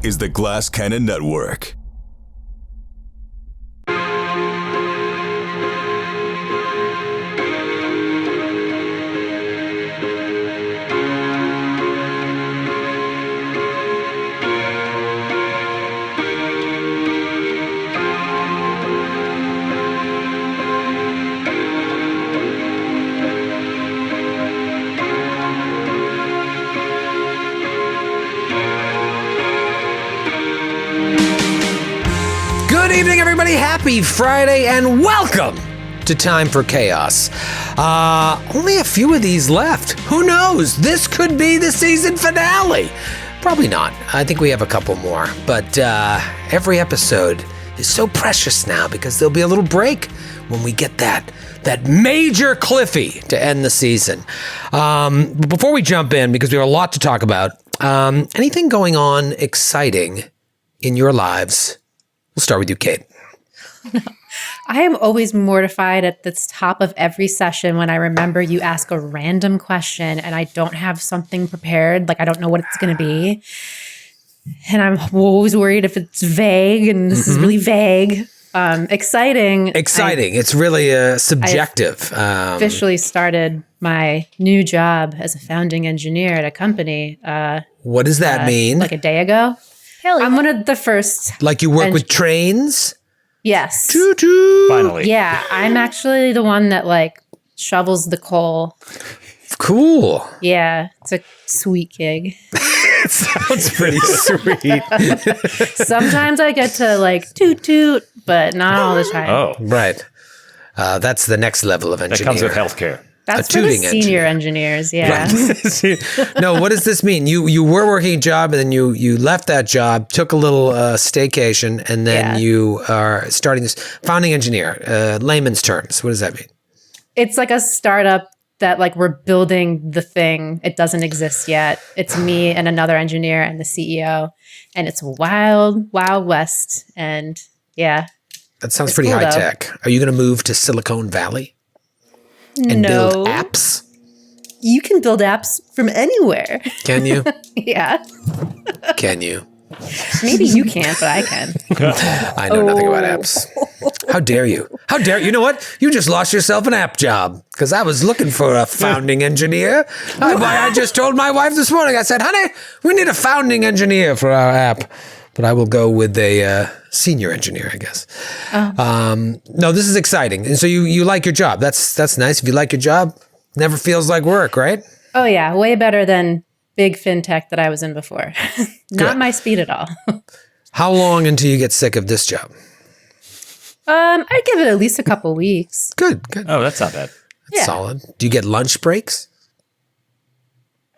is the Glass Cannon Network. Good evening, everybody. Happy Friday, and welcome to Time for Chaos. Only a few of these left. Who knows? This could be the season finale. Probably not. I think we have a couple more. But every episode is so precious now because there'll be a little break when we get that major Cliffy to end the season. But before we jump in, because we have a lot to talk about, anything going on exciting in your lives? We'll start with you, Kate. I am always mortified at the top of every session when I remember you ask a random question and I don't have something prepared. Like, I don't know what it's going to be. And I'm always worried if it's vague, and this is really vague. Exciting. It's really subjective. I officially started my new job as a founding engineer at a company. What does that mean? Like a day ago. I'm one of the first. Like you work with trains? Yes. Choo-choo. Finally. Yeah, I'm actually the one that like shovels the coal. Cool. Yeah, it's a sweet gig. It sounds pretty sweet. Sometimes I get to like toot toot, but not all the time. Oh, right. That's the next level of engineer. that comes with healthcare. That's for the senior engineers, yeah. Right. No, what does this mean? You were working a job, and then you left that job, took a little staycation, and then you are starting this founding engineer. Layman's terms, what does that mean? It's like a startup that like we're building the thing. It doesn't exist yet. It's me and another engineer and the CEO, and it's wild, wild west. And yeah, that sounds pretty cool, high tech. Are you going to move to Silicon Valley? And build apps? You can build apps from anywhere. Can you? Yeah. Can you? Maybe you can't, but I can. I know nothing about apps. How dare you? How dare you? You know what? You just lost yourself an app job, because I was looking for a founding engineer. I just told my wife this morning, I said, honey, we need a founding engineer for our app. But I will go with a senior engineer, I guess. Oh. No, this is exciting. And so you like your job. That's nice. If you like your job, never feels like work, right? Oh, yeah. Way better than big fintech that I was in before. Not my speed at all. How long until you get sick of this job? I'd give it at least a couple weeks. Good. Oh, that's not bad. That's solid. Do you get lunch breaks?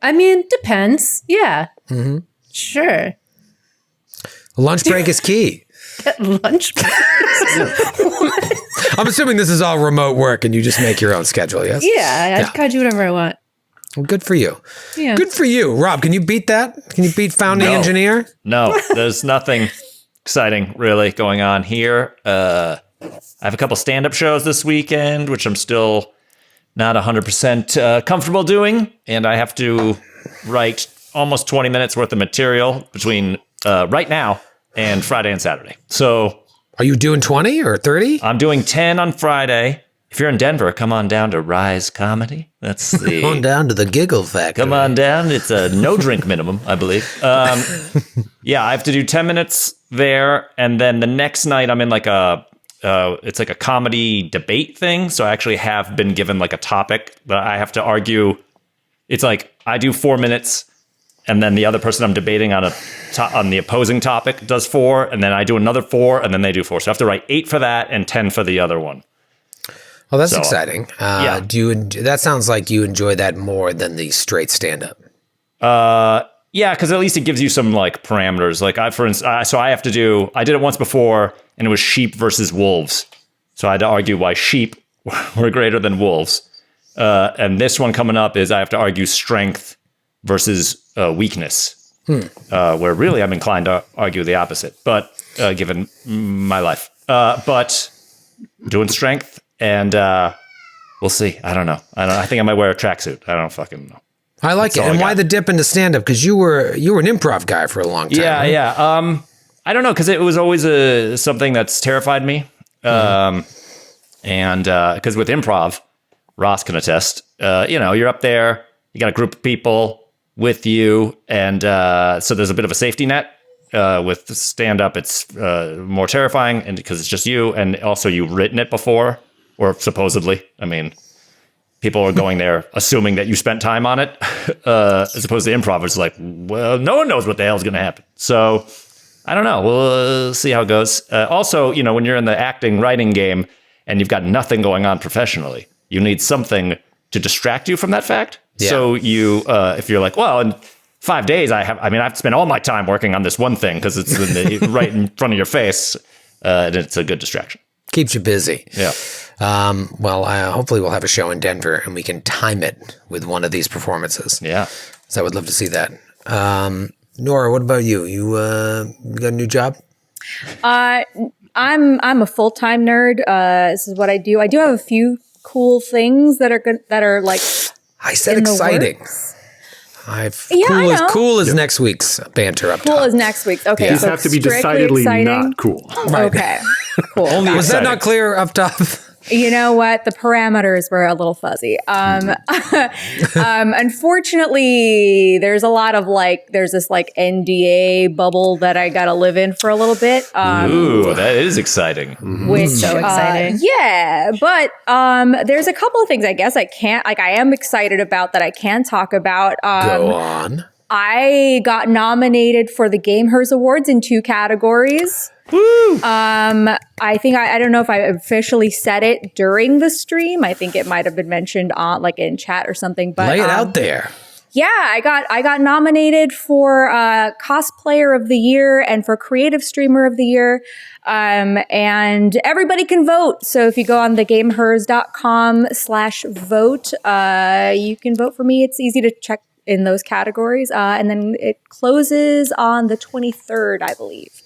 I mean, depends. Yeah. Mm-hmm. Sure. A lunch break is key. Lunch break? I'm assuming this is all remote work and you just make your own schedule, yes? Yeah, I kind of do whatever I want. Well, good for you. Yeah. Good for you. Rob, can you beat that? Can you beat founding engineer? No, there's nothing exciting really going on here. I have a couple stand-up shows this weekend, which I'm still not 100% comfortable doing. And I have to write almost 20 minutes worth of material between right now and Friday and Saturday. So are you doing 20 or 30? I'm doing 10 on Friday. If you're in Denver, come on down to Rise Comedy. That's the come on down to the Giggle Factory. Come on down. It's a no drink minimum, I believe. Yeah, I have to do 10 minutes there, and then the next night I'm in like it's like a comedy debate thing. So I actually have been given like a topic that I have to argue. It's like I do 4 minutes. And then the other person I'm debating on the opposing topic does 4, and then I do another 4, and then they do 4. So I have to write 8 for that and 10 for the other one. Well, that's exciting. Yeah. That sounds like you enjoy that more than the straight stand-up. Yeah, because at least it gives you some like parameters. Like for instance, so I did it once before, and it was sheep versus wolves. So I had to argue why sheep were greater than wolves. And this one coming up is I have to argue strength versus weakness, where really I'm inclined to argue the opposite, but given my life. But doing strength, and we'll see. I don't know. I think I might wear a tracksuit. I don't fucking know. I like it. And why the dip into stand-up? Because you were an improv guy for a long time. Yeah, right? yeah. I don't know, because it was always something that's terrified me. And because with improv, Ross can attest, you're up there, you got a group of people with you, and so there's a bit of a safety net. With stand-up, it's more terrifying, and because it's just you, and also you've written it before, or supposedly. I mean, people are going there assuming that you spent time on it, as opposed to improv. It's like, well, no one knows what the hell is going to happen. So I don't know. We'll see how it goes. Also, when you're in the acting, writing game, and you've got nothing going on professionally, you need something to distract you from that fact. Yeah. So you, if you're like, well, in 5 days, I have to spend all my time working on this one thing because it's right in front of your face, and it's a good distraction. Keeps you busy. Yeah. Hopefully we'll have a show in Denver and we can time it with one of these performances. Yeah. So I would love to see that. Noura, what about you? You got a new job? I'm a full-time nerd. This is what I do. I do have a few cool things that are good, that are like I said exciting. Cool as next week's banter up top. Cool as next week's. Okay. These have to be decidedly not cool. Right. Okay. Cool. Was that not clear up top? You know what? The parameters were a little fuzzy. Unfortunately, there's a lot of there's this NDA bubble that I got to live in for a little bit. Ooh, that is exciting. Which, so exciting. Yeah. But there's a couple of things I guess I am excited about that I can talk about. Go on. I got nominated for the Gamehers Awards in 2 categories. Woo! I think I don't know if I officially said it during the stream. I think it might have been mentioned on in chat or something. But lay it out there. Yeah, I got nominated for Cosplayer of the Year and for Creative Streamer of the Year. And everybody can vote. So if you go on thegamehers.com/vote, you can vote for me. It's easy to check in those categories. And then it closes on the 23rd, I believe.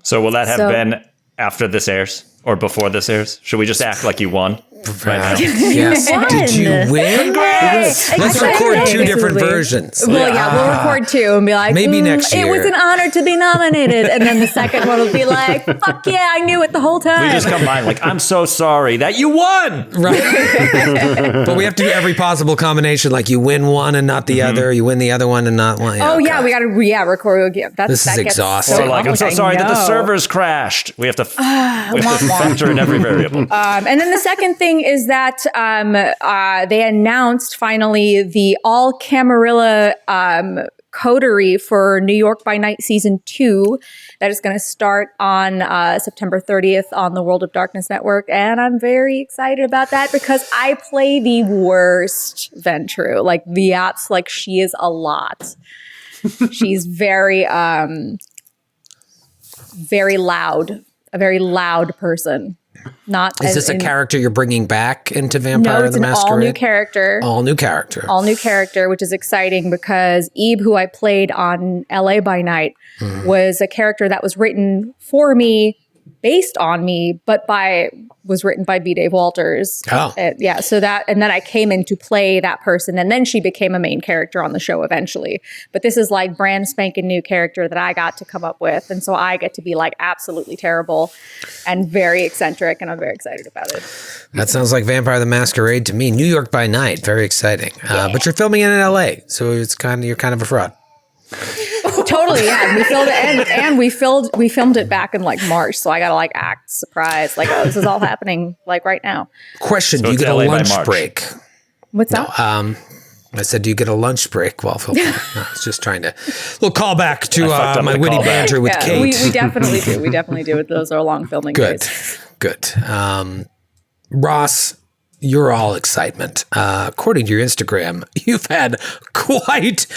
So will that have been after this airs or before this airs? Should we just act like you won right now? Yes. Did you win? Let's record 2 different versions. Well, we'll record 2 and be like, maybe next year. It was an honor to be nominated. And then the second one will be like, fuck yeah, I knew it the whole time. We just combine I'm so sorry that you won. Right. But we have to do every possible combination. Like you win one and not the other. You win the other one and not one. Yeah, we got to record. Yeah, this is exhausting. So I'm so sorry that the servers crashed. We have to factor in every variable. And then the second thing is that they announced finally the all Camarilla coterie for New York by Night Season 2 that is going to start on September 30th on the World of Darkness Network. And I'm very excited about that because I play the worst Ventru. The apps, she is a lot. She's very loud, a very loud person. Is this a character you're bringing back into Vampire the Masquerade? No, it's an all new character. All new character. All new character, which is exciting because Ebe, who I played on LA by Night, was a character that was written for me, based on me, but was written by B. Dave Walters. Oh. So that, and then I came in to play that person, and then she became a main character on the show eventually. But this is brand spanking new character that I got to come up with, and so I get to be absolutely terrible and very eccentric, and I'm very excited about it. That sounds like Vampire the Masquerade to me. New York by Night, very exciting. But you're filming it in LA, so you're kind of a fraud. Totally, yeah. We filmed it, and we filmed it back in March, so I gotta act surprised, this is all happening right now. Question: So do you get a LA lunch break? What's that? I said, do you get a lunch break while filming? No, I was just trying to little callback to my witty banter with Kate. We definitely do. We definitely do. Those are long filming days. Good. Ross, you're all excitement. According to your Instagram, you've had quite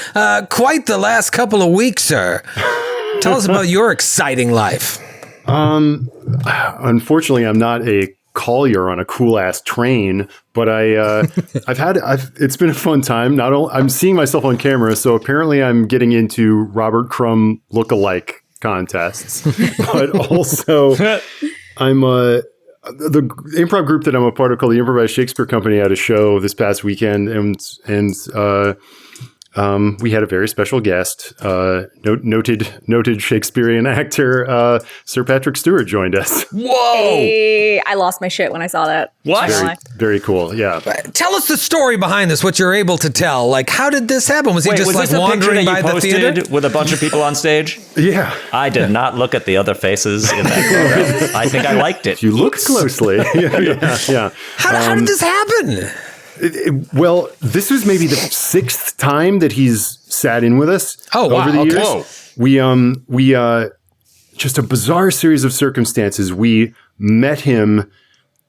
the last couple of weeks, sir. Tell us about your exciting life. Unfortunately, I'm not a collier on a cool ass train, but it's been a fun time. Not only I'm seeing myself on camera, so apparently I'm getting into Robert Crumb lookalike contests, but also I'm the improv group that I'm a part of called the Improvised Shakespeare Company had a show this past weekend, and we had a very special guest, noted Shakespearean actor Sir Patrick Stewart joined us. Whoa! Hey, I lost my shit when I saw that. What? Very cool. Yeah. Tell us the story behind this. What you're able to tell. Like, how did this happen? Was he just was like this a wandering picture by that you the theater? posted with a bunch of people on stage? Yeah. I did not look at the other faces in that photo. I think I liked it. You look closely. Yeah. How did this happen? Well, this was maybe the 6th time that he's sat in with us over the years. We just a bizarre series of circumstances. We met him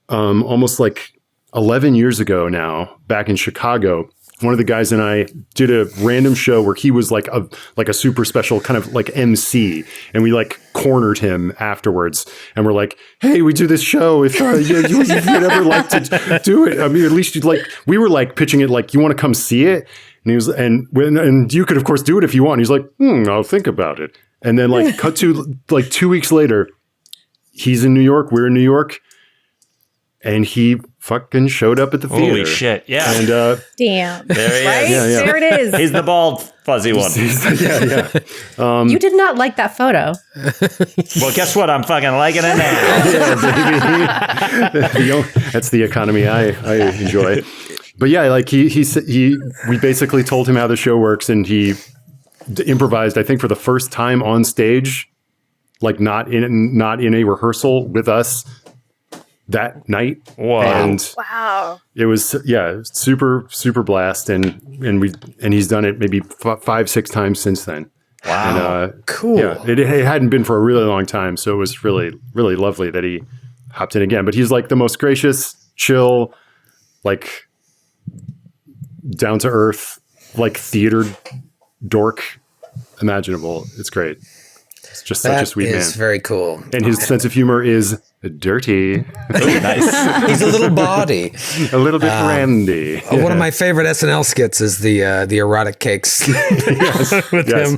almost like 11 years ago now, back in Chicago. One of the guys and I did a random show where he was like a super special kind of like MC, and we like cornered him afterwards, and we're like, "Hey, we do this show. If you'd ever like to do it, I mean, at least you'd like." We were like pitching it like, "You want to come see it?" And he was, and you could of course do it if you want. He's like, "I'll think about it." And then like cut to like 2 weeks later, he's in New York. We're in New York. And he fucking showed up at the theater. Holy shit, yeah. And Damn. There he is. Right? Yeah. There it is. He's the bald, fuzzy one. yeah. You did not like that photo. Well, guess what? I'm fucking liking it now. Yeah, baby. That's the economy I enjoy. But yeah, like we basically told him how the show works, and he improvised, I think, for the first time on stage, like not in a rehearsal with us that night. Wow. And Wow. it was super, super blast. And he's done it maybe 5-6 times since then. Wow. And, Cool. Yeah, it hadn't been for a really long time. So it was really, really lovely that he hopped in again. But he's like the most gracious, chill, like down to earth, like theater dork imaginable. It's great. It's just such a sweet man. That is very cool. And his sense of humor is dirty. Ooh, nice. He's a little baudy. A little bit randy. One of my favorite SNL skits is the erotic cakes with him.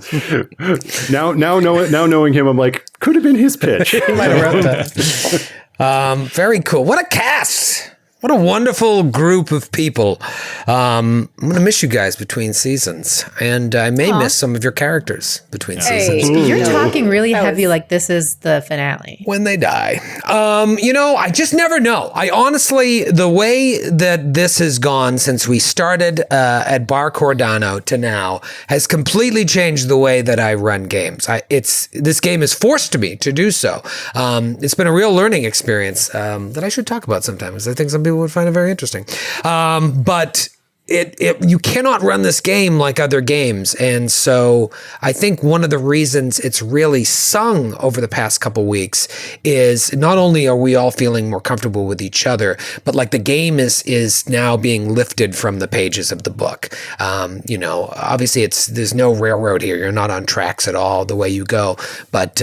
Now knowing him, I'm like, could have been his pitch. He might have wrote that. Very cool. What a cast. What a wonderful group of people. I'm going to miss you guys between seasons. And I may miss some of your characters between seasons. You're talking really heavy like this is the finale. When they die. I just never know. I honestly, the way that this has gone since we started at Bar Cordano to now has completely changed the way that I run games. This game has forced me to do so. It's been a real learning experience that I should talk about sometime, because I think some people would find it very interesting. But you cannot run this game like other games. And so I think one of the reasons it's really sung over the past couple weeks is not only are we all feeling more comfortable with each other, but like the game is now being lifted from the pages of the book. Obviously there's no railroad here. You're not on tracks at all the way you go. But,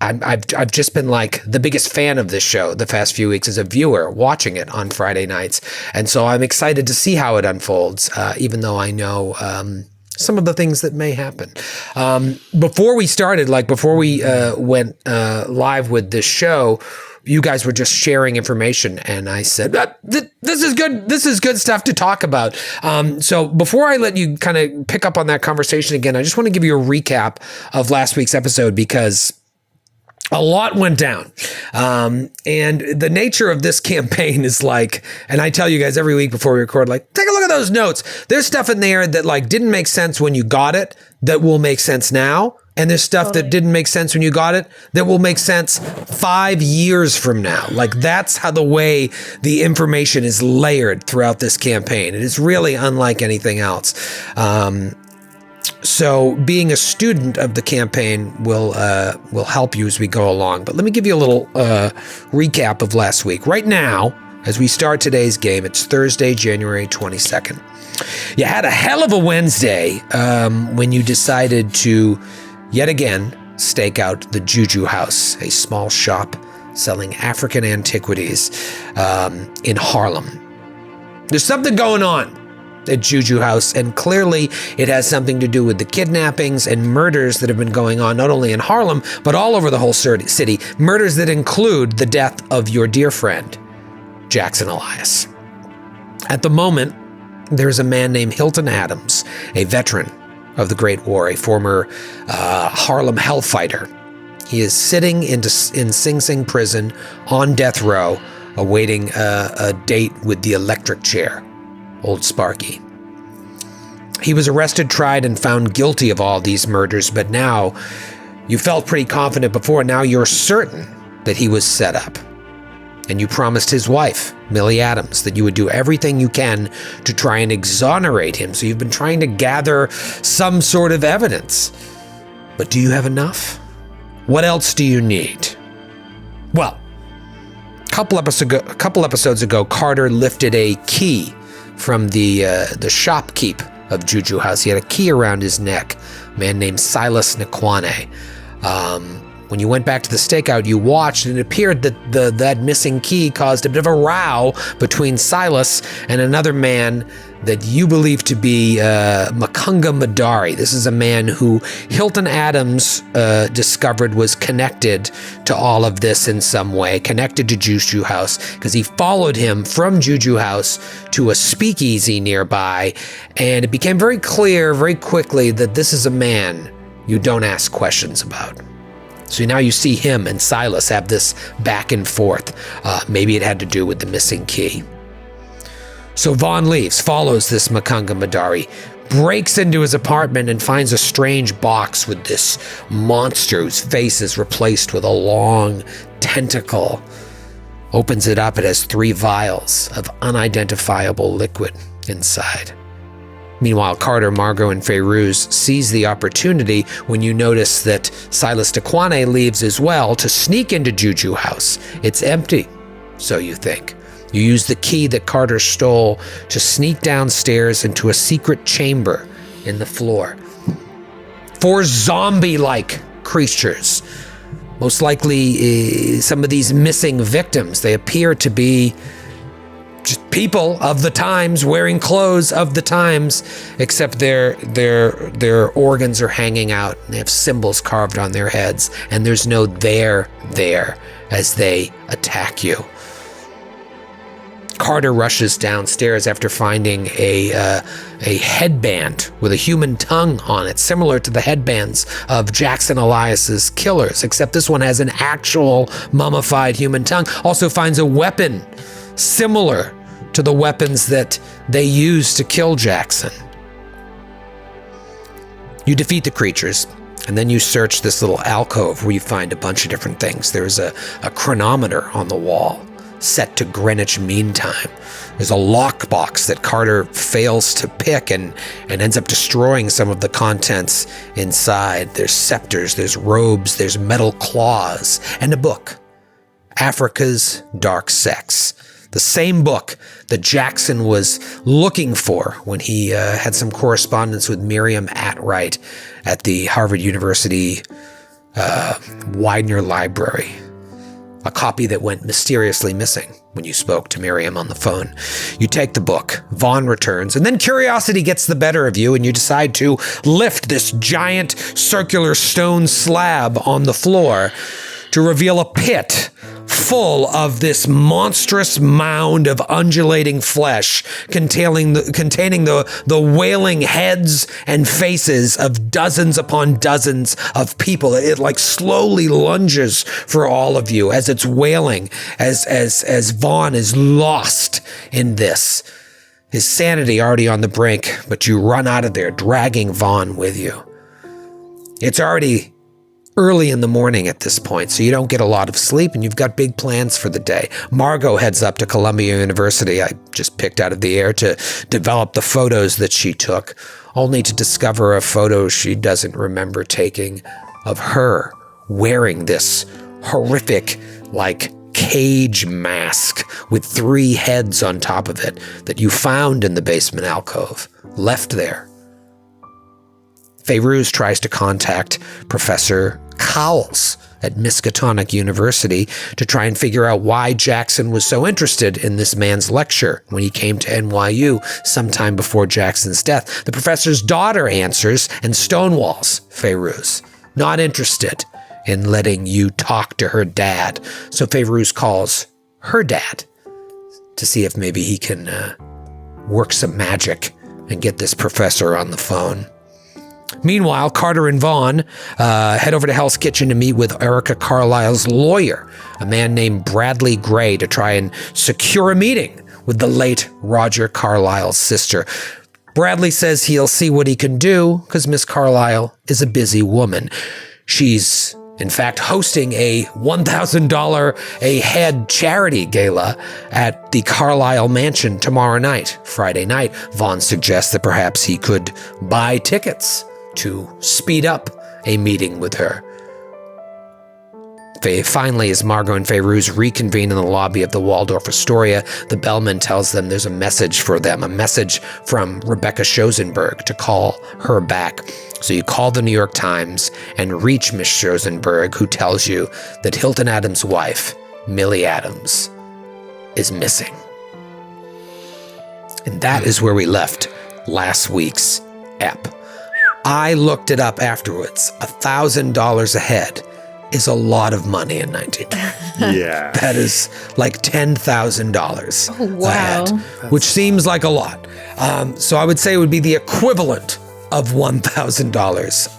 I've just been like the biggest fan of this show the past few weeks as a viewer watching it on Friday nights. And so I'm excited to see how it unfolds, even though I know some of the things that may happen. Before we started, before we went live with this show, you guys were just sharing information, and I said, this is good. This is good stuff to talk about. So before I let you kind of pick up on that conversation again, I just want to give you a recap of last week's episode, because a lot went down. And the nature of this campaign is and I tell you guys every week before we record, take a look at those notes. There's stuff in there that didn't make sense when you got it that will make sense now. And there's stuff that didn't make sense when you got it that will make sense 5 years from now. That's how the way the information is layered throughout this campaign. It is really unlike anything else. So being a student of the campaign will help you as we go along. But let me give you a little recap of last week. Right now, as we start today's game, it's Thursday, January 22nd. You had a hell of a Wednesday when you decided to, yet again, stake out the Juju House, a small shop selling African antiquities in Harlem. There's something going on. at Juju House, and clearly it has something to do with the kidnappings and murders that have been going on, not only in Harlem, but all over the whole city. Murders that include the death of your dear friend, Jackson Elias. At the moment, there's a man named Hilton Adams, a veteran of the Great War, a former Harlem hellfighter. He is sitting in Sing Sing prison on death row, awaiting a date with the electric chair, Old Sparky. He was arrested, tried, and found guilty of all these murders, but now, you felt pretty confident before, now you're certain that he was set up. And you promised his wife, Millie Adams, that you would do everything you can to try and exonerate him. So you've been trying to gather some sort of evidence. But do you have enough? What else do you need? Well, a couple episodes ago, Carter lifted a key from the shopkeep of Juju House. He had a key around his neck, a man named Silas Nakwane. When you went back to the stakeout, you watched, and it appeared that that missing key caused a bit of a row between Silas and another man that you believe to be Makunga Madari. This is a man who Hilton Adams discovered was connected to all of this in some way, connected to Juju House, because he followed him from Juju House to a speakeasy nearby, and it became very clear very quickly that this is a man you don't ask questions about. So now you see him and Silas have this back and forth. Maybe it had to do with the missing key. So Vaughn leaves, follows this Makunga Madari, breaks into his apartment and finds a strange box with this monster whose face is replaced with a long tentacle. Opens it up, it has 3 vials of unidentifiable liquid inside. Meanwhile, Carter, Margot, and Fayrouz seize the opportunity when you notice that Silas Nakwane leaves as well to sneak into Juju House. It's empty, so you think. You use the key that Carter stole to sneak downstairs into a secret chamber in the floor. 4 zombie-like creatures. Most likely some of these missing victims. They appear to be just people of the times, wearing clothes of the times, except their organs are hanging out. They have symbols carved on their heads, and there's no there as they attack you. Carter rushes downstairs after finding a headband with a human tongue on it, similar to the headbands of Jackson Elias's killers, except this one has an actual mummified human tongue. Also finds a weapon similar to the weapons that they used to kill Jackson. You defeat the creatures, and then you search this little alcove where you find a bunch of different things. There's a chronometer on the wall set to Greenwich Mean Time. There's a lockbox that Carter fails to pick and ends up destroying some of the contents inside. There's scepters, there's robes, there's metal claws, and a book, Africa's Dark Sex. The same book that Jackson was looking for when he had some correspondence with Miriam Atwright at the Harvard University Widener Library. A copy that went mysteriously missing when you spoke to Miriam on the phone. You take the book, Vaughn returns, and then curiosity gets the better of you, and you decide to lift this giant circular stone slab on the floor to reveal a pit full of this monstrous mound of undulating flesh containing the wailing heads and faces of dozens upon dozens of people. It like slowly lunges for all of you as it's wailing, as Vaughn is lost in this. His sanity already on the brink, but you run out of there dragging Vaughn with you. It's already early in the morning at this point, so you don't get a lot of sleep, and you've got big plans for the day. Margot heads up to Columbia University, I just picked out of the air, to develop the photos that she took, only to discover a photo she doesn't remember taking of her wearing this horrific, like, cage mask with 3 heads on top of it that you found in the basement alcove, left there. Fayrouz tries to contact Professor Cowles at Miskatonic University to try and figure out why Jackson was so interested in this man's lecture when he came to NYU sometime before Jackson's death. The professor's daughter answers and stonewalls Fayrouz, not interested in letting you talk to her dad. So Fayrouz calls her dad to see if maybe he can work some magic and get this professor on the phone. Meanwhile, Carter and Vaughn head over to Hell's Kitchen to meet with Erica Carlisle's lawyer, a man named Bradley Gray, to try and secure a meeting with the late Roger Carlisle's sister. Bradley says he'll see what he can do because Miss Carlisle is a busy woman. She's, in fact, hosting a $1,000 a head charity gala at the Carlisle Mansion tomorrow night, Friday night. Vaughn suggests that perhaps he could buy tickets to speed up a meeting with her. Finally, as Margot and Fayrouz reconvene in the lobby of the Waldorf Astoria, the bellman tells them there's a message for them, a message from Rebecca Schoenberg to call her back. So you call the New York Times and reach Miss Schoenberg, who tells you that Hilton Adams' wife, Millie Adams, is missing. And that is where we left last week's ep. I looked it up afterwards. $1,000 a head is a lot of money in 1920. Yeah. That is like $10,000 wow. a head, which seems like a lot. So I would say it would be the equivalent of $1,000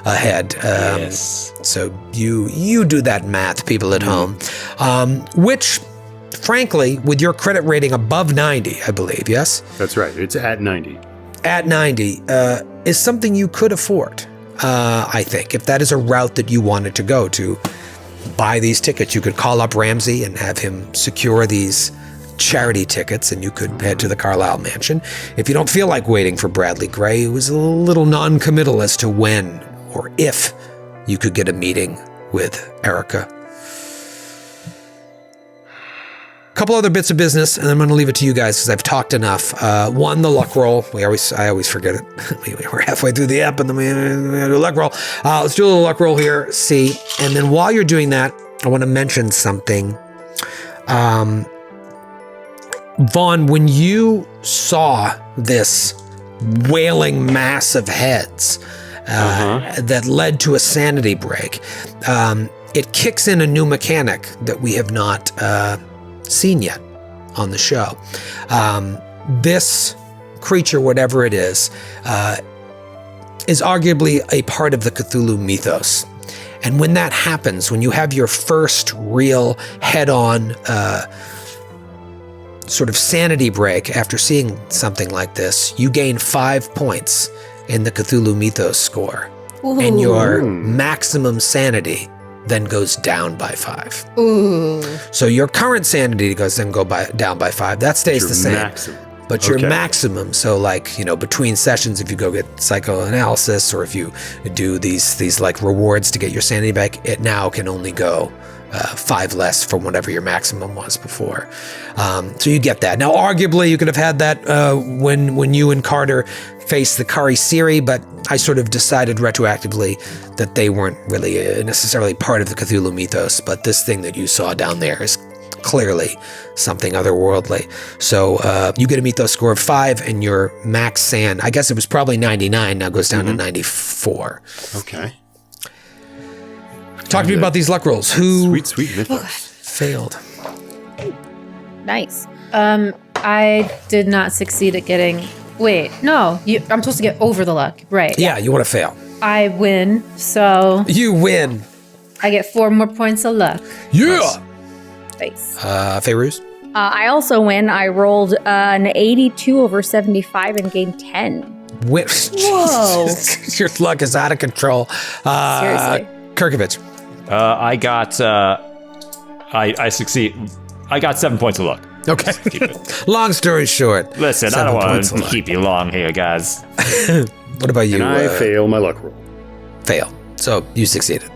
a head. Yes. So you do that math, people at home. Which, frankly, with your credit rating above 90, I believe, yes? That's right. It's at 90. At 90 is something you could afford, I think. If that is a route that you wanted to go to buy these tickets, you could call up Ramsey and have him secure these charity tickets, and you could head to the Carlisle Mansion. If you don't feel like waiting for Bradley Gray, it was a little non-committal as to when or if you could get a meeting with Erica. Couple other bits of business, and I'm going to leave it to you guys because I've talked enough. One, the luck roll. I always forget it. We're halfway through the ep, and then we do a luck roll. Let's do a little luck roll here. See, and then while you're doing that, I want to mention something. Vaughn, when you saw this wailing mass of heads that led to a sanity break, it kicks in a new mechanic that we have not seen yet on the show. This creature, whatever it is arguably a part of the Cthulhu mythos. And when that happens, when you have your first real head-on sort of sanity break after seeing something like this, you gain 5 points in the Cthulhu mythos score. Ooh. And your maximum sanity then goes down by 5. Ooh. So your current sanity goes down by 5. That stays the same. Maximum. But your maximum, so like, between sessions, if you go get psychoanalysis or if you do these like rewards to get your sanity back, it now can only go 5 less from whatever your maximum was before. So you get that. Now, arguably, you could have had that when you and Carter faced the Kari Siri, but I sort of decided retroactively that they weren't really necessarily part of the Cthulhu mythos, but this thing that you saw down there is clearly something otherworldly. So you get a mythos score of 5, and your max san, I guess it was probably 99, now goes down to 94. Okay. Talk to me about these luck rolls. Who sweet mythos failed? Nice. I did not succeed at getting. Wait, no. I'm supposed to get over the luck, right? Yeah, you want to fail. I win, so You win. I get 4 more points of luck. Yeah. Nice. Fayrouz? I also win. I rolled an 82 over 75 and gained 10. Whoa. Your luck is out of control. Seriously. Kerkovich. I got. I succeed. I got 7 points of luck. Okay. Long story short. Listen, I don't want to keep you long here, guys. What about you? And I fail my luck roll. Fail. So you succeeded.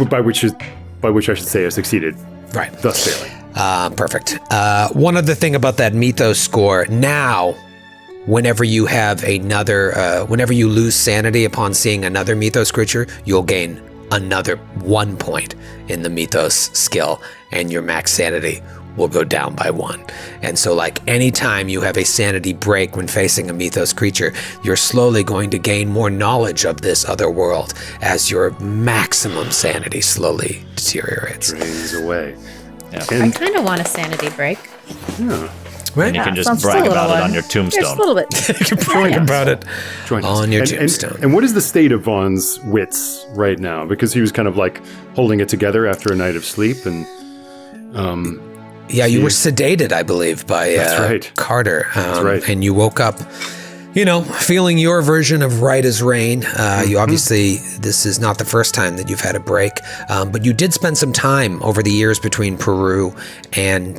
By which I should say I succeeded. Right. Thus failing. Perfect. One other thing about that mythos score, now, whenever you have whenever you lose sanity upon seeing another mythos creature, you'll gain another 1 point in the mythos skill, and your max sanity will go down by 1. And so like anytime you have a sanity break when facing a mythos creature, you're slowly going to gain more knowledge of this other world as your maximum sanity slowly deteriorates. Drains away. Yeah. I kind of want a sanity break. Yeah. Right? And you can just sounds brag still a about little it on one. your tombstone. Just a little bit. You can brag about it Join us. on your tombstone. And what is the state of Vaughn's wits right now? Because he was kind of like holding it together after a night of sleep, and yeah, you were sedated, I believe, by That's right. Carter. That's right. And you woke up, feeling your version of right as rain. You obviously, this is not the first time that you've had a break, but you did spend some time over the years between Peru and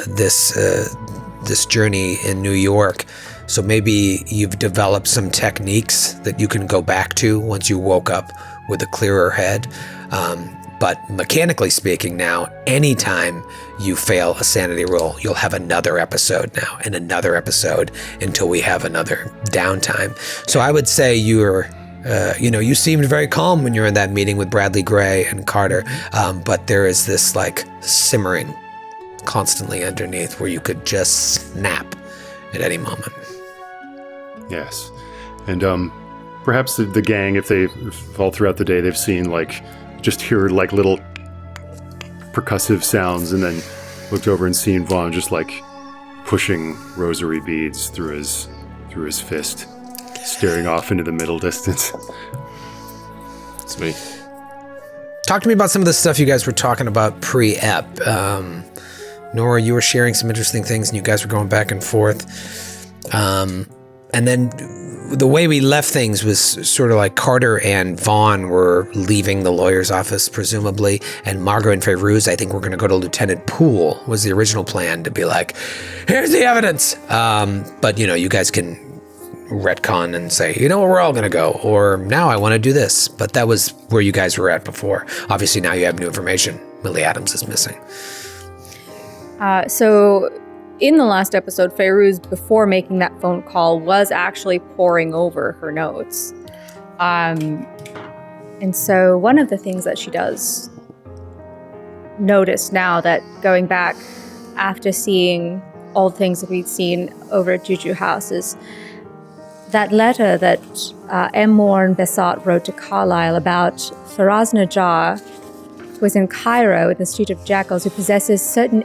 this journey in New York. So maybe you've developed some techniques that you can go back to once you woke up with a clearer head. But mechanically speaking now, anytime you fail a sanity roll, you'll have another episode now and another episode until we have another downtime. So I would say you seemed very calm when you were in that meeting with Bradley Gray and Carter, but there is this like simmering constantly underneath where you could just snap at any moment. yes. And perhaps the gang, if they all throughout the day, they've seen just hear like little percussive sounds, and then looked over and seen Vaughn just like pushing rosary beads through his fist, staring off into the middle distance. Sweet. Talk to me about some of the stuff you guys were talking about pre-ep. Noura, you were sharing some interesting things, and you guys were going back and forth. And then the way we left things was sort of like Carter and Vaughn were leaving the lawyer's office, presumably, and Margot and Fayrouz, I think, were going to go to Lieutenant Poole, was the original plan, to be like, here's the evidence. But, you guys can retcon and say, we're all going to go, or now I want to do this. But that was where you guys were at before. Obviously, now you have new information. Millie Adams is missing. So in the last episode, Fayrouz, before making that phone call, was actually poring over her notes. And so one of the things that she does notice now, that going back after seeing all the things that we'd seen over at Juju House, is that letter that M. Morn Besat wrote to Carlisle about Faraz Najjar, who was in Cairo in the Street of Jackals, who possesses certain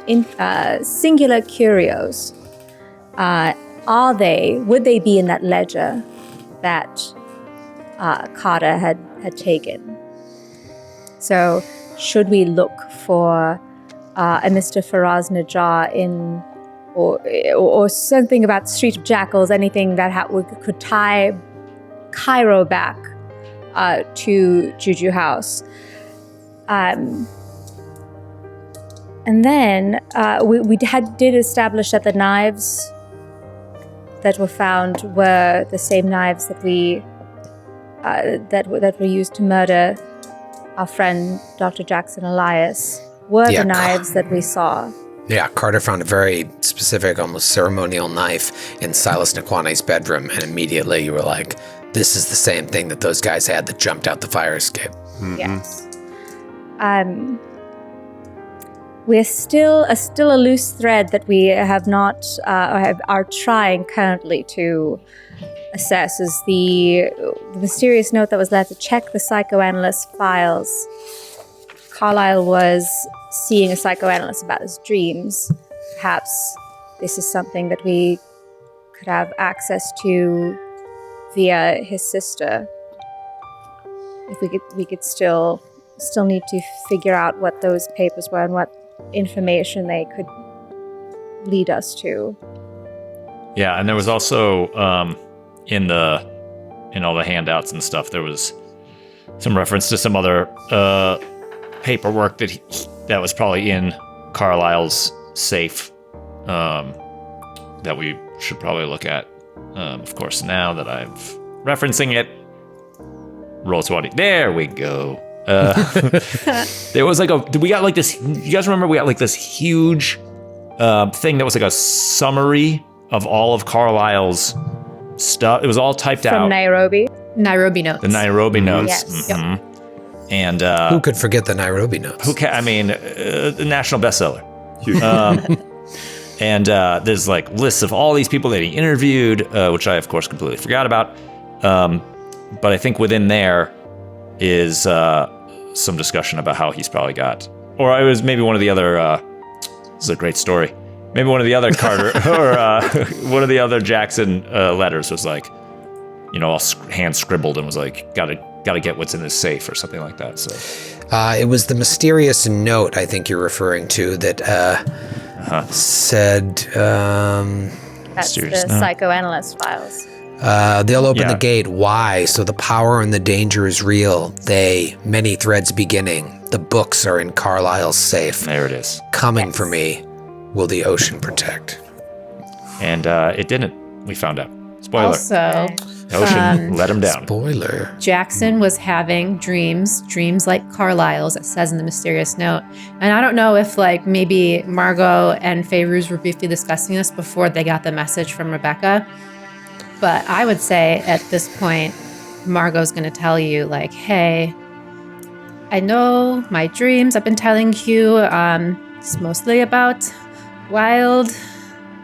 singular curios. Would they be in that ledger that Carter had taken? So should we look for a Mr. Faraz Najjar in, or something about the Street of Jackals, anything that could tie Cairo back to Juju House? And then we did establish that the knives that were found were the same knives that that were used to murder our friend Dr. Jackson Elias. The knives that we saw. Yeah, Carter found a very specific, almost ceremonial knife in Silas Nakwane's bedroom, and immediately you were like, this is the same thing that those guys had that jumped out the fire escape. Mm-hmm. Yes. We're still a loose thread that we have not are trying currently to assess, is the mysterious note that was left to check the psychoanalyst files. Carlisle was seeing a psychoanalyst about his dreams. Perhaps this is something that we could have access to via his sister. If we could still need to figure out what those papers were and what information they could lead us to. Yeah, and there was also in all the handouts and stuff, there was some reference to some other paperwork that was probably in Carlisle's safe that we should probably look at. Of course, now that I'm referencing it, roll 20. There we go. There was we got like this. You guys remember we got like this huge thing that was like a summary of all of Carlisle's stuff. It was all typed out From Nairobi notes. The Nairobi notes. Yes. Mm-hmm. And who could forget the Nairobi notes? National bestseller. And there's like lists of all these people that he interviewed, which I of course completely forgot about. But I think within there is some discussion about how he's probably got, or it was maybe one of the other. This is a great story. Maybe one of the other Carter or one of the other Jackson letters was like, all hand scribbled and was like, gotta get what's in this safe or something like that. So it was the mysterious note I think you're referring to that said. That's the psychoanalyst files. They'll open the gate. Why? So the power and the danger is real. Many threads beginning. The books are in Carlisle's safe. There it is. Coming for me. Will the ocean protect? And it didn't. We found out. Spoiler. Also, the ocean let him down. Spoiler. Jackson was having dreams like Carlisle's, it says in the mysterious note. And I don't know if maybe Margot and Fairuz were briefly discussing this before they got the message from Rebecca. But I would say at this point, Margot's going to tell you hey, I know my dreams I've been telling you, it's mostly about wild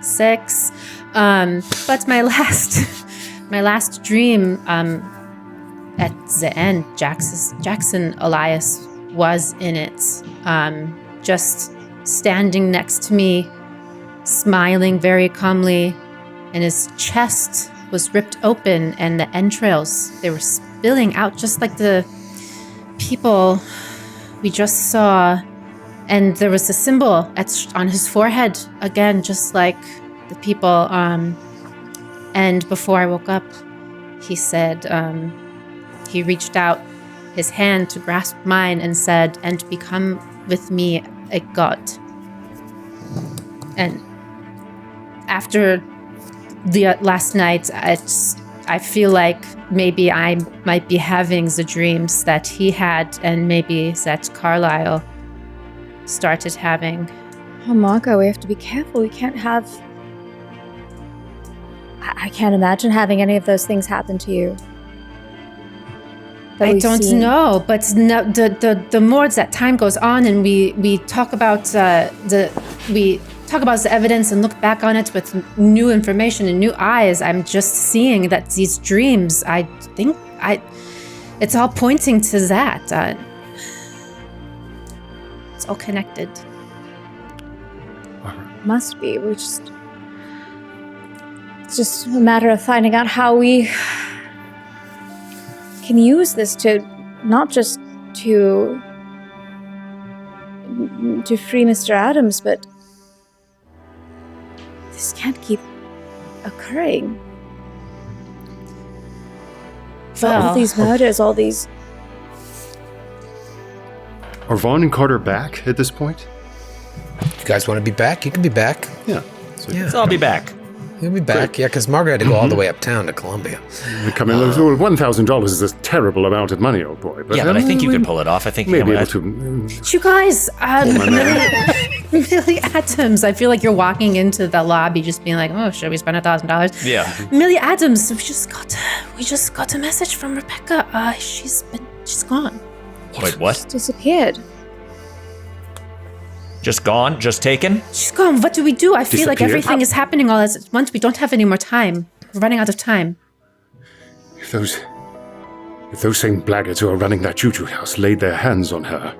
sex. But my last dream, at the end, Jackson Elias was in it, just standing next to me, smiling very calmly, and his chest was ripped open, and the entrails, they were spilling out just like the people we just saw. And there was a symbol etched on his forehead, again, just like the people. And before I woke up, he said, he reached out his hand to grasp mine and said, "And become with me a god." And after the last night, I feel like maybe I might be having the dreams that he had, and maybe that Carlisle started having. Oh, Marco, we have to be careful. We can't have... I can't imagine having any of those things happen to you. I don't know, but the more that time goes on, and we talk about the evidence and look back on it with new information and new eyes, I'm just seeing that these dreams, it's all pointing to that. It's all connected. Must be. It's just a matter of finding out how we can use this to not just to free Mr. Adams, but this can't keep occurring. All these murders, all these... Are Vaughn and Carter back at this point? If you guys want to be back, you can be back. Yeah. So I'll be back. You'll be back. Great. Yeah, because Margaret had to go all the way uptown to Columbia. $1,000 is a terrible amount of money, old boy. But, but I think you can pull it off. I think maybe able to. You guys, Millie Adams. I feel like you're walking into the lobby just being like, "Oh, should we spend $1,000?" Yeah. Millie Adams. We just got a message from Rebecca. She's gone. Wait, what? She's disappeared. Just gone? Just taken? She's gone. What do we do? I feel like everything is happening all at once. We don't have any more time. We're running out of time. If those same blackguards who are running that juju house laid their hands on her.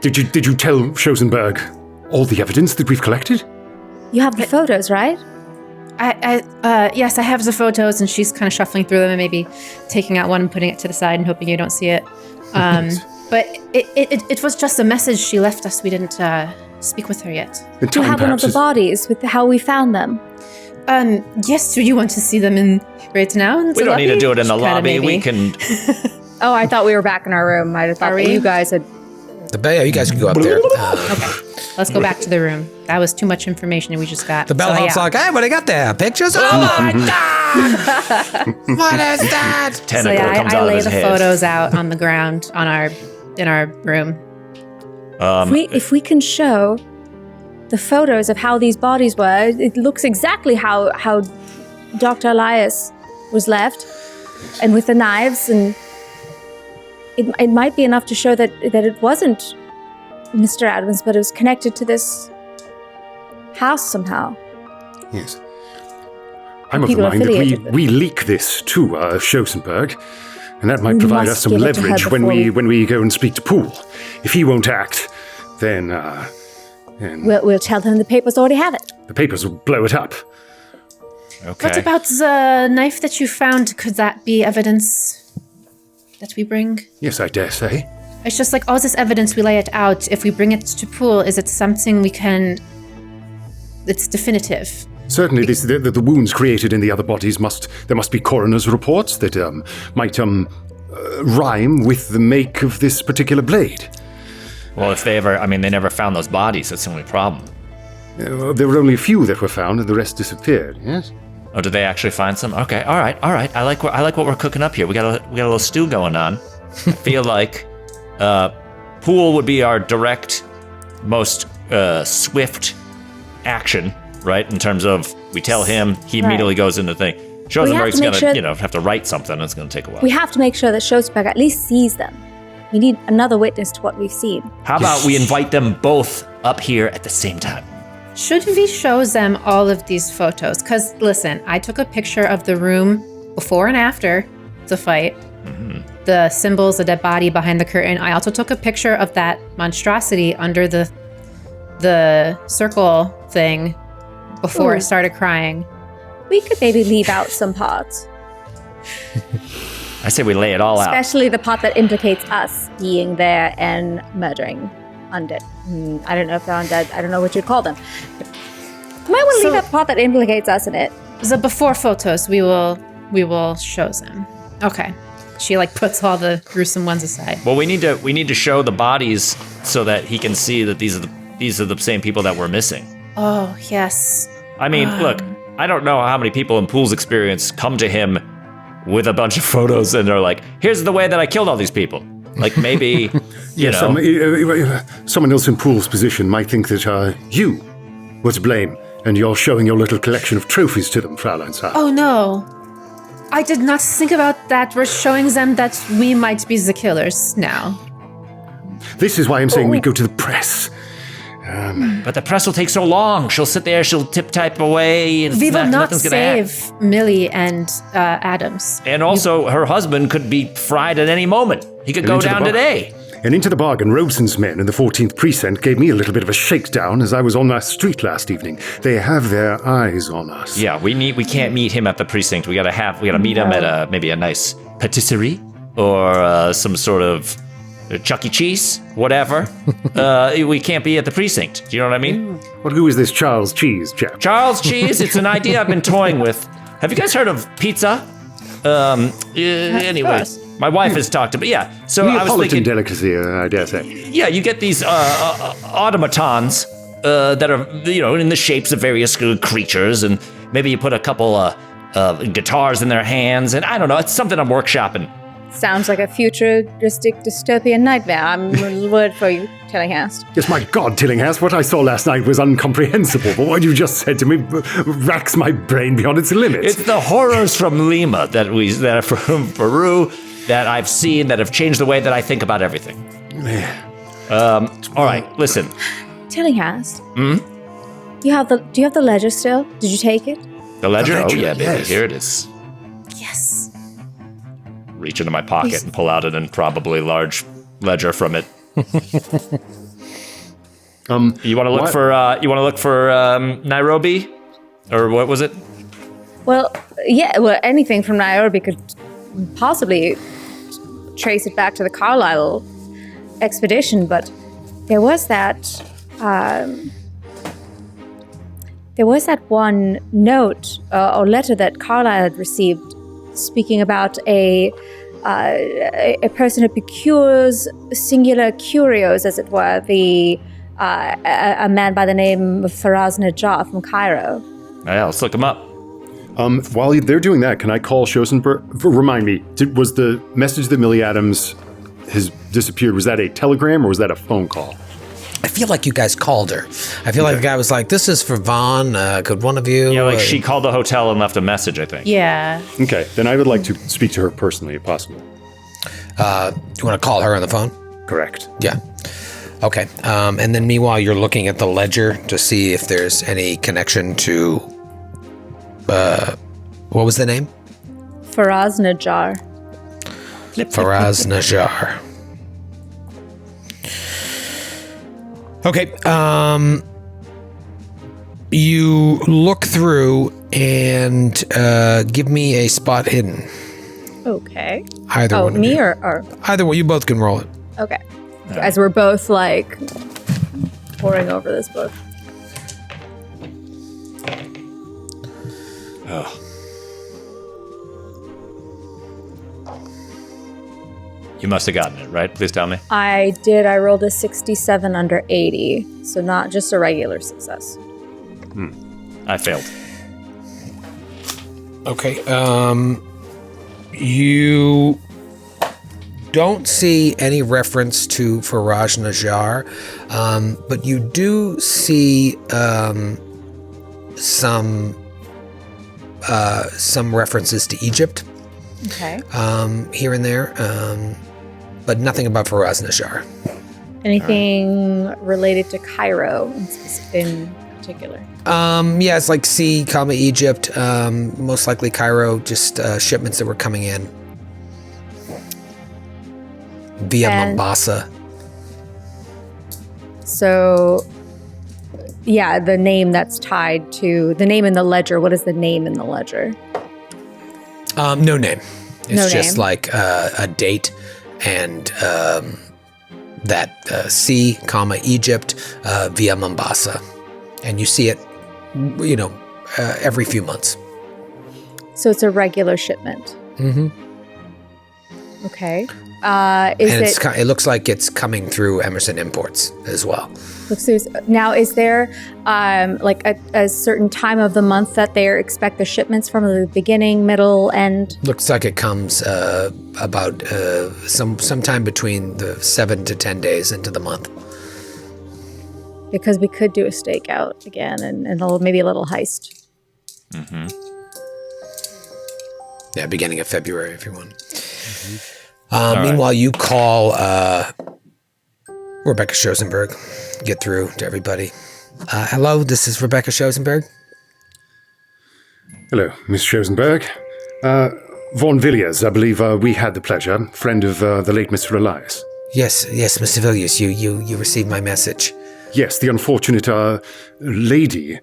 Did you tell Schoenberg all the evidence that we've collected? You have the photos, right? Yes, I have the photos, and she's kind of shuffling through them and maybe taking out one and putting it to the side and hoping you don't see it. But it was just a message she left us. We didn't speak with her yet. Do you have one of the bodies with how we found them? Yes, do you want to see them right now? We don't need to do it in the lobby. We can... Oh, I thought we were back in our room. I thought that you guys had... You guys can go up there. Okay, let's go back to the room. That was too much information and we just got... The bellhop's like, "Hey, what do you got there? Pictures? Oh my God! What is that?" Tentacle comes out I of lay his the head. photos out on the ground in our room. If we can show the photos of how these bodies were, it looks exactly how Dr. Elias was left, and with the knives, and it might be enough to show that it wasn't Mr. Adams, but it was connected to this house somehow. Yes. I'm of the mind that we leak this to Schosenberg, and that might provide us some leverage when we go and speak to Poole. If he won't act, then we'll tell him the papers already have it. The papers will blow it up. Okay. What about the knife that you found? Could that be evidence that we bring? Yes, I dare say. It's just like all this evidence, we lay it out. If we bring it to Poole, is it something we can... It's definitive. Certainly, the wounds created in the other bodies there must be coroner's reports that might rhyme with the make of this particular blade. Well, if they never found those bodies. That's the only problem. There were only a few that were found, and the rest disappeared. Yes. Oh, did they actually find some? Okay, all right. I like what we're cooking up here. We got a little stew going on. I feel like Poole would be our direct, most swift action. Right, in terms of we tell him, he immediately goes into the thing. Schosenberg's gonna, have to write something. It's gonna take a while. We have to make sure that Schosenberg at least sees them. We need another witness to what we've seen. How about we invite them both up here at the same time? Should we show them all of these photos? Because listen, I took a picture of the room before and after the fight. Mm-hmm. The symbols, the dead body behind the curtain. I also took a picture of that monstrosity under the circle thing. Before I started crying. We could maybe leave out some parts. I say we lay it all out. Especially the part that implicates us being there and murdering undead. I don't know if they're undead. I don't know what you'd call them. But you might want to leave out the part that implicates us in it. The before photos, we will show them. Okay. She puts all the gruesome ones aside. Well, we need to show the bodies so that he can see that these are the same people that we're missing. Oh, yes. I mean, look, I don't know how many people in Poole's experience come to him with a bunch of photos and they're like, here's the way that I killed all these people. Like, maybe, someone else in Poole's position might think that you were to blame and you're showing your little collection of trophies to them, Fraulein Saar. Oh, no. I did not think about that. We're showing them that we might be the killers now. This is why I'm saying we go to the press. But the press will take so long. She'll sit there, she'll tip-type away. And we will not nothing's save Millie and Adams. And also, her husband could be fried at any moment. He could go down today. And into the bargain, Robeson's men in the 14th precinct gave me a little bit of a shakedown as I was on my street last evening. They have their eyes on us. Yeah, we can't meet him at the precinct. We gotta meet him at maybe a nice patisserie or some sort of Chuck E. Cheese, whatever. We can't be at the precinct. Do you know what I mean? Well, who is this Charles Cheese chap? Charles Cheese, it's an idea I've been toying with. Have you guys heard of pizza? Anyway, my wife has talked about So I was thinking delicacy, I dare say. Yeah, you get these automatons that are in the shapes of various creatures, and maybe you put a couple guitars in their hands, and I don't know. It's something I'm workshopping. Sounds like a futuristic dystopian nightmare. I'm a word for you, Tillinghast. Yes, my God, Tillinghast, what I saw last night was incomprehensible, but what you just said to me racks my brain beyond its limits. It's the horrors from Lima that are from Peru that I've seen that have changed the way that I think about everything. All right, listen. Tillinghast. Do you have the ledger still? Did you take it? The ledger? Oh, yeah, baby. Yes. Here it is. Yes. Reach into my pocket and pull out an incredibly large ledger from it. You want to look for Nairobi, or what was it? Well, anything from Nairobi could possibly trace it back to the Carlisle expedition, but there was that one note or letter that Carlisle had received, speaking about a person who procures singular curios, as it were, a man by the name of Faraz Najjar from Cairo. Yeah, let's look him up. While they're doing that, can I call Schosenberg? Remind me, was the message that Millie Adams has disappeared, was that a telegram or was that a phone call? I feel like you guys called her. I feel like the guy was like, this is for Vaughn. Could one of you... Yeah, she called the hotel and left a message, I think. Yeah. Okay, then I would like to speak to her personally, if possible. You want to call her on the phone? Correct. Yeah. Okay. And then meanwhile, you're looking at the ledger to see if there's any connection to, what was the name? Faraz Najjar. Faraz Najjar. Okay. You look through and give me a spot hidden. Okay. Either one. Me of you. or Either one. You both can roll it. okay. As we're both like poring over this book. Oh. You must have gotten it, right? Please tell me. I did. I rolled a 67 under 80, so not just a regular success. I failed. Okay. You don't see any reference to Faraz Najjar, but you do see some references to Egypt Okay. here and there, but nothing about Faraz Najjar. Anything related to Cairo in particular? Yeah, it's like C, Egypt, most likely Cairo, just shipments that were coming in via Mombasa. So, yeah, the name that's tied to the name in the ledger. What is the name in the ledger? No name. It's No just name. like a date and that C, Egypt via Mombasa. And you see it, every few months. So it's a regular shipment. Mm-hmm. Okay. It looks like it's coming through Emerson Imports as well. Now, is there like a certain time of the month that they expect the shipments from, the beginning, middle, end? Looks like it comes about sometime between the 7 to 10 days into the month. Because we could do a stakeout again and maybe a little heist. Mm-hmm. Yeah, beginning of February if you want. right. Meanwhile, you call Rebecca Schosenberg. Get through to everybody. Hello, this is Rebecca Schosenberg. Hello, Miss Schosenberg. Von Villiers, I believe we had the pleasure. Friend of the late Mr. Elias. Yes, Mr. Villiers, you received my message. Yes, the unfortunate lady,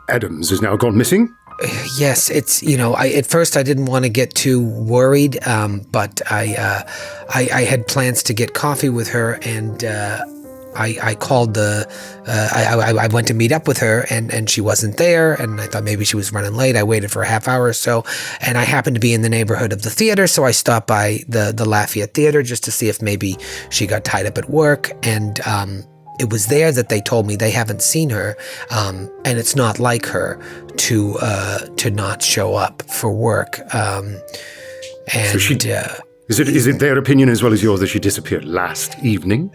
Adams, is now gone missing. Yes, it's, at first I didn't want to get too worried, but I had plans to get coffee with her, and I called I went to meet up with her, and she wasn't there, and I thought maybe she was running late. I waited for a half hour or so, and I happened to be in the neighborhood of the theater, so I stopped by the Lafayette Theater just to see if maybe she got tied up at work, and it was there that they told me they haven't seen her, and it's not like her to not show up for work. And So is it their opinion as well as yours that she disappeared last evening?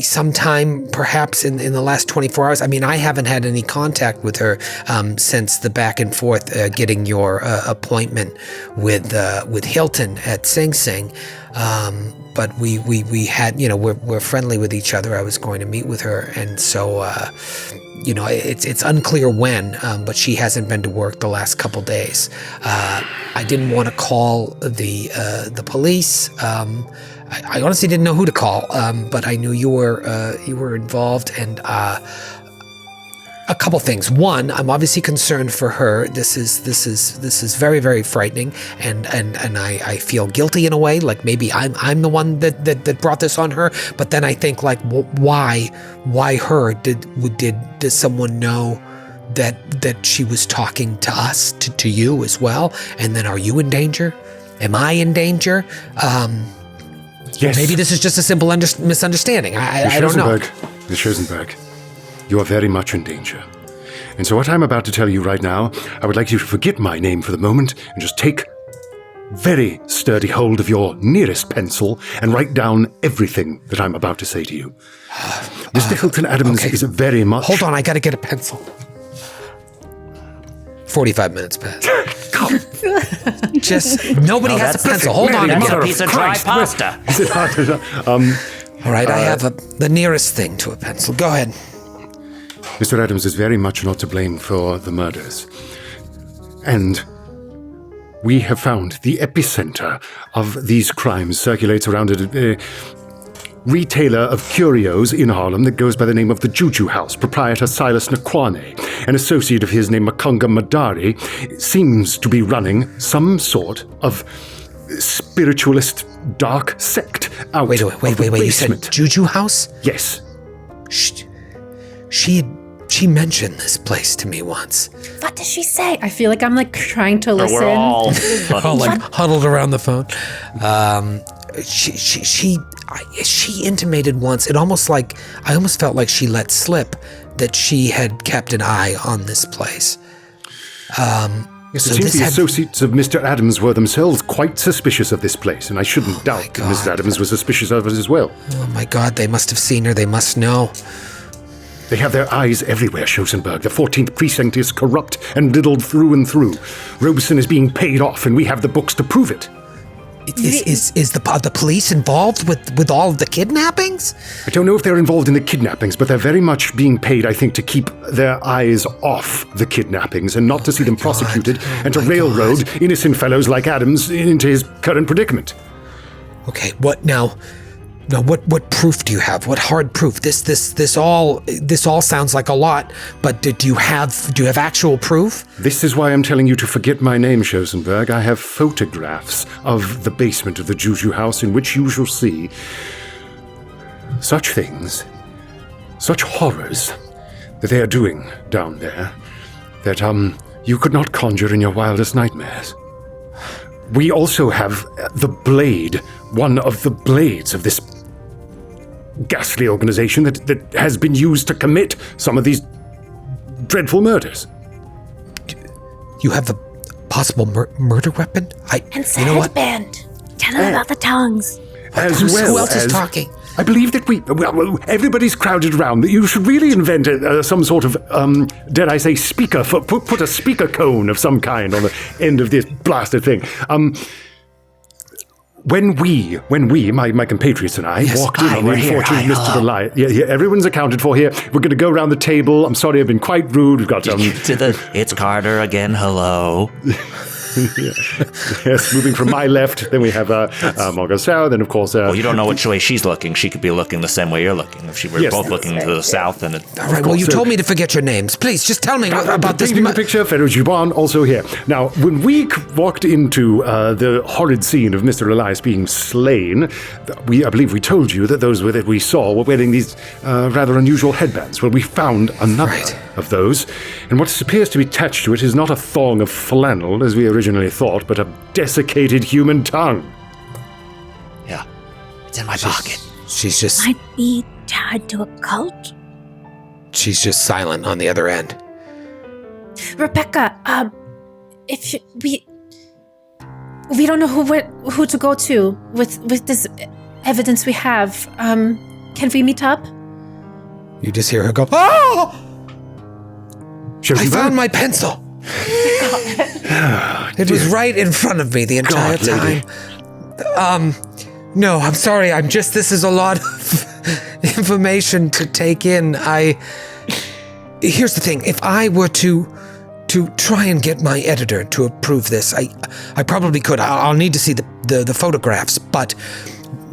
Sometime perhaps in the last 24 hours. I mean, I haven't had any contact with her since the back and forth getting your appointment with Hilton at Sing Sing. But we had, we're friendly with each other. I was going to meet with her, and so it's unclear when, but she hasn't been to work the last couple days. I didn't want to call the police. I honestly didn't know who to call, but I knew you were involved, and a couple things. One, I'm obviously concerned for her. This is very, very frightening, and I feel guilty in a way, like maybe I'm the one that brought this on her. But then I think, like, why her? Did someone know that she was talking to us, to you as well? And then are you in danger? Am I in danger? Yes. Maybe this is just a simple misunderstanding. I don't know. Miss Schosenberg, you are very much in danger. And so what I'm about to tell you right now, I would like you to forget my name for the moment and just take very sturdy hold of your nearest pencil and write down everything that I'm about to say to you. Mr. Hilton Adams is very much... Hold on, I gotta get a pencil. 45 minutes passed. Nobody has a pencil. Hold on. That's a piece of dry pasta. All right, I have the nearest thing to a pencil. Go ahead. Mr. Adams is very much not to blame for the murders. And we have found the epicenter of these crimes circulates around a retailer of curios in Harlem that goes by the name of the Juju House. Proprietor Silas Nakwane, an associate of his named Makunga Madari, seems to be running some sort of spiritualist dark sect out Wait. of the You said basement. Juju House? Yes. She mentioned this place to me once. What does she say? I feel like I'm like trying to listen. We're all All like huddled around the phone. She intimated once. I almost felt like she let slip that she had kept an eye on this place. Yes, it seems the associates of Mr. Adams were themselves quite suspicious of this place, and I shouldn't doubt that Mr. Adams was suspicious of it as well. Oh my God, they must have seen her. They must know. They have their eyes everywhere, Schosenberg. The 14th precinct is corrupt and riddled through and through. Robeson is being paid off, and we have the books to prove it. Is the police involved with all of the kidnappings? I don't know if they're involved in the kidnappings, but they're very much being paid, I think, to keep their eyes off the kidnappings and not to see them prosecuted and to railroad innocent fellows like Adams into his current predicament. Okay, what now? Now, what proof do you have? What hard proof? This all sounds like a lot, but do you have actual proof? This is why I'm telling you to forget my name, Schosenberg. I have photographs of the basement of the Juju House in which you shall see such things, such horrors that they are doing down there that you could not conjure in your wildest nightmares. We also have the blade, one of the blades of this ghastly organization that has been used to commit some of these dreadful murders. You have the possible murder weapon? And headband. Tell them about the tongues. Who else is talking? I believe that everybody's crowded around. You should really invent some sort of, dare I say, speaker. Put a speaker cone of some kind on the end of this blasted thing. When we, my compatriots and I, walked in on the unfortunate Mr. Delight, everyone's accounted for here. We're going to go around the table. I'm sorry, I've been quite rude. We've got It's Carter again. Hello. Yes, moving from my left, then we have Margot Sauer, then of course... well, you don't know which way she's looking. She could be looking the same way you're looking. If she were both looking to the south, then... All right, well, you told me to forget your names. Please, just tell me about this... The picture, Ferro Juban, also here. Now, when we walked into the horrid scene of Mr. Elias being slain, I believe we told you that those that we saw were wearing these rather unusual headbands. Well, we found another of those, and what appears to be attached to it is not a thong of flannel, as we originally thought, but a desiccated human tongue. Yeah, it's in my pocket. She's just... Might be tied to a cult. She's just silent on the other end. Rebecca, we don't know who to go to with this evidence we have. Can we meet up? You just hear her go, "Oh! I found my pencil." It was right in front of me the entire time. No, I'm sorry. This is a lot of information to take in. Here's the thing. If I were to try and get my editor to approve this, I probably could. I'll need to see the photographs, but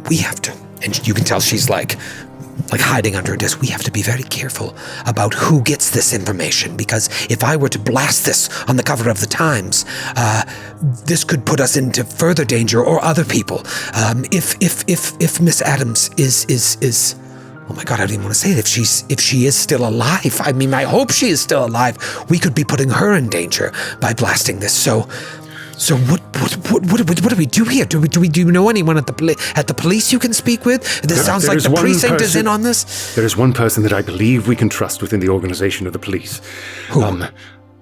we have to, and you can tell she's like hiding under a desk. We have to be very careful about who gets this information, because if I were to blast this on the cover of the Times, this could put us into further danger, or other people. If Miss Adams is oh my God, I don't even want to say it. If she is still alive, I mean, I hope she is still alive. We could be putting her in danger by blasting this. So what do we do here? Do you know anyone at the police you can speak with? This sounds like the precinct is in on this. There is one person that I believe we can trust within the organization of the police. Who?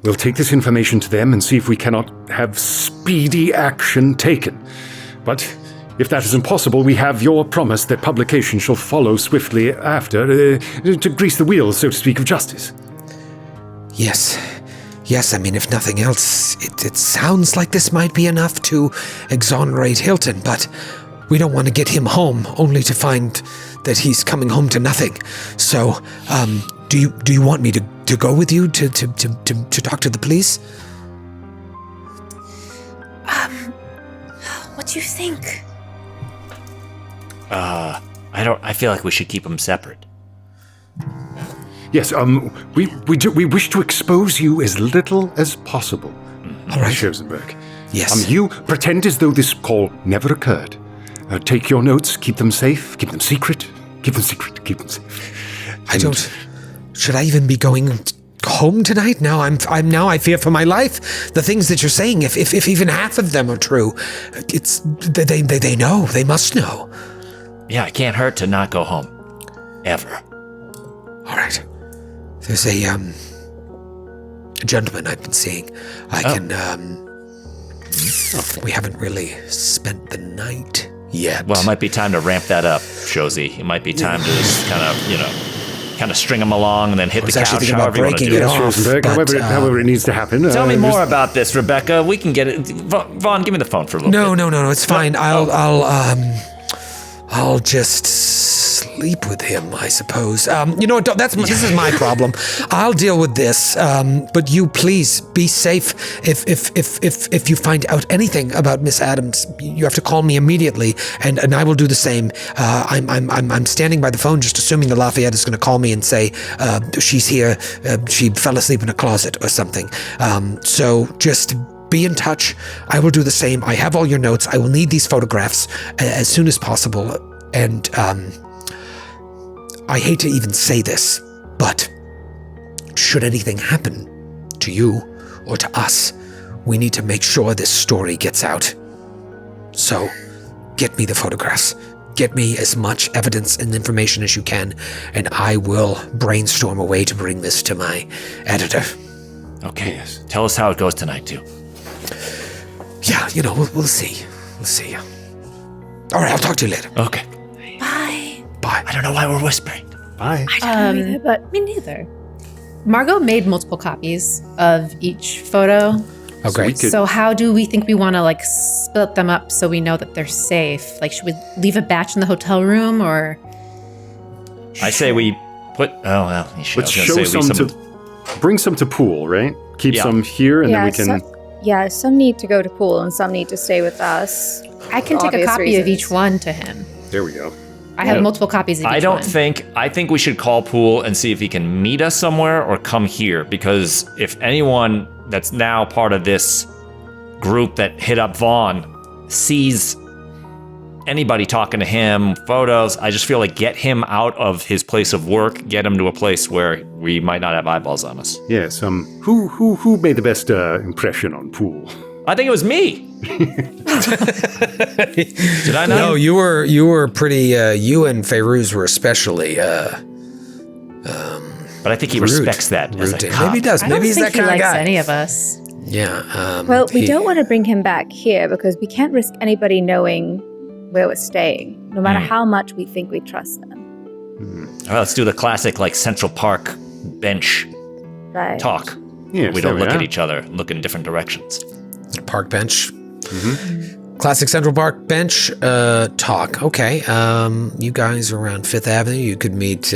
We'll take this information to them and see if we cannot have speedy action taken. But if that is impossible, we have your promise that publication shall follow swiftly after, to grease the wheels, so to speak, of justice. Yes. yes, I mean, if nothing else, it sounds like this might be enough to exonerate Hilton, but we don't want to get him home only to find that he's coming home to nothing. So, do you want me to go with you to talk to the police? What do you think? I feel like we should keep them separate. Yes, we wish to expose you as little as possible. All right. Schoenberg. Yes. You pretend as though this call never occurred. Take your notes, keep them safe, keep them secret, keep them secret, keep them safe. Should I even be going home tonight? Now I fear for my life. The things that you're saying, if even half of them are true, they know, they must know. Yeah, it can't hurt to not go home. Ever. All right. There's a gentleman I've been seeing. We haven't really spent the night yet. Well, it might be time to ramp that up, Shozy. It might be time to just kind of string them along and then hit the couch, however you want to do it. However it needs to happen. Tell me more about this, Rebecca. We can get it. Vaughn, give me the phone for a little bit. No, it's fine. I'll just sleep with him, I suppose. You know what? This is my problem. I'll deal with this. But you please be safe. If you find out anything about Miss Adams, you have to call me immediately, and I will do the same. I'm standing by the phone, just assuming that Lafayette is going to call me and say she's here. She fell asleep in a closet or something. So just be in touch. I will do the same. I have all your notes. I will need these photographs as soon as possible. And I hate to even say this, but should anything happen to you or to us, we need to make sure this story gets out. So get me the photographs. Get me as much evidence and information as you can, and I will brainstorm a way to bring this to my editor. Okay. Yes. Tell us how it goes tonight, too. Yeah, we'll see. We'll see. All right, I'll talk to you later. Okay. Bye. I don't know why we're whispering. Bye. I don't know either, but Me neither. Margot made multiple copies of each photo. Oh, great. So how do we think we want to split them up so we know that they're safe? Should we leave a batch in the hotel room or? I say we put. Oh well, Let's show some to. Bring some to pool, right? Keep some here, and then we can. Some need to go to pool, and some need to stay with us. I can take a copy of each one to him. There we go. I have multiple copies of each one. I think we should call Pool and see if he can meet us somewhere or come here, because if anyone that's now part of this group that hit up Vaughn sees anybody talking to him, photos, I just feel like get him out of his place of work, get him to a place where we might not have eyeballs on us. Yes, who made the best impression on Pool? I think it was me. Did I not? No, you were pretty. You and Feyruz were especially. But I think he rude. Respects that as a cop. Maybe he does. Maybe he's that kind of guy. I don't think he likes any of us. Yeah. Well, we don't want to bring him back here because we can't risk anybody knowing where we're staying, no matter how much we think we trust them. Well, let's do the classic Central Park bench talk. Yes, we don't look at each other, look in different directions. Park bench. Mm-hmm. Classic Central Park bench talk. Okay. You guys are around 5th Avenue. You could meet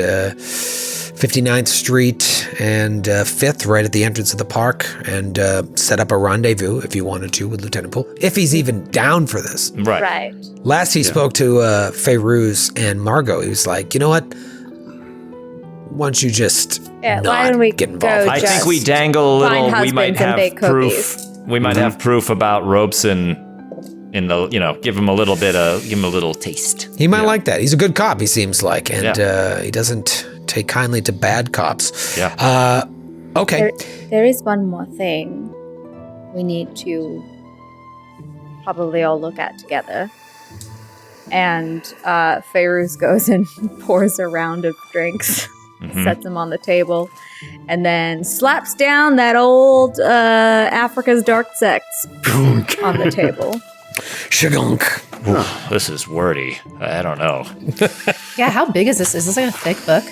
59th Street and 5th right at the entrance of the park and set up a rendezvous if you wanted to with Lieutenant Poole, if he's even down for this. Right. Last he spoke to Feyruz and Margot, he was like, you know what? Why don't you just why not don't we get involved? I think we dangle a little. find We might husbands and have bake proof. cookies. We might have proof about Robeson in the, give him a little bit of, give him a little taste. He might like that. He's a good cop, he seems like, and he doesn't take kindly to bad cops. Yeah. Okay. There is one more thing we need to probably all look at together. And Feyruz goes and pours a round of drinks, sets them on the table, and then slaps down that old Africa's Dark Sects on the table. Shagunk. This is wordy. I don't know. Yeah, how big is this? Is this like a thick book?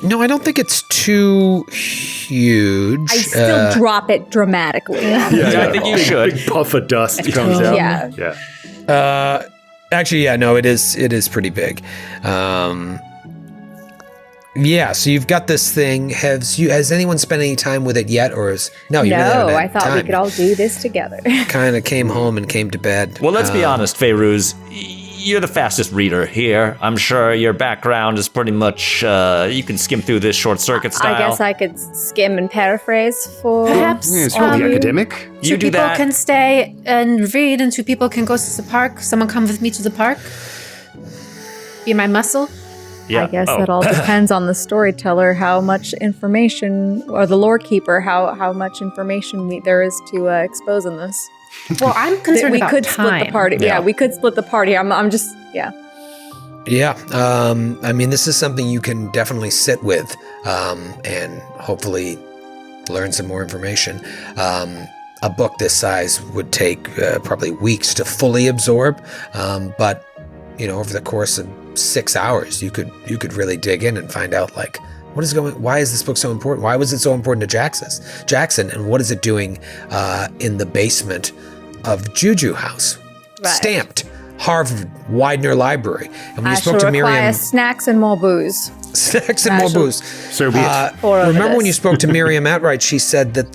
No, I don't think it's too huge. I still drop it dramatically. I think you should. Big puff of dust comes out. Yeah. Actually, yeah, no, it is pretty big. Yeah, so you've got this thing. Has anyone spent any time with it yet, or is you really haven't had I thought time. we could all do this together. Kind of came home and came to bed. Well, let's be honest, Feyruz. You're the fastest reader here. I'm sure your background is pretty much, you can skim through this short circuit style. I guess I could skim and paraphrase for... Perhaps Yeah, it's probably academic. You do people that. can stay and read, and 2 people can go to the park. Someone come with me to the park. Be my muscle. Yeah. I guess Oh. that all depends on the storyteller, how much information, or the lore keeper, how much information there is to expose in this. Well, I'm concerned we about could time. split the party. Yeah, we could split the party. I'm just, yeah. Yeah, I mean, this is something you can definitely sit with and hopefully learn some more information. A book this size would take probably weeks to fully absorb, but over the course of 6 hours, you could really dig in and find out why is this book so important? Why was it so important to Jackson, and what is it doing in the basement of Juju House? Right. Stamped Harvard Widener Library. And when you I spoke shall to require Miriam, snacks and more booze. snacks and more booze. So be it. Remember when you spoke to Miriam outright? She said that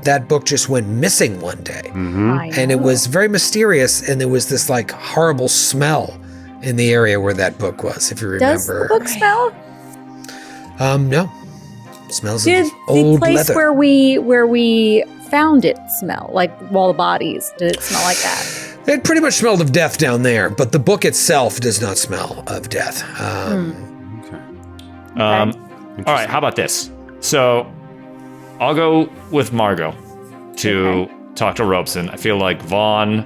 that book just went missing one day, and it was very mysterious. And there was this horrible smell in the area where that book was. If you remember, Does the book smell? No, it smells Did of the old place leather. where we found it smell like all the bodies? Did it smell like that? It pretty much smelled of death down there, but the book itself does not smell of death. All right, how about this? So I'll go with Margot to talk to Robeson. I feel like Vaughn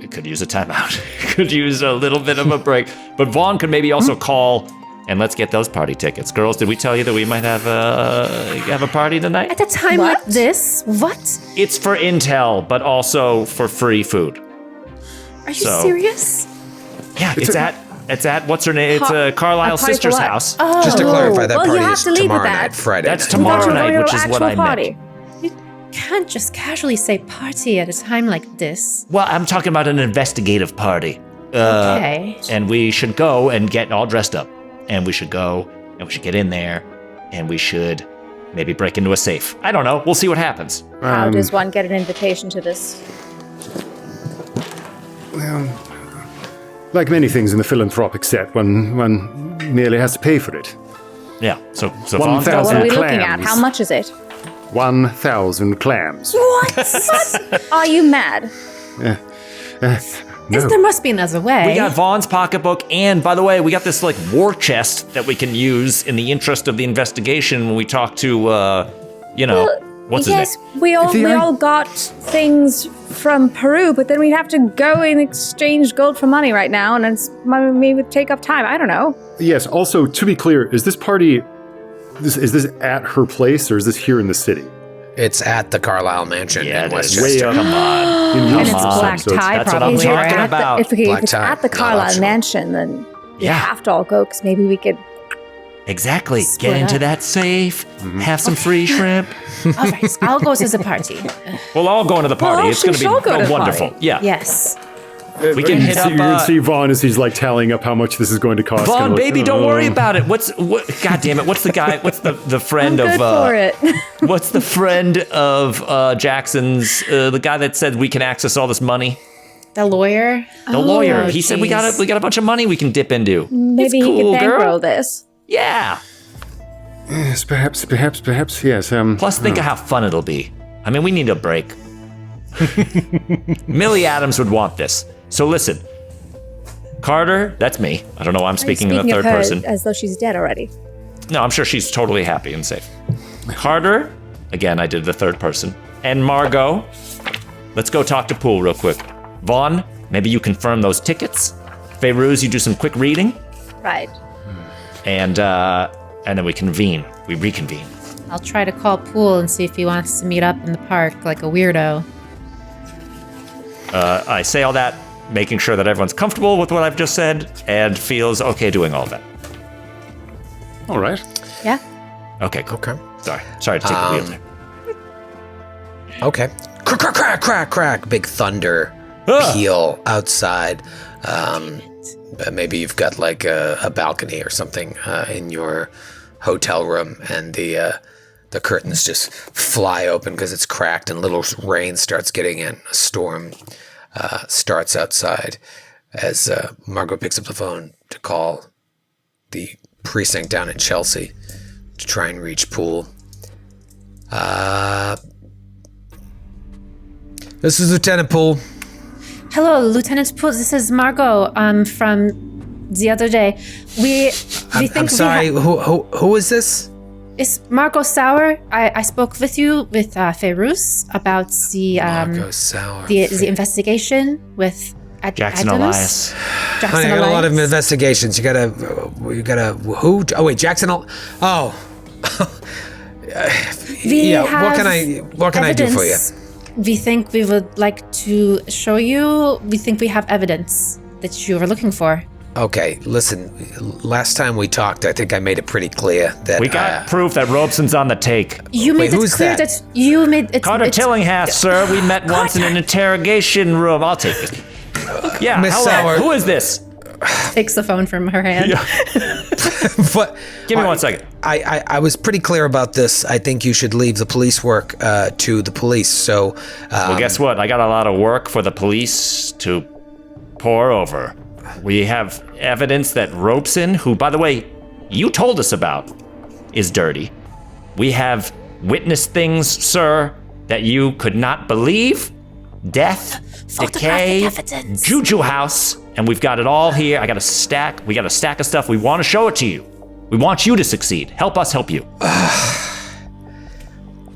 could use a timeout, could use a little bit of a break, but Vaughn could maybe also call and let's get those party tickets. Girls, did we tell you that we might have a party tonight? At a time like this? What? It's for intel, but also for free food. Are you serious? Yeah, it's at what's her name? It's Carlisle's sister's what? house. Oh. Just to clarify, that Well, you party have is to leave with tomorrow that. night, Friday. That's night. tomorrow Thought you were night, going which to is an what I actual meant. party. You can't just casually say party at a time like this. Well, I'm talking about an investigative party. Okay. And we should go and get all dressed up. And we should go and we should get in there and we should maybe break into a safe. I don't know. We'll see what happens. How does one get an invitation to this? Like many things in the philanthropic set, one merely has to pay for it. Yeah. So 1,000 What are we looking at? clams. How much is it? 1,000 clams. What? Are you mad? No. There must be another way. we got Vaughn's pocketbook, and by the way, we got this war chest that we can use in the interest of the investigation when we talk to, what's his yes, name? we all got things from Peru, but then we'd have to go and exchange gold for money right now, and it's maybe take up time. I don't know. Yes, also, to be clear, is this party, is this at her place, or is this here in the city? It's at the Carlisle Mansion Yeah, in it is. Westchester. Way up. Come on. In and it's Wisconsin, black so it's- tie that's what I'm probably, talking right? about. If Black it's tie, at the not Carlisle optional. Mansion, then you Yeah. have to all go, because maybe we could... Exactly. Split Get into up. that safe, have some free shrimp. All right, I'll go to the party. We'll all go into the party. Well, It's going to we be shall go to the wonderful. party. Yeah. Yes. We can hit up. You can see Vaughn as he's tallying up how much this is going to cost. Vaughn, kinda baby, don't worry "Oh." about it. God damn it. What's the guy? What's the friend I'm of? good for it. What's the friend of Jackson's? The guy that said we can access all this money. The lawyer? The lawyer. He geez. said we got a bunch of money we can dip into. Maybe it's he cool, could girl. bankroll this. Yeah. Yes, perhaps, yes. Plus, think of how fun it'll be. I mean, we need a break. Millie Adams would want this. So listen, Carter, that's me. I don't know why I'm speaking in the third of her person. as though she's dead already. No, I'm sure she's totally happy and safe. Carter, again, I did the third person. And Margot, let's go talk to Poole real quick. Vaughn, maybe you confirm those tickets. Feyruz, you do some quick reading. Right. And then we convene. We reconvene. I'll try to call Poole and see if he wants to meet up in the park like a weirdo. I say all that, making sure that everyone's comfortable with what I've just said and feels okay doing all that. All right. Yeah. Okay, cool. Okay. Sorry to take the wheel there. Okay. Crack, crack, crack, crack, crack. Big thunder peal outside. Maybe you've got like a balcony or something in your hotel room, and the curtains just fly open because it's cracked, and little rain starts getting in. A storm starts outside as Margot picks up the phone to call the precinct down in Chelsea to try and reach Poole. This is Lieutenant Poole. Hello, Lieutenant Poole. This is Margot from the other day. I'm sorry, who is this? It's Margot Sauer. I spoke with you with Ferouz about the Margot Sauer. the investigation with Jackson Adams. Elias. Jackson Honey, I got a lot of Elias. investigations. You gotta who? Oh wait, Jackson. Oh, We what have can I do for you? evidence. We think we would like to show you. We think we have evidence that you were looking for. Okay, listen. Last time we talked, I think I made it pretty clear that We got proof that Robeson's on the take. You made it who's clear that? that you made it. Carter Tillinghast, sir. We met once in an interrogation room. I'll take it. Yeah, Miss hello. Sauer. Who is this? Takes the phone from her hand. But Give me 1 second. I was pretty clear about this. I think you should leave the police work to the police. So, Well, guess what? I got a lot of work for the police to pour over. We have evidence that Robeson, who, by the way, you told us about, is dirty. We have witnessed things, sir, that you could not believe. Death, decay, evidence. Juju House, and we've got it all here. We got a stack of stuff. We want to show it to you. We want you to succeed. Help us help you.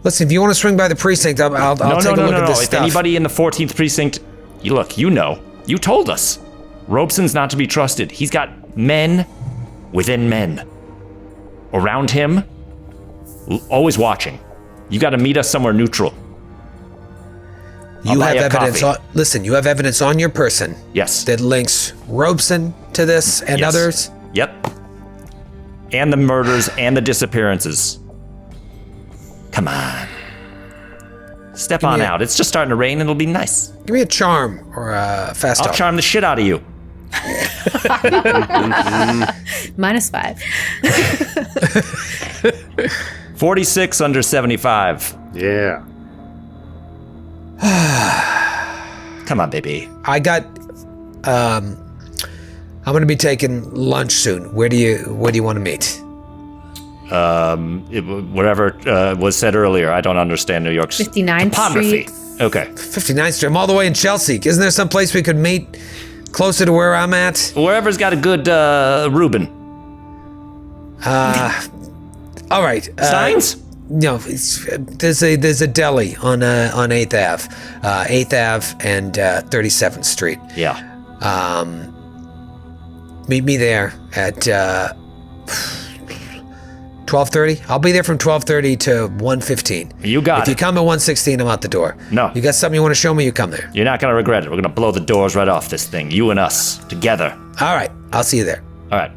listen, if you want to swing by the precinct, I'll take a look at this If stuff. anybody in the 14th precinct, you told us. Robeson's not to be trusted. He's got men within men around him, always watching. You got to meet us somewhere neutral. You have evidence. Coffee. You have evidence on your person. Yes. That links Robeson to this and Yes. others. Yep. And the murders and the disappearances. Come on. Step on out. It's just starting to rain and it'll be nice. Give me a charm or a fast I'll talk. charm the shit out of you. -5. 46 under 75. Yeah. Come on, baby. I got. I'm going to be taking lunch soon. Where do you want to meet? Whatever was said earlier. I don't understand New York's 59th topography. Street. Okay. 59th Street. I'm all the way in Chelsea. Isn't there some place we could meet closer to where I'm at? Wherever's got a good Reuben. All right. Steins? No, there's a deli on 8th Ave, 8th Ave and 37th Street. Yeah. Meet me there at 12:30. I'll be there from 12:30 to 1:15. You got If you it. come at 1:16, I'm out the door. No. You got something you want to show me? You come there. You're not going to regret it. We're going to blow the doors right off this thing. You and us together. All right. I'll see you there. All right.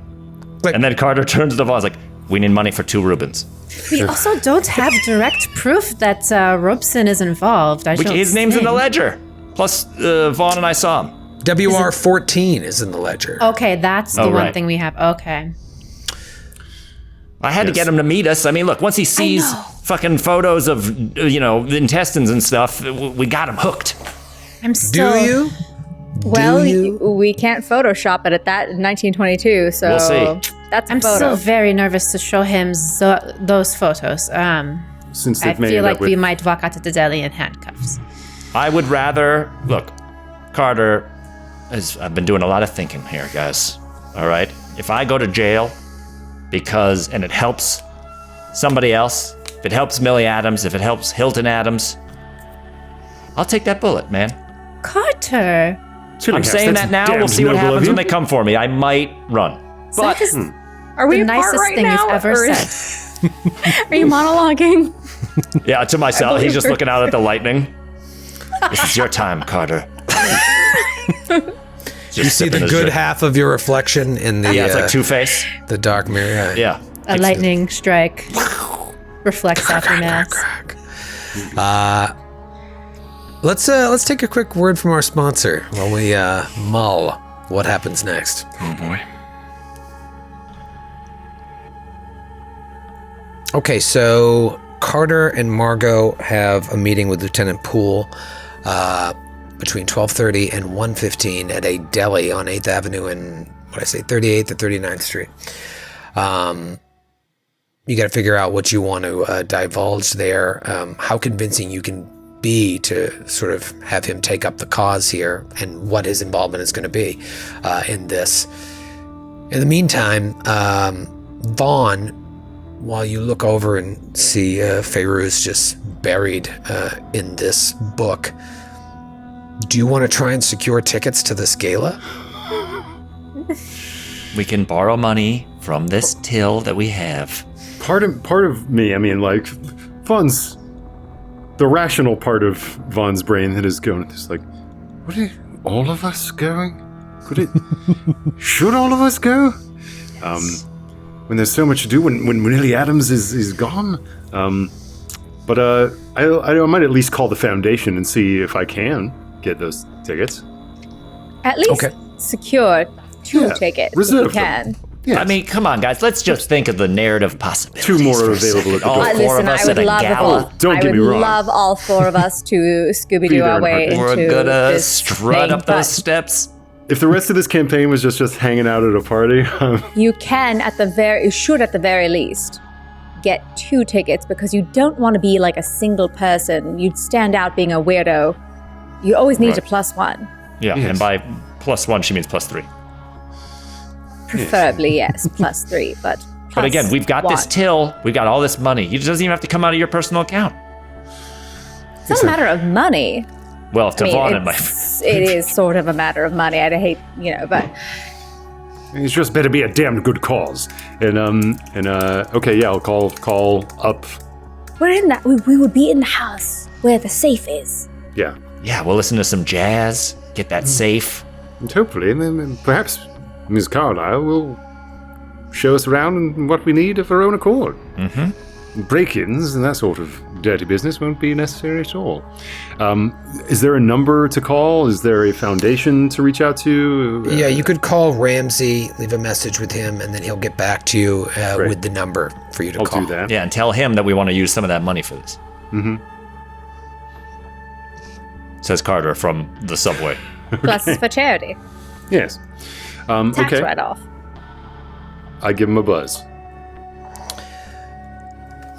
Click. And then Carter turns to the boss like, we need money for 2 Reubens. We also don't have direct proof that Robeson is involved. His name's in the ledger. Plus, Vaughn and I saw him. WR14 is in the ledger. Okay, that's the one right. thing we have. Okay. I had to get him to meet us. I mean, look, once he sees fucking photos of, the intestines and stuff, we got him hooked. I'm still. Do you? Well, Do you? we can't Photoshop it at that in 1922, so We'll see. that's a I'm photo. still very nervous to show him those photos. Since I they've made feel it like up with we might walk out of the deli in handcuffs. I would rather look, Carter. I've been doing a lot of thinking here, guys. All right, if I go to jail and it helps somebody else, if it helps Millie Adams, if it helps Hilton Adams, I'll take that bullet, man. Carter. I'm saying that now. We'll see what happens when they come for me. I might run, but That is Are we the apart nicest right thing now, you've ever or is- said. Are you monologuing? yeah, to myself, he's just looking out at the lightning. This is your time, Carter. You see the good half of your reflection in the Yeah, it's like Two-Face. the dark mirror. Yeah. A lightning strike reflects off your mask. Let's take a quick word from our sponsor while we mull what happens next. Oh boy. Okay, so Carter and Margot have a meeting with Lieutenant Poole between 12:30 and 1:15 at a deli on 8th Avenue and 38th to 39th Street. You got to figure out what you want to divulge there, how convincing you can be to sort of have him take up the cause here, and what his involvement is going to be in this. In the meantime, Vaughn, while you look over and see Feyruuz just buried in this book, do you want to try and secure tickets to this gala? We can borrow money from this till that we have. Part of me, I mean, like, Vaughn's, the rational part of Vaughn's brain that is going, it's like, would it, all of us going? Could it, should all of us go? When there's so much to do, when Willie Adams is gone? But I might at least call the foundation and see if I can get those tickets. At least secure 2 tickets reserve if you can. Yes. I mean, come on, guys. Let's just think of the narrative possibilities. 2 more are available at the door. Listen, I would love love all 4 of us to Scooby-Doo our way into We're gonna this strut thing, up those steps. If the rest of this campaign was just hanging out at a party, you should at the very least get 2 tickets, because you don't want to be like a single person. You'd stand out being a weirdo. You always need a +1. Yeah, Yes. and by +1 she means +3. Preferably, yes, +3, but But again, we've got this till. We've got all this money. It doesn't even have to come out of your personal account. It's not a matter of money. Well, to Vaughn and my... It is sort of a matter of money. I'd hate, but... it's just better be a damn good cause. And okay, yeah, I'll call up. We're in that. We would be in the house where the safe is. Yeah. Yeah, we'll listen to some jazz, get that safe. And hopefully, and then perhaps Ms. Carlyle will show us around and what we need of her own accord. Mm-hmm. Break-ins and that sort of dirty business won't be necessary at all. Is there a number to call? Is there a foundation to reach out to? Yeah, you could call Ramsey, leave a message with him, and then he'll get back to you with the number for you to call. I'll do that. Yeah, and tell him that we want to use some of that money for this. Mm-hmm. Says Carter from the subway. Plus it's for charity. Yes. Tax okay. write-off. I give him a buzz.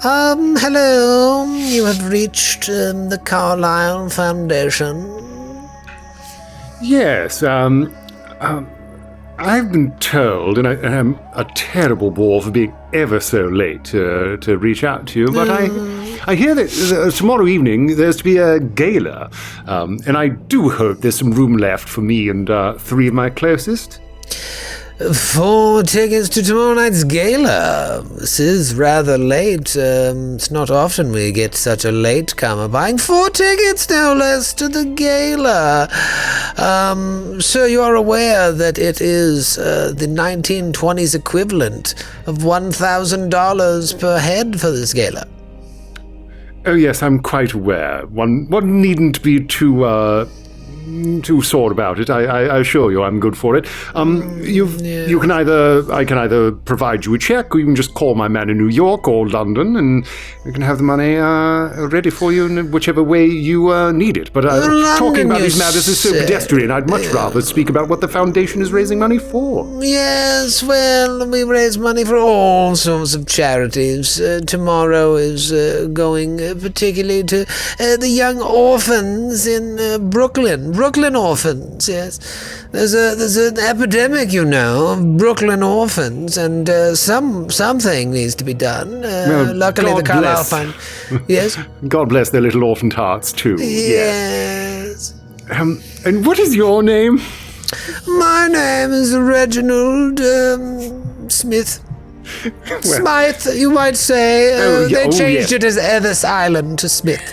Hello. You have reached the Carlyle Foundation. Yes, I've been told, and I'm a terrible bore for being ever so late to reach out to you, but I hear that tomorrow evening there's to be a gala, and I do hope there's some room left for me and 3 of my closest. 4 tickets to tomorrow night's gala. This is rather late. It's not often we get such a latecomer buying 4 tickets, no less, to the gala. Sir, you are aware that it is the 1920s equivalent of $1,000 per head for this gala. Oh yes, I'm quite aware. One needn't be too sore about it. I assure you, I'm good for it. I can either provide you a check, or you can just call my man in New York or London, and we can have the money ready for you in whichever way you need it. But talking about these matters is so pedestrian. I'd much rather speak about what the foundation is raising money for. Yes, well, we raise money for all sorts of charities. Tomorrow is going particularly to the young orphans in Brooklyn orphans, yes. There's an epidemic, of Brooklyn orphans, and something needs to be done. Luckily, God the Carlyle bless. Fund. Yes. God bless their little orphaned hearts too. Yes. And what is your name? My name is Reginald Smith. Smythe, you might say. They changed it as Ellis Island to Smith.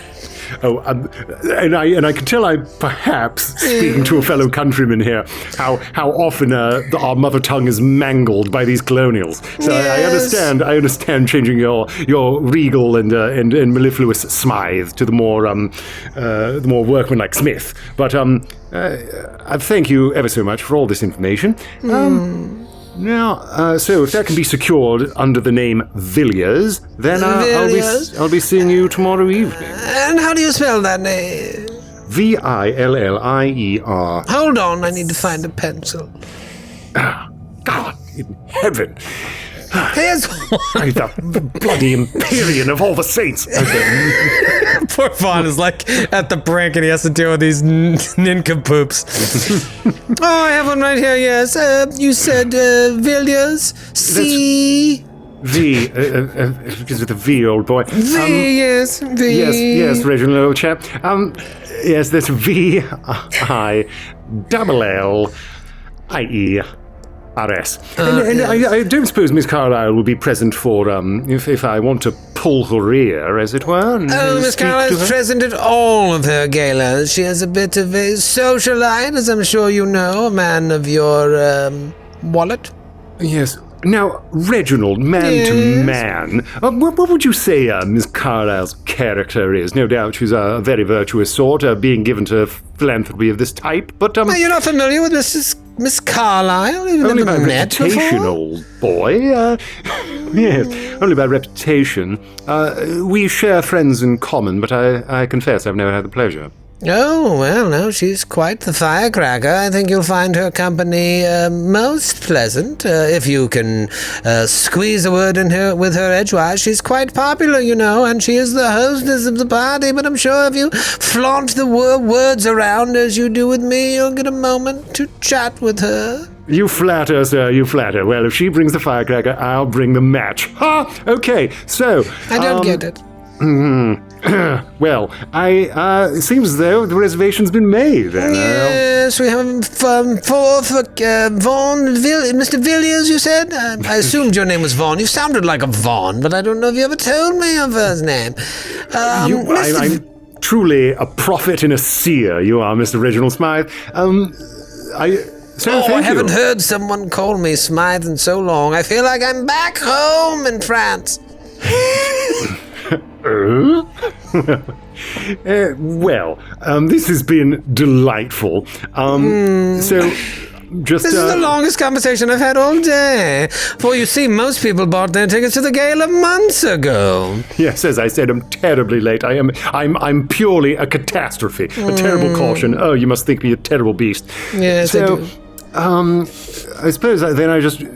and I can tell I'm perhaps speaking to a fellow countryman here. How often our mother tongue is mangled by these colonials. So I understand changing your regal and mellifluous Smythe to the more workmanlike Smith. But I thank you ever so much for all this information. Now, so if that can be secured under the name Villiers, then I'll be seeing you tomorrow evening. And how do you spell that name? Villier. Hold on, I need to find a pencil. God in heaven. Here's one. The bloody Empyrean of all the saints. Okay. Poor Vaughn is like at the brink and he has to deal with these nincompoops. I have one right here, yes. You said Villiers. C. V. Begins with a V, old boy. V, yes. V. Yes, Reginald, old chap. Yes, that's VILLIERS. And I don't suppose Miss Carlyle will be present for, if I want to pull her ear, as it were. Miss Carlyle is present at all of her galas. She has a bit of a socialite, as I'm sure you know, a man of your, wallet. Yes. Now, Reginald, man to man, what would you say Miss Carlyle's character is? No doubt she's a very virtuous sort, being given to philanthropy of this type, but... You're not familiar with Miss Carlyle? You've only by met reputation, before? old boy. Yes, only by reputation. We share friends in common, but I confess I've never had the pleasure. Oh, well, no, she's quite the firecracker. I think you'll find her company most pleasant. If you can squeeze a word in her with her edgewise, she's quite popular, you know, and she is the hostess of the party, but I'm sure if you flaunt the words around as you do with me, you'll get a moment to chat with her. You flatter, sir, you flatter. Well, if she brings the firecracker, I'll bring the match. Ha! Okay, so... I don't get it. Well, it seems as though the reservation's been made. Yes, we have Vaughn, Mr. Villiers, you said? I assumed your name was Vaughn. You sounded like a Vaughn, but I don't know if you ever told me your first name. I'm truly a prophet and a seer, you are, Mr. Reginald Smythe. I haven't heard someone call me Smythe in so long. I feel like I'm back home in France. This has been delightful. So, just... This is the longest conversation I've had all day. For you see, most people bought their tickets to the gala months ago. Yes, as I said, I'm terribly late. I'm purely a catastrophe. A terrible caution. Oh, you must think me a terrible beast. Yes, I do. I suppose then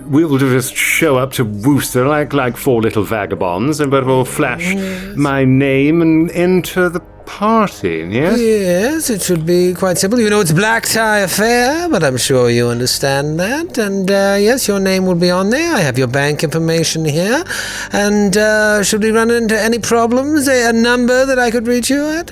we'll just show up to Worcester like four little vagabonds, but we'll flash my name and enter the party, yes? Yes, it should be quite simple. You know, it's black tie affair, but I'm sure you understand that. And yes, your name will be on there. I have your bank information here. And should we run into any problems, a number that I could reach you at?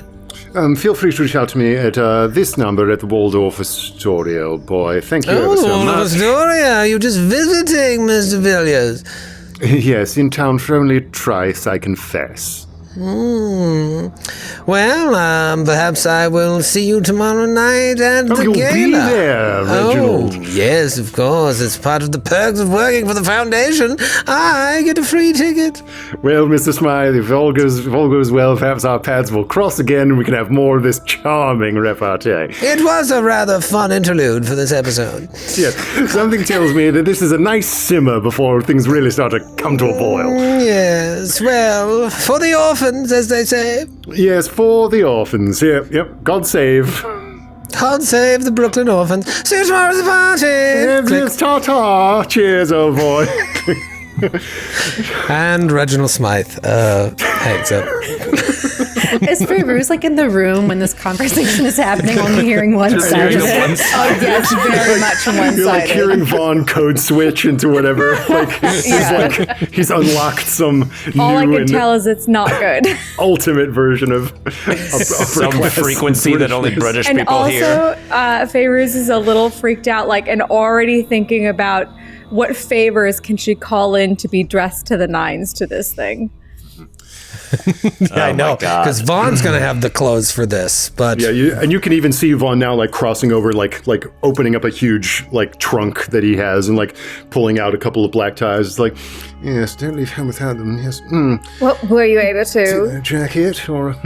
Feel free to reach out to me at this number at the Waldorf Astoria, old boy. Thank you ever so much. Waldorf Astoria, you're just visiting, Mr. Villiers. Yes, in town for only trice, I confess. Well, perhaps I will see you tomorrow night at the you'll gala. Be there, Reginald. Oh, yes, of course. It's part of the perks of working for the foundation. I get a free ticket. Well, Mr. Smythe, if all goes well, perhaps our paths will cross again and we can have more of this charming repartee. It was a rather fun interlude for this episode. Yes, something tells me that this is a nice simmer before things really start to come to a boil. Yes, well, for the orphans, as they say. Yes, for the orphans. Yep. God save. God save the Brooklyn orphans. See you tomorrow at the party. Yes, ta-ta. Cheers, old boy. And Reginald Smythe hangs up. Is Bruce like in the room when this conversation is happening, only hearing one side of it? Oh yes, very much one-sided. You're like hearing Vaughn code switch into whatever. He's unlocked some all new I can tell is it's not good. ultimate version of some frequency that only British and people hear. And also, Favors is a little freaked out, and already thinking about what favors can she call in to be dressed to the nines to this thing. I know, because Vaughn's going to have the clothes for this. But you can even see Vaughn now, like crossing over, like opening up a huge like trunk that he has, and like pulling out a couple of black ties. It's like, yes, don't leave home without them. Yes. What were you able to? A jacket or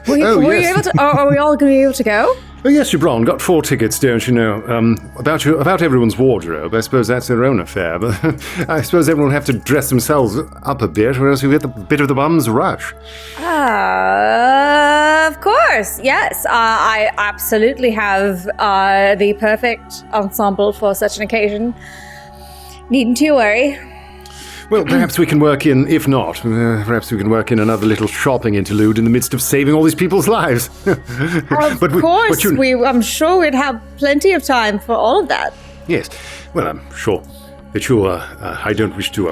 Were you able to? Are we all going to be able to go? Oh yes, Ibrahim, got 4 tickets, don't you know? About everyone's wardrobe. I suppose that's their own affair, but I suppose everyone will have to dress themselves up a bit, or else you get the bit of the bum's rush. Of course, yes. I absolutely have the perfect ensemble for such an occasion. Needn't you worry. Well, perhaps we can work in, if not, perhaps we can work in another little shopping interlude in the midst of saving all these people's lives. Of course, I'm sure we'd have plenty of time for all of that. Yes, well, I'm sure that I don't wish to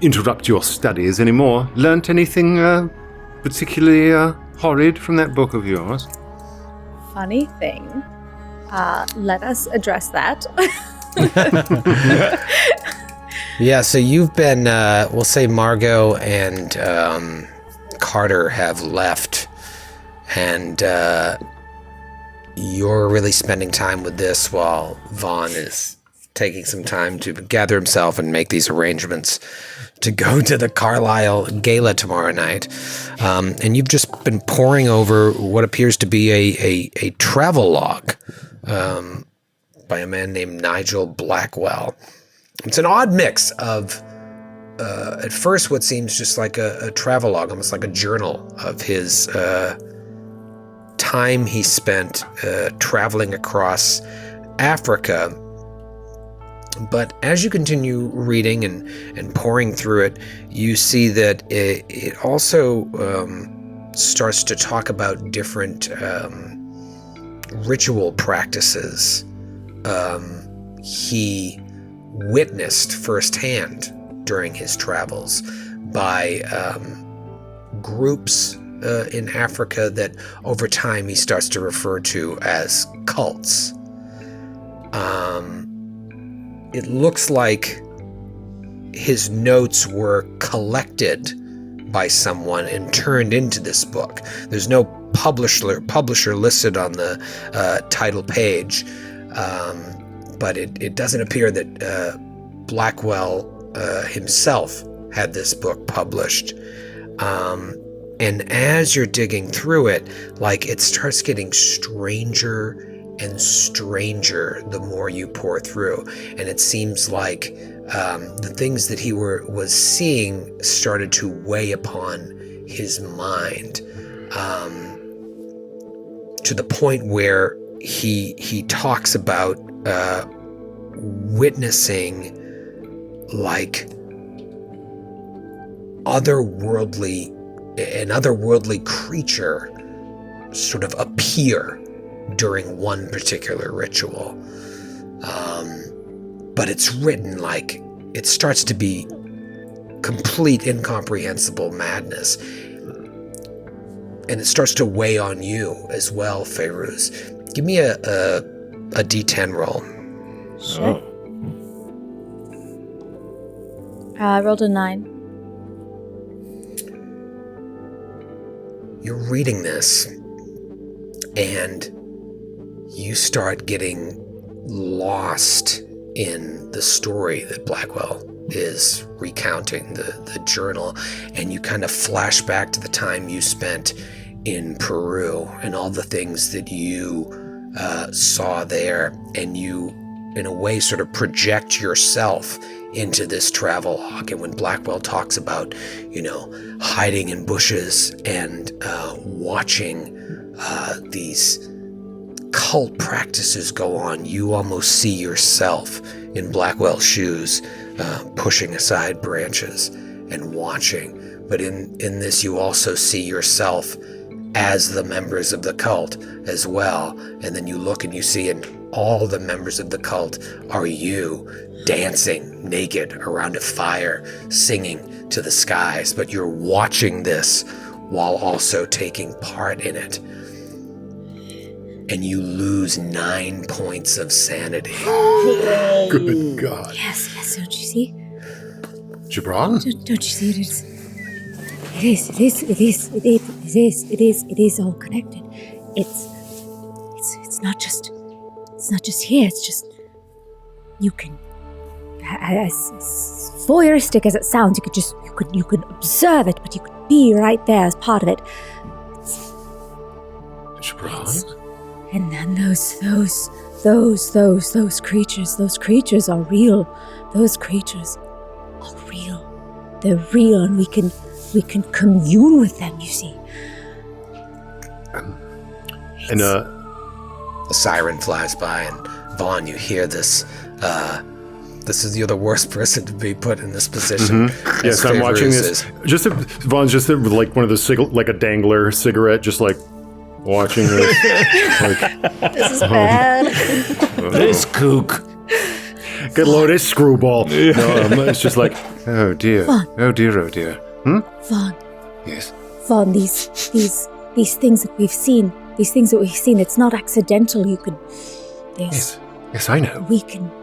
interrupt your studies anymore. Learnt anything particularly horrid from that book of yours? Funny thing. Let us address that. Yeah, so you've been, we'll say Margot and Carter have left, and you're really spending time with this while Vaughn is taking some time to gather himself and make these arrangements to go to the Carlisle Gala tomorrow night. And you've just been poring over what appears to be a travel log by a man named Nigel Blackwell. It's an odd mix of, at first, what seems just like a travelogue, almost like a journal of his time he spent traveling across Africa. But as you continue reading and poring through it, you see that it also starts to talk about different ritual practices he witnessed firsthand during his travels by groups in Africa that over time he starts to refer to as cults. It looks like his notes were collected by someone and turned into this book. There's no publisher listed on the title page. But it doesn't appear that Blackwell himself had this book published. And as you're digging through it, like it starts getting stranger and stranger the more you pour through. And it seems like the things that he was seeing started to weigh upon his mind to the point where he talks about witnessing like an otherworldly creature sort of appear during one particular ritual. But it's written like it starts to be complete incomprehensible madness. And it starts to weigh on you as well, Feyruz. Give me a D10 roll. Sure. I rolled a 9. You're reading this, and you start getting lost in the story that Blackwell is recounting, the journal, and you kind of flash back to the time you spent in Peru and all the things that you saw there, and you, in a way, sort of project yourself into this travelogue. And when Blackwell talks about, hiding in bushes and watching these cult practices go on, you almost see yourself in Blackwell's shoes, pushing aside branches and watching. But in this, you also see yourself as the members of the cult as well. And then you look and you see, and all the members of the cult are you, dancing naked around a fire, singing to the skies. But you're watching this while also taking part in it. And you lose 9 points of sanity. Good God. Yes, don't you see? Gibran? Don't you see it? It is all connected. It's not just here. It's just you can, as voyeuristic as it sounds, you could observe it, but you could be right there as part of it. And then those creatures are real. Those creatures are real. They're real, and we can commune with them, you see. A siren flies by, and Vaughn, you hear this. You're the worst person to be put in this position. Mm-hmm. Yes, I'm watching this. Vaughn's just like one of those like a dangler cigarette, just like watching this. This is bad. This kook. Get loaded, screwball. No, it's just like, oh dear, Vaughn. oh dear. Vaughn. Yes. Vaughn, these things that we've seen, it's not accidental. Yes, I know.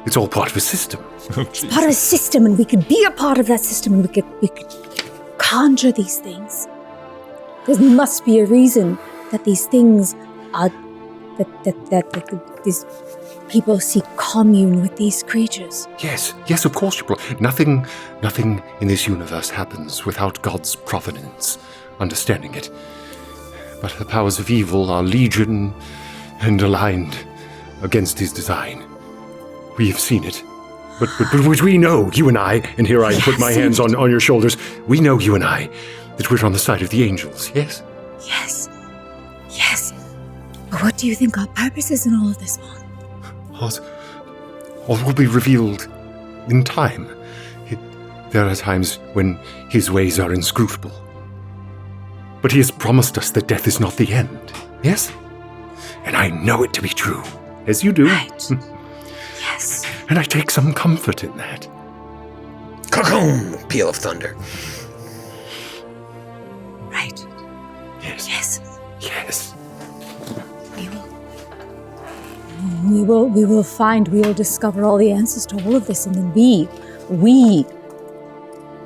It's all part of a system. It's part of a system, and we could be a part of that system, and we could conjure these things. There must be a reason that these things are that these people seek commune with these creatures. Yes, of course. Nothing in this universe happens without God's providence, understanding it. But the powers of evil are legion and aligned against his design. We have seen it. But we know, you and I, and here I put my hands on your shoulders, we know, you and I, that we're on the side of the angels, yes? Yes. But what do you think our purpose is in all of this, Vaughn? All will be revealed in time. There are times when his ways are inscrutable. But he has promised us that death is not the end, yes? And I know it to be true, as you do. Right. Yes. And I take some comfort in that. Ka-boom! Peal of thunder. Right. Yes. We will discover all the answers to all of this, and then we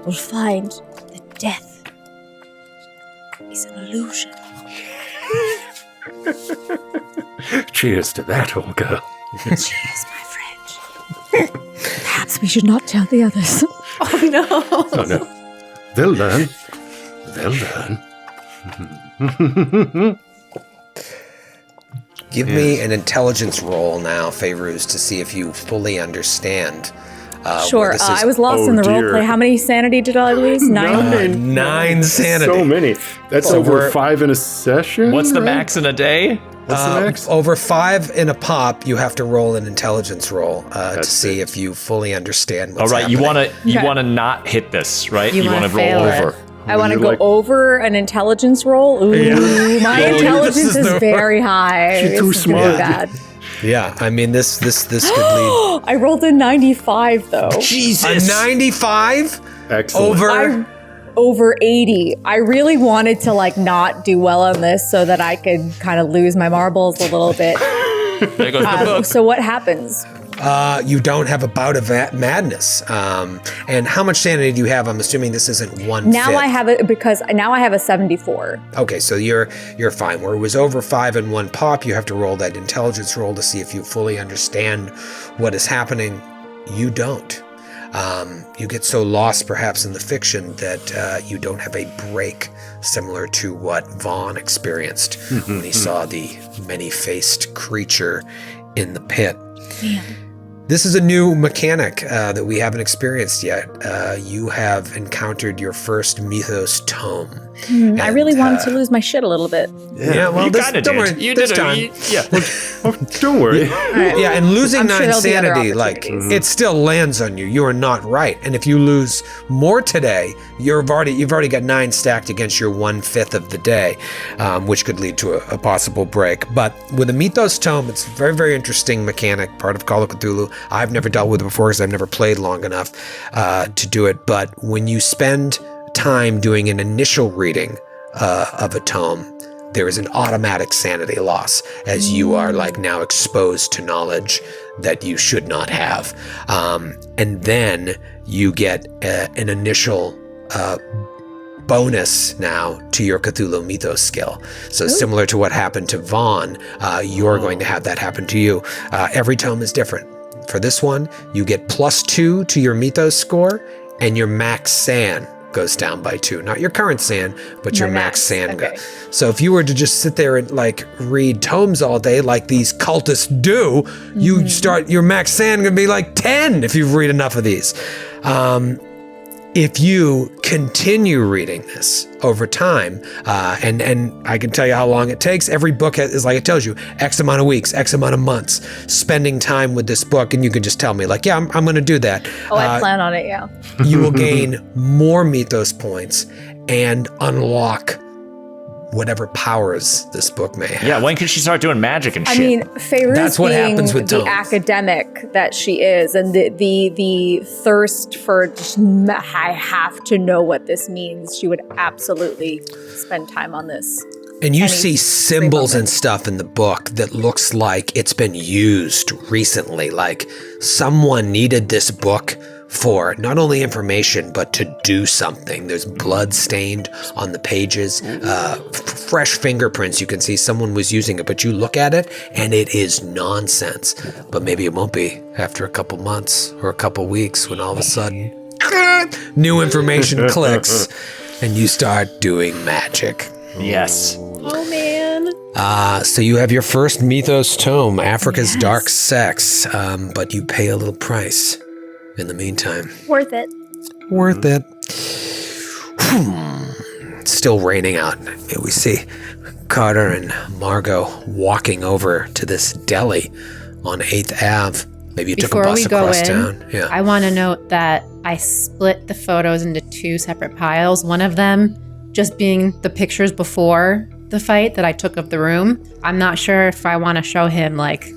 will find that death is an illusion. Cheers to that, old girl. Cheers, my friend. Perhaps we should not tell the others. Oh no. Oh no. They'll learn. Give me an intelligence roll now, Fairuz, to see if you fully understand. Sure. I was lost in the roleplay. How many sanity did I lose? 9? 9 sanity. So many. That's over 5 in a session. What's the max in a day? What's the max? Over 5 in a pop, you have to roll an intelligence roll to see if you fully understand what's happening. You want to not hit this, right? You want to roll fail it. over. I want to go over an intelligence roll. Ooh, my intelligence is very high. She's too smart. Bad. Yeah, I mean this could lead. I rolled a 95 though. Jesus, a 95 Excellent. Over 80. I really wanted to not do well on this so that I could kind of lose my marbles a little bit. There goes the book. So what happens? You don't have a bout of madness. And how much sanity do you have? I'm assuming this isn't 1/5. Now I have it because now I have a 74. Okay, so you're fine. Where it was over 5 in one pop, you have to roll that intelligence roll to see if you fully understand what is happening. You don't. You get so lost perhaps in the fiction that you don't have a break similar to what Vaughn experienced when he saw the many-faced creature in the pit. Man. This is a new mechanic that we haven't experienced yet. You have encountered your first mythos tome. I really wanted to lose my shit a little bit. Yeah, well, you kind of did. Worry, You this did time. Don't worry. Yeah, and losing I'm sure 9 there'll be other sanity, opportunities. it still lands on you. You are not right. And if you lose more today, you've already got 9 stacked against your 1/5 of the day, which could lead to a possible break. But with a Mythos Tome, it's a very, very interesting mechanic, part of Call of Cthulhu. I've never dealt with it before because I've never played long enough to do it. But when you spend time doing an initial reading of a tome, there is an automatic sanity loss as you are now exposed to knowledge that you should not have. And then you get an initial bonus now to your Cthulhu Mythos skill. So similar to what happened to Vaughn, you're going to have that happen to you. Every tome is different. For this one, you get +2 to your Mythos score, and your max SAN goes down by 2. Not your current SAN, but your max SAN. Okay. So if you were to just sit there and like read tomes all day like these cultists do, you start your max SAN gonna be like 10 if you read enough of these. If you continue reading this over time, and I can tell you how long it takes. Every book is like it tells you X amount of weeks, X amount of months, spending time with this book, and you can just tell me like, yeah, I'm going to do that. I plan on it, yeah. You will gain more Mythos points and unlock whatever powers this book may have. Yeah, when can she start doing magic and shit? I mean, Feyru's That's what being happens with the tomes. academic that she is, and the thirst for just, I have to know what this means. She would absolutely spend time on this. And you see symbols and stuff in the book that looks like it's been used recently. Like someone needed this book for not only information, but to do something. There's blood stained on the pages, fresh fingerprints. You can see someone was using it, but you look at it and it is nonsense. But maybe it won't be after a couple months or a couple weeks when all of a sudden new information clicks and you start doing magic. Yes. Oh, man. So you have your first Mythos tome, Africa's Dark Sex, but you pay a little price in the meantime. Worth it. Worth it. It's still raining out. We see Carter and Margot walking over to this deli on 8th Ave. Maybe you took a bus across town. Yeah. I want to note that I split the photos into 2 separate piles. One of them just being the pictures before the fight that I took of the room. I'm not sure if I want to show him like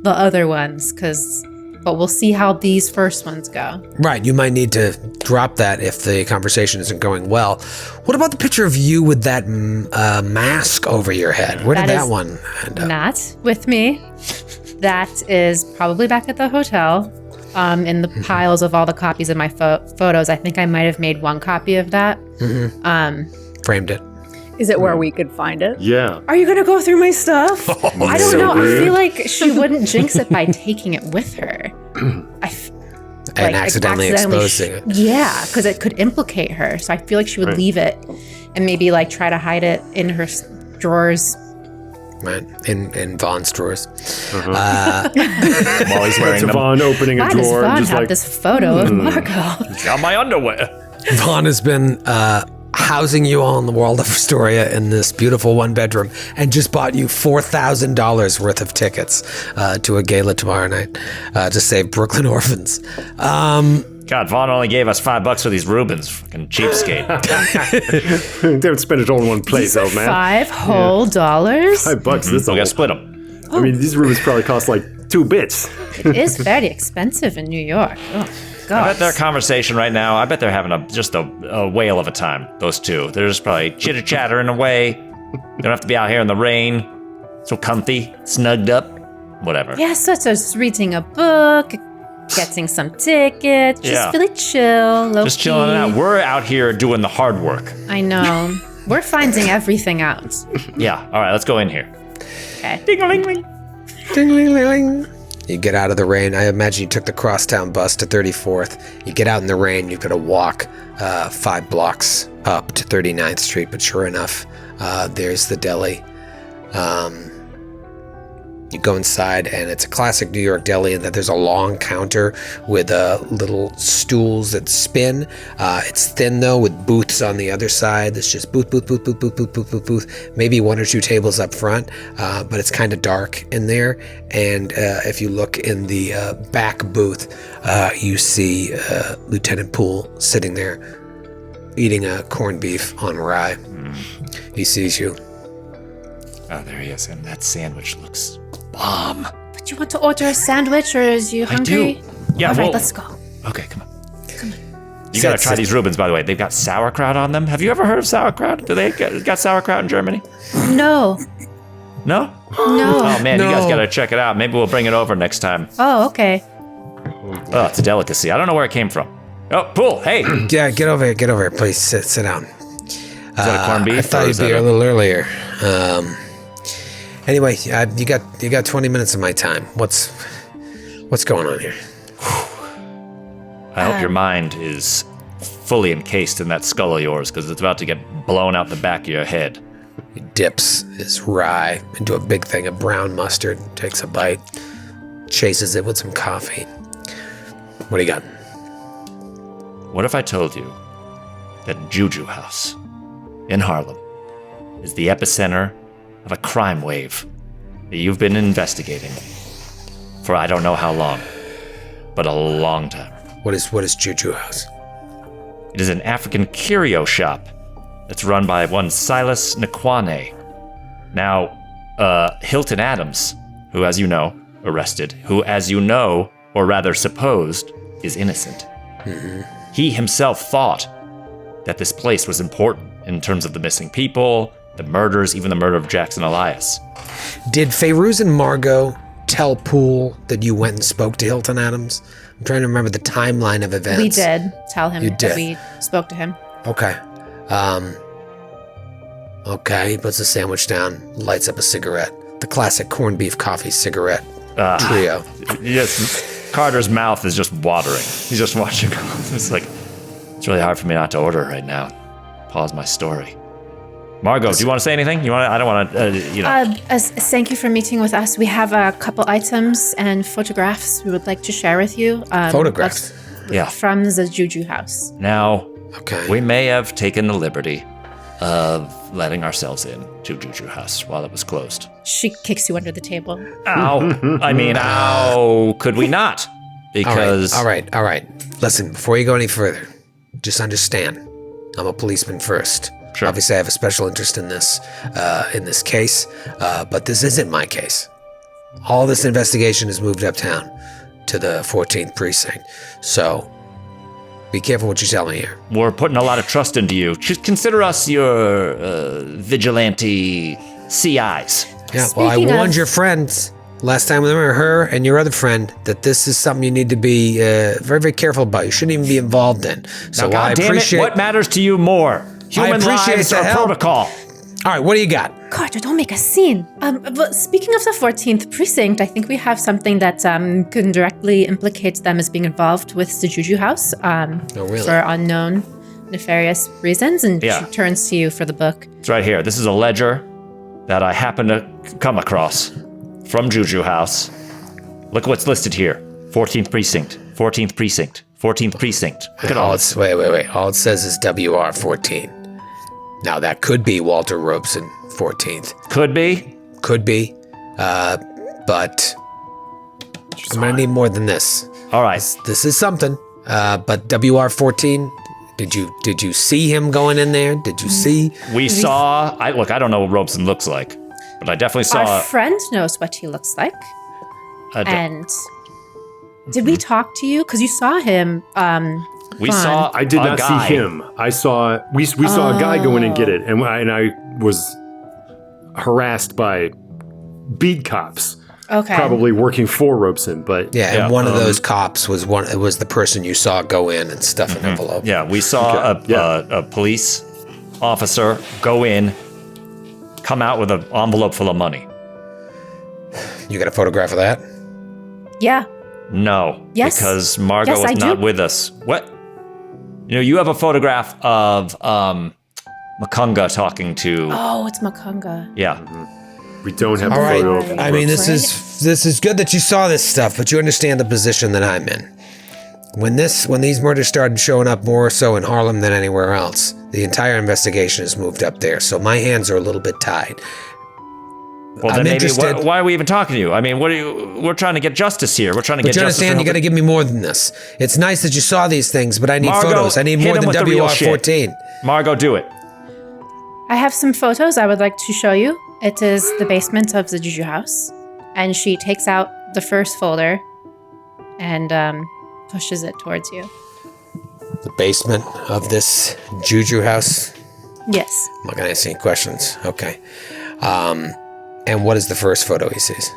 the other ones, but we'll see how these first ones go. Right, you might need to drop that if the conversation isn't going well. What about the picture of you with that mask over your head? Where did that one end up? Not with me. That is probably back at the hotel. In the piles of all the copies of my photos. I think I might have made 1 copy of that. Framed it. Is it where we could find it? Yeah. Are you gonna go through my stuff? I don't so know. weird. I feel like she wouldn't jinx it by taking it with her. And accidentally exposing it. Yeah, because it could implicate her. So I feel like she would leave it and maybe like try to hide it in her drawers. Right, in Vaughn's drawers. While he's wearing them. Vaughn opening a Why does drawer and Vaughn just have like, this photo of Margot? Got my underwear. Vaughn has been housing you all in the world of Astoria in this beautiful 1-bedroom and just bought you $4,000 worth of tickets to a gala tomorrow night to save Brooklyn orphans. God, Vaughn only gave us $5 for these Rubens. Fucking cheapskate. don't spend it all in one place, old man. $5 whole dollars? $5, this We all. gotta split them. I mean, these Rubens probably cost like 2 bits. It is very expensive in New York. Oh, God. I bet their conversation right now, I bet they're having just a whale of a time, those two. They're just probably chitter-chattering away. They don't have to be out here in the rain. So comfy, snugged up, whatever. Yeah, such as reading a book, getting some tickets, just really chill, low Just chilling out. We're out here doing the hard work. I know. We're finding everything out. Yeah, all right, let's go in here. Okay. Ding-a-ling-ling. Ding-a-ling-ling. You get out of the rain. I imagine you took the crosstown bus to 34th. You get out in the rain. You've got to walk 5 blocks up to 39th Street. But sure enough, there's the deli. You go inside, and it's a classic New York deli in that there's a long counter with little stools that spin. It's thin, though, with booths on the other side. It's just booth. Maybe 1 or 2 tables up front, but it's kind of dark in there. And if you look in the back booth, you see Lieutenant Poole sitting there eating a corned beef on rye. He sees you. Oh, there he is, and that sandwich looks bomb. But you want to order a sandwich, or is you hungry? I do. Yeah, All right, well, let's go. Okay, come on. You gotta try these Rubens, by the way. They've got sauerkraut on them. Have you ever heard of sauerkraut? Do they got sauerkraut in Germany? No. No? No. Oh, man, No. you guys gotta check it out. Maybe we'll bring it over next time. Oh, okay. Oh, it's a delicacy. I don't know where it came from. Oh, Poole, hey. Yeah, get over here, please. Sit down. Is that a corned beef? I thought you'd be here a little earlier. Anyway, you got 20 minutes of my time. What's going on here? I hope your mind is fully encased in that skull of yours, because it's about to get blown out the back of your head. He dips his rye into a big thing of brown mustard, takes a bite, chases it with some coffee. What do you got? What if I told you that Juju House in Harlem is the epicenter of a crime wave that you've been investigating for I don't know how long, but a long time? What is Juju House? It is an African curio shop that's run by one Silas Nkwane. Now, Hilton Adams, who, as you know, arrested, who, as you know, or rather supposed, is innocent. Mm-hmm. He himself thought that this place was important in terms of the missing people, the murders, even the murder of Jackson Elias. Did Fairuz and Margot tell Poole that you went and spoke to Hilton Adams? I'm trying to remember the timeline of events. We did tell him You that did. we spoke to him. Okay. Okay, he puts the sandwich down, lights up a cigarette. The classic corned beef coffee cigarette trio. Yes, Carter's mouth is just watering. He's just watching. It's like, it's really hard for me not to order right now. Pause my story. Margot, do you want to say anything? I don't want to, Thank you for meeting with us. We have a couple items and photographs we would like to share with you. Photographs? Yeah. From the Juju House. Now, Okay. we may have taken the liberty of letting ourselves in to Juju House while it was closed. She kicks you under the table. Ow. I mean, ow. Could we not? Because... All right. Listen, before you go any further, just understand, I'm a policeman first. Sure. Obviously, I have a special interest in this case, but this isn't my case. All this investigation has moved uptown to the 14th precinct, so be careful what you tell me here. We're putting a lot of trust into you. Just consider us your vigilante CIs. Yeah, well, I warned your friends last time we were her and your other friend that this is something you need to be very, very careful about. You shouldn't even be involved in. So now, I appreciate what matters to you more? Human lives or protocol? All right, what do you got? Carter, don't make a scene. But speaking of the 14th precinct, I think we have something that can directly implicate them as being involved with the Juju House really? for unknown, nefarious reasons. And Yeah. she turns to you for the book. It's right here. This is a ledger that I happened to come across from Juju House. Look what's listed here. 14th precinct, 14th precinct, 14th precinct. Look at all this. Wait. All it says is WR14. Now, that could be Walter Robeson 14th. Could be. Could be. But I'm going to need more than this. All right. This is something. But WR14, did you see him going in there? Did you see? We saw... I don't know what Robeson looks like, but I definitely saw... Our friend knows what he looks like. And did we talk to you? Because you saw him. We saw. I did a not guy. see him. I saw. We saw a guy go in and get it, and I was harassed by beat cops. Okay. Probably working for Robeson, but Yeah, and one of those cops was the person you saw go in and stuff an envelope. Yeah, we saw a police officer go in, come out with an envelope full of money. You got a photograph of that? Yeah. No. Yes. Because Margot Yes, was I not do. with us. What? You have a photograph of Makunga talking to... Oh, it's Makunga. Yeah. we don't have a All right. photo of him. I mean, this is good that you saw this stuff, but you understand the position that I'm in. When these murders started showing up more so in Harlem than anywhere else, the entire investigation has moved up there, so my hands are a little bit tied. Well, then I'm maybe interested- why are we even talking to you? I mean, we're trying to get justice here. We're trying to But get you justice. understand, you got to give me more than this. It's nice that you saw these things, but I need Margot, photos. I need hit more him than with the real shit. WR14. Margot, do it. I have some photos I would like to show you. It is the basement of the Juju House. And she takes out the first folder and pushes it towards you. The basement of this Juju house. Yes. I'm not going to ask any questions. Okay. And what is the first photo he sees?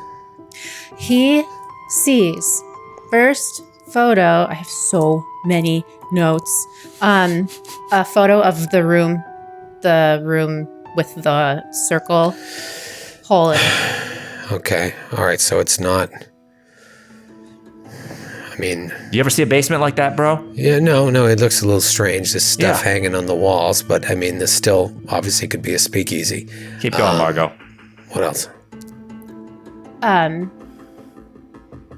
He sees first photo. I have so many notes. A photo of the room the room with the circle hole in it. Okay. All right. So it's not. I mean, you ever see a basement like that, bro? Yeah, no, it looks a little strange. This stuff hanging on the walls, but I mean, this still obviously could be a speakeasy. Keep going, Margot. What else? I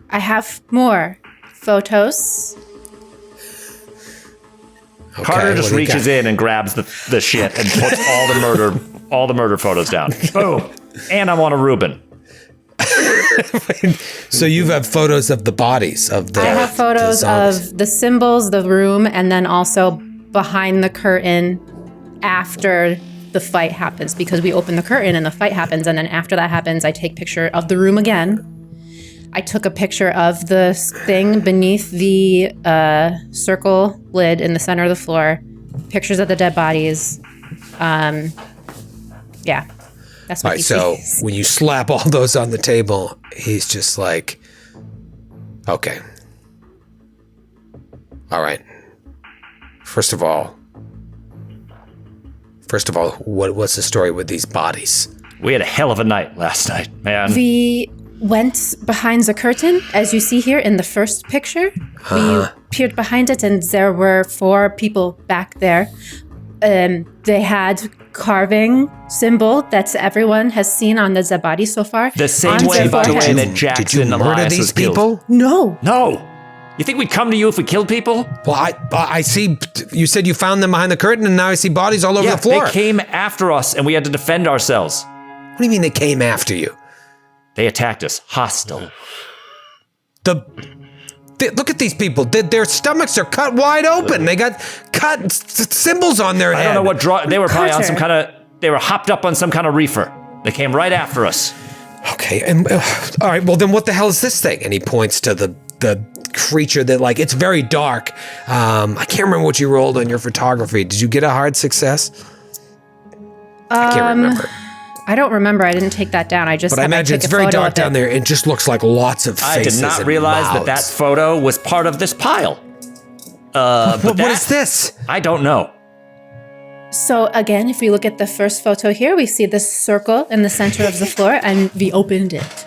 have more photos. Okay, Carter just reaches in and grabs the shit and puts all the murder photos down. Boom. And I want a Reuben. So you have photos of the bodies of the. I have photos of the symbols, the room, and then also behind the curtain after the fight happens, because we open the curtain and the fight happens, and then after that happens, I take picture of the room again. I took a picture of the thing beneath the circle lid in the center of the floor. Pictures of the dead bodies. Yeah. That's what all right, so when you slap all those on the table, he's just like, okay. All right. First of all, what's the story with these bodies? We had a hell of a night last night, man. We went behind the curtain, as you see here in the first picture. We peered behind it, and there were 4 people back there. They had carving symbol that everyone has seen on the dead body so far. The same way, by the way, that Jackson Elias was killed. No. You think we'd come to you if we killed people? Well, I see. You said you found them behind the curtain, and now I see bodies all over the floor. They came after us, and we had to defend ourselves. What do you mean they came after you? They attacked us. Hostile. Look at these people. Their stomachs are cut wide open. They got cut symbols on their head. I don't know what they were probably on some kind of. They were hopped up on some kind of reefer. They came right after us. Okay, and all right. Well, then what the hell is this thing? And he points to the creature that, like, it's very dark. I can't remember what you rolled on your photography. Did you get a hard success? I can't remember. I don't remember. I didn't take that down. I just. But I imagine it's very dark down there. It just looks like lots of faces. I did not realize that photo was part of this pile. What is this? I don't know. So again, if we look at the first photo here, we see this circle in the center of the floor, and we opened it.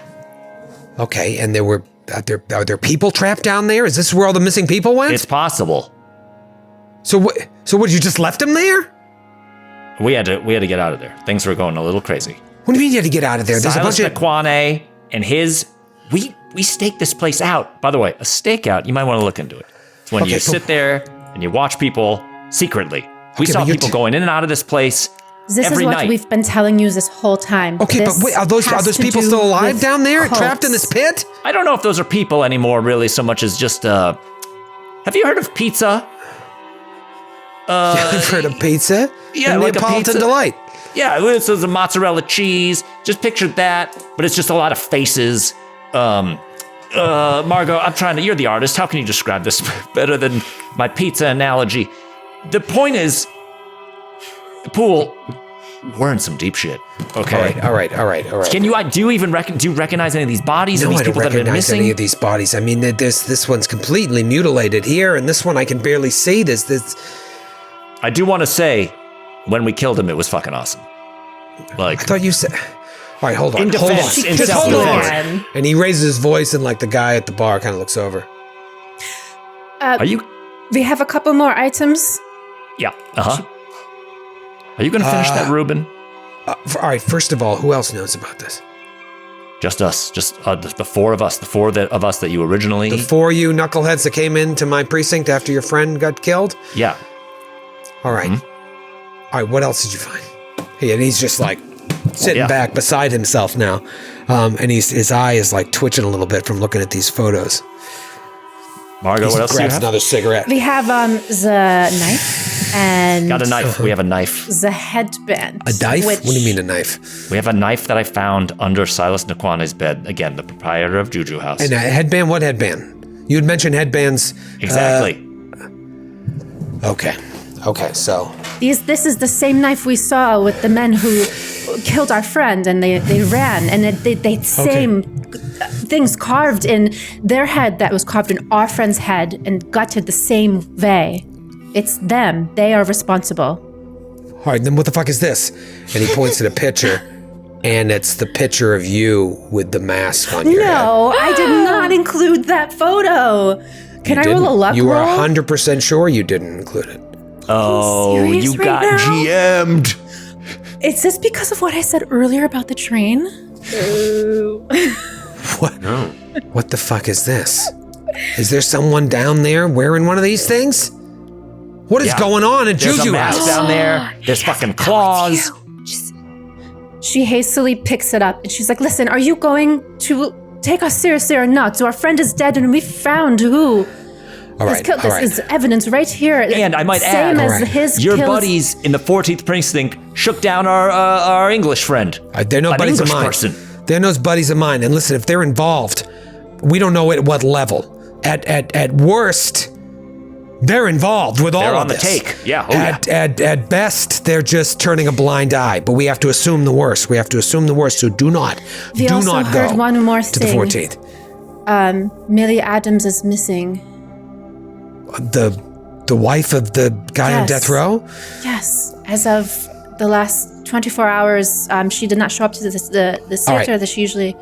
Okay, and are there people trapped down there? Is this where all the missing people went? It's possible. So what? You just left them there? We had to get out of there. Things were going a little crazy. What do you mean you had to get out of there? There's Silas a bunch Nakwane and his. We staked this place out. By the way, a stakeout. You might want to look into it. It's when you sit there and you watch people secretly. We saw people going in and out of this place. This is what we've been telling you this whole time. Okay, but wait, are those people still alive down there, trapped in this pit? I don't know if those are people anymore, really, so much as just. Have you heard of pizza? I've heard of pizza. Yeah, and like Neapolitan a pizza delight. Yeah, this is a mozzarella cheese. Just picture that, but it's just a lot of faces. Margot, I'm trying to. You're the artist. How can you describe this better than my pizza analogy? The point is, Pool, we're in some deep shit. Okay. All right. Can you? Do you recognize any of these bodies? No, these I don't people that have been recognize missing? any of these bodies. I mean, this one's completely mutilated here, and this one I can barely see. This. I do want to say, when we killed him, it was fucking awesome. Like I thought you said. All right, hold on. In defense, hold on. in Just hold self-defense. on. And he raises his voice, and like the guy at the bar kind of looks over. Are you? We have a couple more items. Yeah. Are you going to finish that, Reuben? All right. First of all, who else knows about this? Just us. Just the 4 of us. The 4 of us that you originally. The 4 you knuckleheads that came into my precinct after your friend got killed. Yeah. All right. All right. What else did you find? Hey, and he's just like sitting back beside himself now, and his eye is like twitching a little bit from looking at these photos. Margot, what else do you grabs have? another cigarette. We have the knife and Got a knife. We have a knife. the headband. A knife? What do you mean a knife? We have a knife that I found under Silas Nakwane's bed. Again, the proprietor of Juju House. And a headband? What headband? You had mentioned headbands. Exactly. Okay, so. This is the same knife we saw with the men who killed our friend, and they ran, and they same things carved in their head that was carved in our friend's head and gutted the same way. It's them. They are responsible. All right, then what the fuck is this? And he points at a picture, and it's the picture of you with the mask on your head. No, I did not include that photo. Can I roll a luck You roll? are 100% sure you didn't include it. Oh, you right got now? GM'd. Is this because of what I said earlier about the train? What? No. What the fuck is this? Is there someone down there wearing one of these things? What is going on in There's Juju a mask House? down there. There's fucking claws. She hastily picks it up and she's like, listen, are you going to take us seriously or not? So our friend is dead and we found who All has right, killed. all This right. is evidence right here. And I might Same add, as his your kills. buddies in the 14th precinct shook down our English friend. They're no An buddies of English mine. person. They're no buddies of mine. And listen, if they're involved, we don't know at what level. At worst, they're involved with all They're of on the this. take. Yeah. Oh, At best, they're just turning a blind eye. But we have to assume the worst. We have to assume the worst. So do not We also heard go one more to the thing. 14th. Millie Adams is missing. The wife of the guy on Yes. death row? Yes, as of the last 24 hours, she did not show up to the theater that she usually.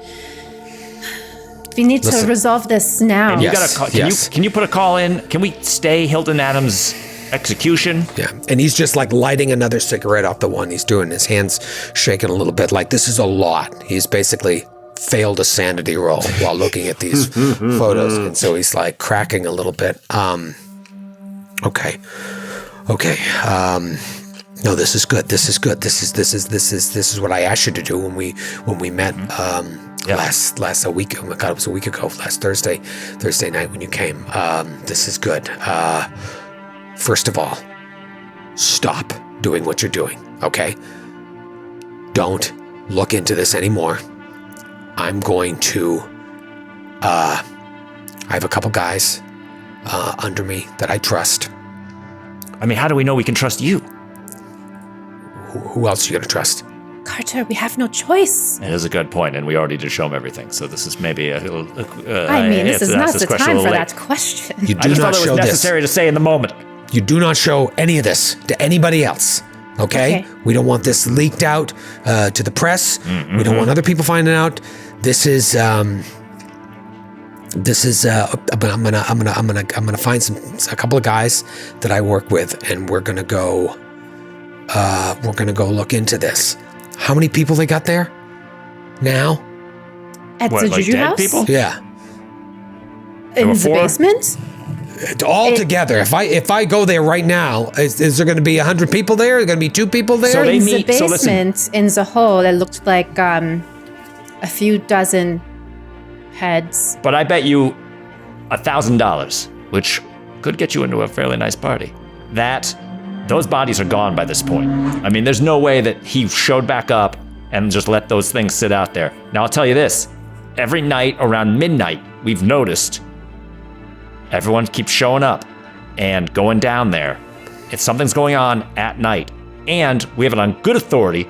We need to resolve this now. And you Yes, got a can you put a call in? Can we stay Hilton Adams' execution? Yeah, and he's just like lighting another cigarette off the one he's doing. His hands shaking a little bit, like this is a lot. He's basically failed a sanity roll while looking at these photos, and so he's like cracking a little bit. Okay. No, this is good. This is good. This is what I asked you to do when we met last a week. Oh my God, it was a week ago. Last Thursday night when you came. This is good. First of all, stop doing what you're doing. Okay. Don't look into this anymore. I'm going to. I have a couple guys under me that I trust. I mean, how do we know we can trust you? Who else are you gonna trust? Carter, we have no choice. It is a good point, and we already did show him everything. So this is maybe a little. This is not the time for that question. You I do just not thought it show was this. necessary to say in the moment. You do not show any of this to anybody else. Okay? We don't want this leaked out to the press. We don't want other people finding out. This is. I'm gonna find a couple of guys that I work with, and we're gonna go look into this. How many people they got there now? At the Juju dead house? people? Yeah, In the 4? basement? all together. If I go there right now, is there going to be 100 people there? Is there going to be 2 people there? So they In meet- the so listen. basement, in the hole, it looked like a few dozen heads. But I bet you $1,000, which could get you into a fairly nice party. Those bodies are gone by this point. I mean, there's no way that he showed back up and just let those things sit out there. Now, I'll tell you this. Every night around midnight, we've noticed everyone keeps showing up and going down there. If something's going on at night. And we have it on good authority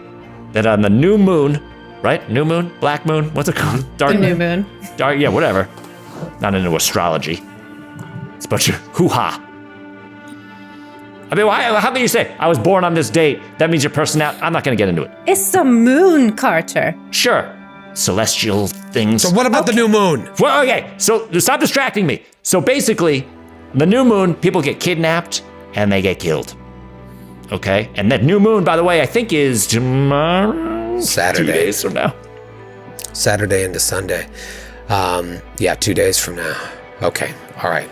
that on the new moon, right? New moon? Black moon? What's it called? Dark The new moon. Dark, yeah, whatever. Not into astrology. It's a bunch of hoo-ha. I mean, how can you say, I was born on this date, that means your personality? I'm not going to get into it. It's the moon, Carter. Sure. Celestial things. So what about the new moon? Well, okay, so stop distracting me. So basically, the new moon, people get kidnapped and they get killed. Okay? And that new moon, by the way, I think is tomorrow? Saturday. 2 days from now. Saturday into Sunday. 2 days from now. Okay, all right.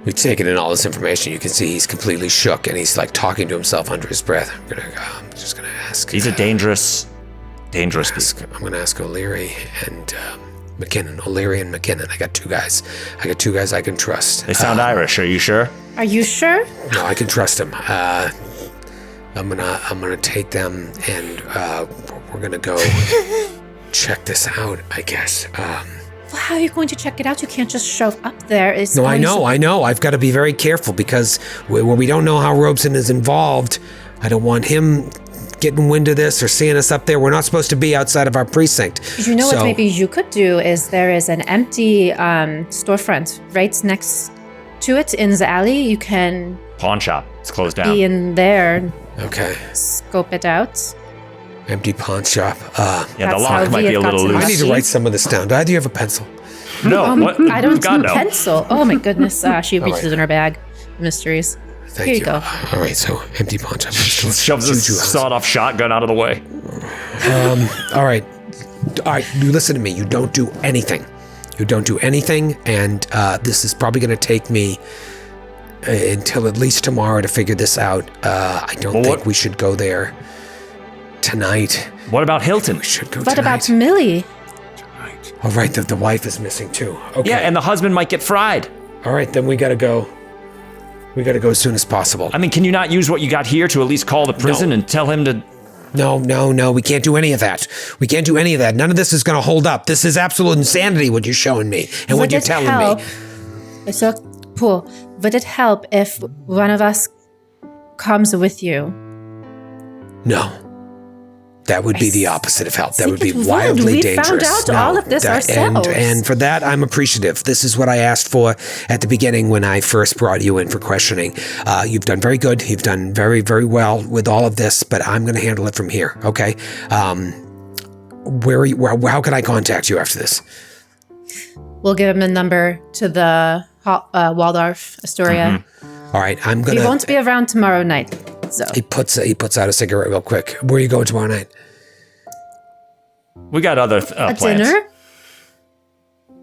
We've taken in all this information. You can see he's completely shook and he's like talking to himself under his breath. I'm just gonna ask. He's a dangerous I'm gonna ask O'Leary and McKinnon. O'Leary and McKinnon. I got two guys I can trust. They sound Irish. Are you sure? Are you sure? No, I can trust them. I'm gonna take them and we're gonna go check this out, I guess. Well, how are you going to check it out? You can't just show up there. No, I know. I've got to be very careful because when we don't know how Robeson is involved, I don't want him getting wind of this or seeing us up there. We're not supposed to be outside of our precinct. You know what maybe you could do is there is an empty storefront right next to it in the alley. You can pawn shop. It's closed down. Be in there. Okay. Scope it out. Empty pawn shop. Yeah, the That's lock how might we be a have got little to I loose. need to write some of this down. Do you have a pencil? No, what? I don't God, do no. pencil. Oh my goodness. She All reaches right. in her bag. Mysteries. Thank Here you go. All right, so empty pawn shop. Shoves a sawed-off shotgun out of the way. All right. You listen to me. You don't do anything. You don't do anything, and this is probably going to take me until at least tomorrow to figure this out. I don't think we should go there tonight. What about Hilton? We should go What tonight. about Millie? All right, the wife is missing too. Okay. Yeah, and the husband might get fried. All right, then we got to go. We got to go as soon as possible. I mean, can you not use what you got here to at least call the prison and tell him to... No. We can't do any of that. We can't do any of that. None of this is going to hold up. This is absolute insanity, what you're showing me and what you're telling me. So, Paul, would it help if one of us comes with you? No. That would be the opposite of help. That would be it would. wildly We dangerous. found out all of this ourselves. And for that, I'm appreciative. This is what I asked for at the beginning when I first brought you in for questioning. You've done very good. You've done very, very well with all of this, but I'm going to handle it from here, okay? Where are you, how can I contact you after this? We'll give him the number to the Waldorf Astoria. All right, I'm going to... He won't be around tomorrow night, so... He puts out a cigarette real quick. Where are you going tomorrow night? We got other A plans. dinner?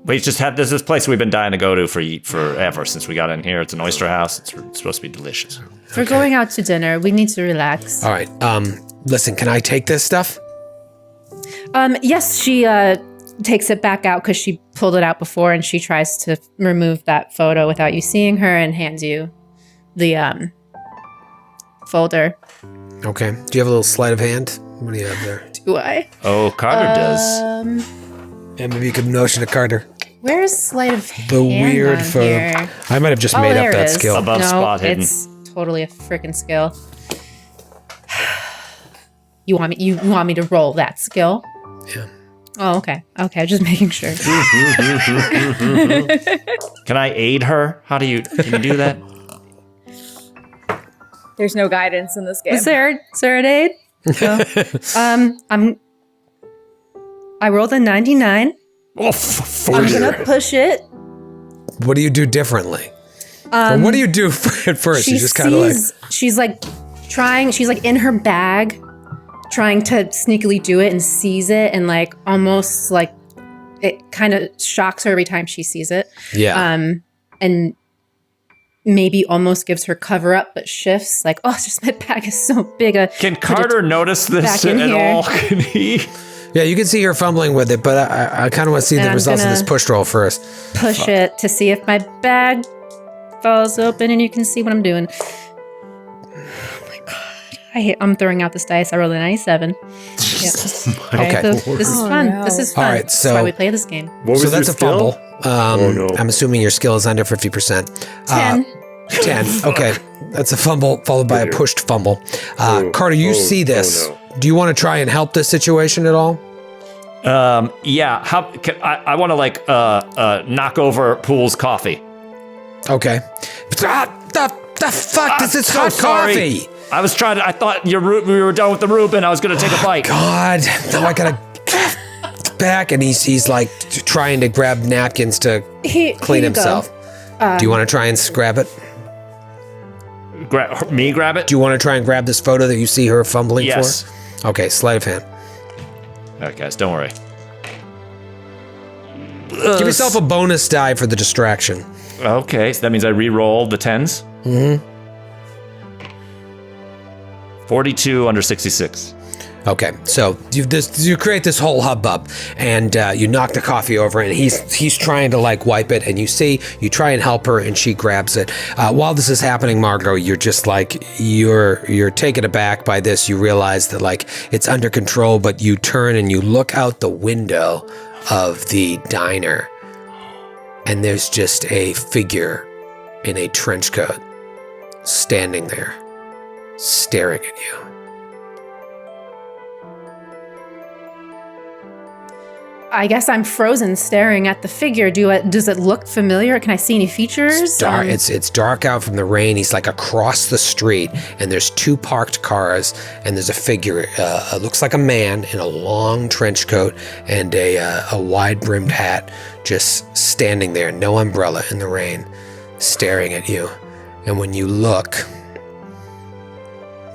We just had this place we've been dying to go to forever since we got in here. It's an oyster house. It's supposed to be delicious. If we're going out to dinner, we need to relax. All right, listen, can I take this stuff? Yes, she takes it back out because she pulled it out before, and she tries to remove that photo without you seeing her and hands you the folder. Okay. Do you have a little sleight of hand? What do you have there? Do I? Oh, Carter does. Yeah, maybe you could notion to Carter. Where's sleight of hand? The weird on photo. here? I might have just made there up it that is. skill. Above no, spot hidden. it's totally a freaking skill. You want me to roll that skill? Yeah. Oh, okay. Okay, just making sure. Can I aid her? Can you do that? There's no guidance in this game. Is there an aid? No. I rolled a 99. Oh, I'm gonna push it. What do you do differently? Or what do you do at first? She You just kind of like... she's like in her bag, trying to sneakily do it and sees it, and like almost like it kind of shocks her every time she sees it. Yeah. And maybe almost gives her cover up, but shifts like, oh, it's just my bag is so big. Can Carter notice this back in at here. all? Can he? Yeah, you can see her fumbling with it, but I kind of want to see the I'm results of gonna this push roll first. Push it to see if my bag falls open and you can see what I'm doing. Oh my god. I'm throwing out this dice. I rolled a 97. Yeah. Okay. So this is fun. no. This is fun. All right, That's so- why we play this game. What was So your that's a skill? fumble. No. I'm assuming your skill is under 50%. 10. 10. Okay. That's a fumble followed by a pushed fumble. Carter, you see this. no. Do you want to try and help this situation at all? Yeah. I want to knock over Pool's coffee. Okay. The fuck? This is hot sorry. coffee. I was trying to. I thought we were done with the Reuben. I was going to take a bite. God. Now I gotta back, and he's like trying to grab napkins to clean Here you himself. Do you want to try and grab it? Grab it? Do you want to try and grab this photo that you see her fumbling Yes. for? Okay, sleight of hand. All right, guys, don't worry. Give yourself a bonus die for the distraction. Okay, so that means I re-roll the 10s. Mm-hmm. 42 under 66. Okay, so you create this whole hubbub, and you knock the coffee over, and he's trying to like wipe it, and you try and help her, and she grabs it. While this is happening, Margot, you're just like you're taken aback by this. You realize that like it's under control, but you turn and you look out the window of the diner, and there's just a figure in a trench coat standing there, staring at you. I guess I'm frozen staring at the figure. Does it look familiar? Can I see any features? It's dark. It's dark out from the rain. He's like across the street, and there's 2 parked cars, and there's a figure. Looks like a man in a long trench coat and a wide-brimmed hat, just standing there, no umbrella in the rain, staring at you. And when you look,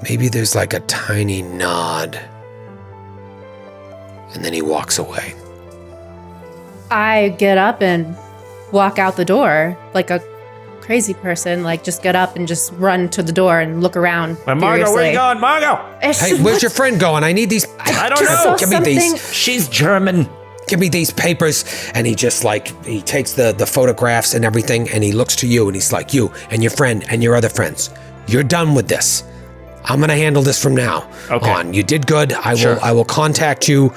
maybe there's like a tiny nod, and then he walks away. I get up and walk out the door like a crazy person, like just get up and just run to the door and look around. Hey, Margo, where you going, Margo? Hey, where's your friend going? I need these. I don't know. Give me these. She's German. Give me these papers. And he just he takes the photographs and everything, and he looks to you, and he's like, you and your friend and your other friends, you're done with this. I'm going to handle this from now on. You did good. I will contact you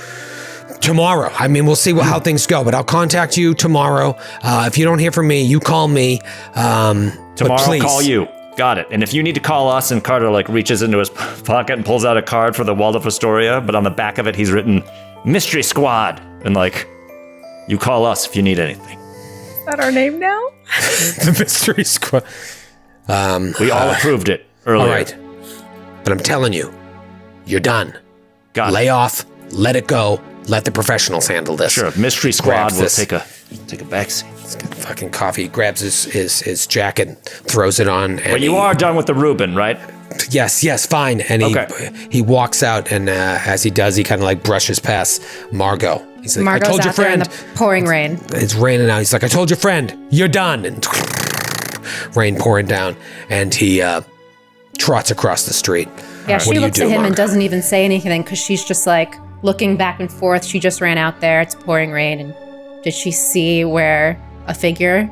tomorrow. I mean, we'll see how things go, but I'll contact you tomorrow. If you don't hear from me, you call me. Tomorrow I'll call you. Got it. And if you need to call us, and Carter reaches into his pocket and pulls out a card for the Waldorf Astoria, but on the back of it he's written Mystery Squad, and you call us if you need anything. Is that our name now? The Mystery Squad. We all approved it earlier. All right. But I'm telling you, you're done. Got it. Lay off. Let it go. Let the professionals handle this. Sure, Mystery Squad will take a backseat. He's got fucking coffee. He grabs his jacket, throws it on. And but you are done with the Reuben, right? Yes, fine. And he walks out, and as he does, he kind of brushes past Margot. He's like, Margot's I told your friend. out there in the pouring rain. It's raining out. He's like, I told your friend, you're done. And rain pouring down, and he trots across the street. Yeah, she looks at him and doesn't even say anything because she's just looking back and forth. She just ran out there. It's pouring rain. And did she see where a figure?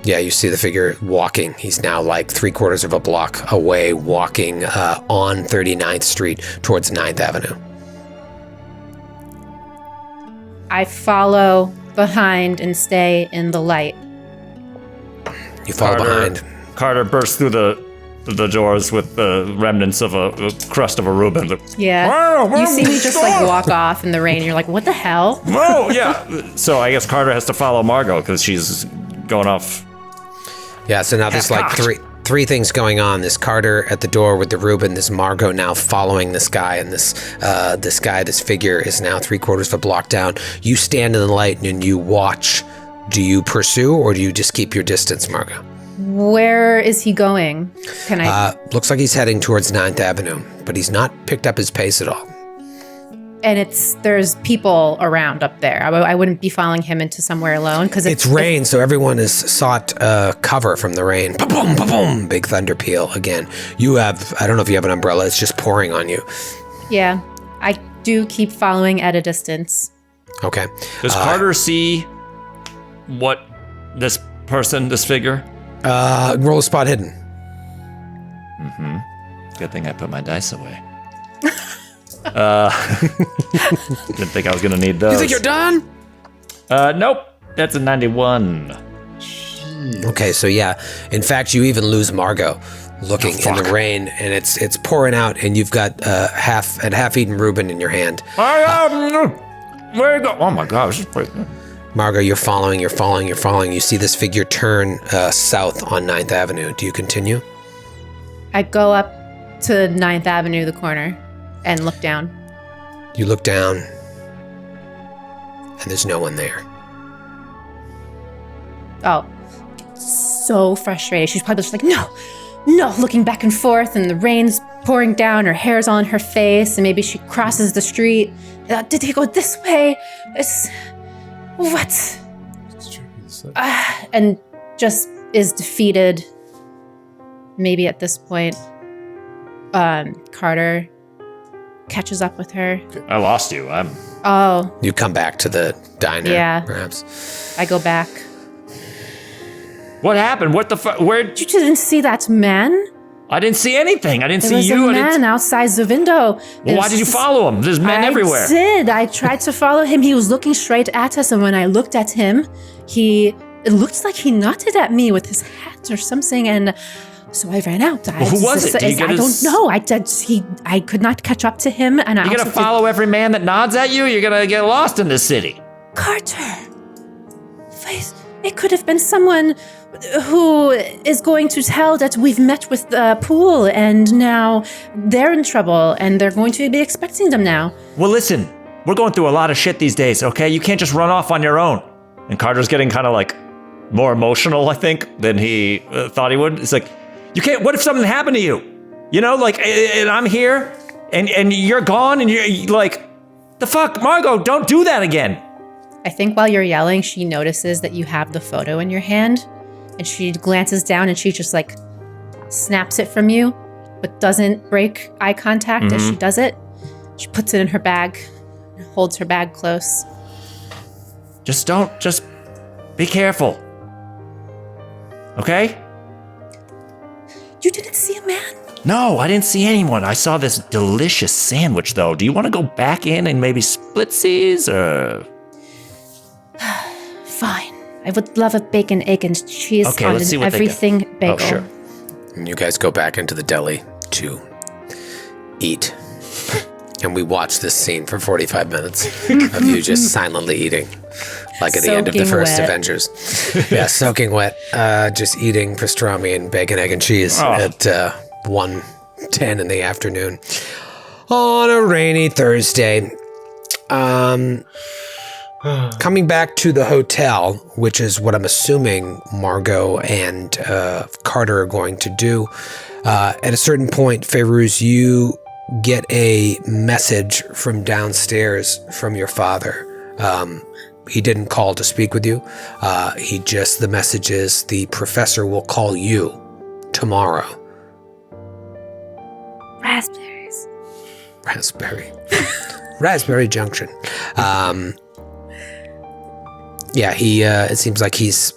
Yeah, you see the figure walking. He's now 3/4 of a block away, walking on 39th Street towards 9th Avenue. I follow behind and stay in the light. You follow behind. Carter bursts through the doors with the remnants of a crust of a Reuben. Yeah. You see me just walk off in the rain. And you're like, what the hell? Oh, yeah. So I guess Carter has to follow Margot because she's going off. Yeah, so now there's three things going on. This Carter at the door with the Reuben, this Margot now following this guy, and this figure is now 3/4 of a block down. You stand in the light and you watch. Do you pursue or do you just keep your distance, Margot? Where is he going? Can I? Looks like he's heading towards 9th Avenue, but he's not picked up his pace at all. And there's people around up there. I wouldn't be following him into somewhere alone because it's rain, so everyone has sought cover from the rain. Ba-boom, ba-boom, big thunder peal again. I don't know if you have an umbrella. It's just pouring on you. Yeah, I do keep following at a distance. Okay. Does Carter see what this figure? Roll a spot hidden. Mm-hmm. Good thing I put my dice away. Didn't think I was gonna need those. You think you're done? Nope. That's a 91. Okay, so yeah. In fact, you even lose Margot looking in the rain, and it's pouring out, and you've got half-eaten Reuben in your hand. Where you go? Oh my gosh. Margot, you're following. You see this figure turn south on 9th Avenue. Do you continue? I go up to 9th Avenue, the corner, and look down. You look down, and there's no one there. Oh, so frustrated. She's probably just no, looking back and forth, and the rain's pouring down, her hair's on her face, and maybe she crosses the street. Did he go this way? What? And just is defeated. Maybe at this point, Carter catches up with her. I lost you. You come back to the diner, perhaps. I go back. What happened? What the fuck? Where? You didn't see that man? I didn't see anything. I didn't see you. There was a man outside the window. Well, why did you follow him? There's men everywhere. I did. I tried to follow him. He was looking straight at us, and when I looked at him, it looked like he nodded at me with his hat or something, and so I ran out. Who was it? I don't know. I could not catch up to him, and you're gonna follow every man that nods at you. You're gonna get lost in this city. Carter. Faith, it could have been someone who is going to tell that we've met with the pool and now they're in trouble and they're going to be expecting them now. Well, listen, we're going through a lot of shit these days, okay? You can't just run off on your own. And Carter's getting kind of like more emotional, I think, than he thought he would. It's like, you can't, what if something happened to you? You know, like, and I'm here and you're gone and you're like, the fuck, Margot, don't do that again. I think while you're yelling, she notices that you have the photo in your hand and she glances down and she just like snaps it from you, but doesn't break eye contact as she does it. She puts it in her bag and holds her bag close. Just be careful. Okay? You didn't see a man? No, I didn't see anyone. I saw this delicious sandwich, though. Do you want to go back in and maybe splitsies, or? Fine. I would love a bacon, egg, and cheese on an everything bagel. Oh, sure. And you guys go back into the deli to eat. And we watch this scene for 45 minutes of you just silently eating. Like at the end of the first Avengers. Yeah, soaking wet. Just eating pastrami and bacon, egg, and cheese at 1:10 in the afternoon. On a rainy Thursday. Coming back to the hotel, which is what I'm assuming Margot and Carter are going to do. At a certain point, Fairuz, you get a message from downstairs from your father. He didn't call to speak with you. The message is the professor will call you tomorrow. Raspberries. Raspberry Junction. It seems like he's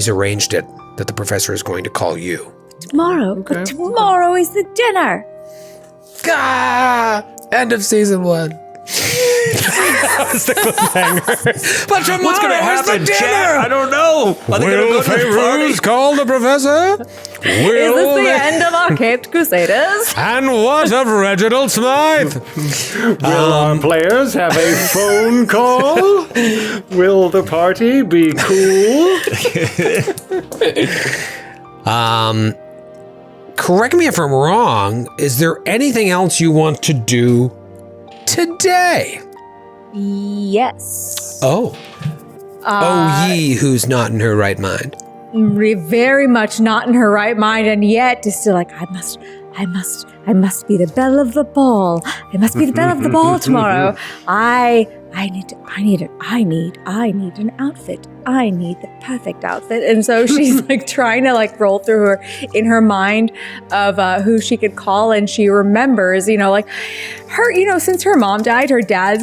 arranged it that the professor is going to call you. Tomorrow. Okay. But tomorrow is the dinner. End of season 1. That's the cliffhanger. But tomorrow what's going to happen, is the dinner? Chat? I don't know. Will Fairuz call the professor? Is this the end of our Caped Crusaders? And what of Reginald Smythe? Will our players have a phone call? Will the party be cool? Correct me if I'm wrong. Is there anything else you want to do today? Yes. Oh. Ye who's not in her right mind. Very much not in her right mind, and yet is still like, I must be the belle of the ball. I must be the belle of the ball tomorrow. I need an outfit. I need the perfect outfit. And so she's like trying to like roll through her mind of who she could call. And she remembers, her, since her mom died,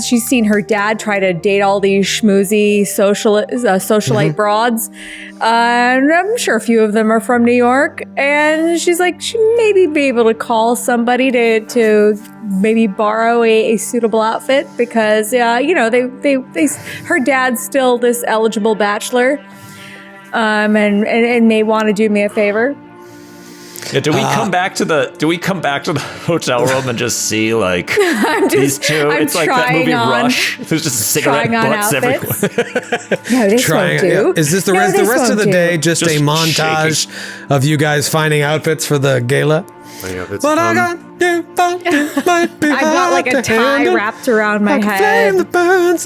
she's seen her dad try to date all these schmoozy socialite broads. And I'm sure a few of them are from New York. And she's like, she maybe be able to call somebody to maybe borrow a suitable outfit because, her dad's still this eligible bachelor, and may want to do me a favor. Yeah, do we come back to the hotel room and just see like these two? It's like that movie Rush. There's just cigarette butts everywhere. No, this won't do. Is this the rest of the day just a montage of you guys finding outfits for the gala? I've got like a tie wrapped around my head. Oh,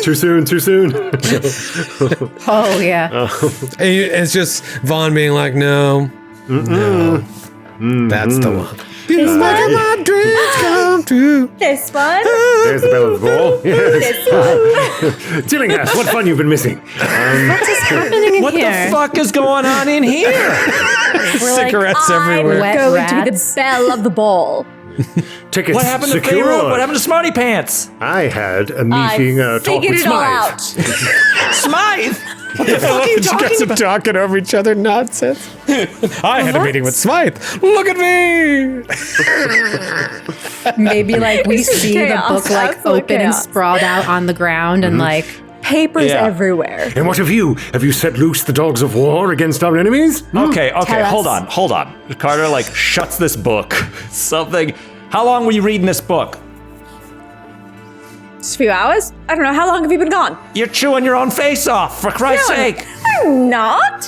too soon. Oh, yeah. It's just Vaughn being like, no. That's the one. This one? My dreams come true. This one? There's the bell of the ball. This one? Tillinghast, what fun you've been missing. What is happening in here? What the fuck is going on in here? Cigarettes everywhere. I'm going to be the belle of the ball. Tickets What happened to secure. Pharaoh? What happened to Smarty Pants? I had a meeting talk figured with it all Smythe. out. Smythe? What the fuck are you talking about? Talking over each other nonsense. I had a meeting with Smythe. Look at me. Maybe like we see chaos. the book like Absolute open and chaos. sprawled out on the ground and like Papers everywhere. And what have you? Have you set loose the dogs of war against our enemies? Okay, Tell hold on. Carter like shuts this book. How long were you reading this book? Just a few hours. I don't know. How long have you been gone? You're chewing your own face off, for Christ's sake. I'm not.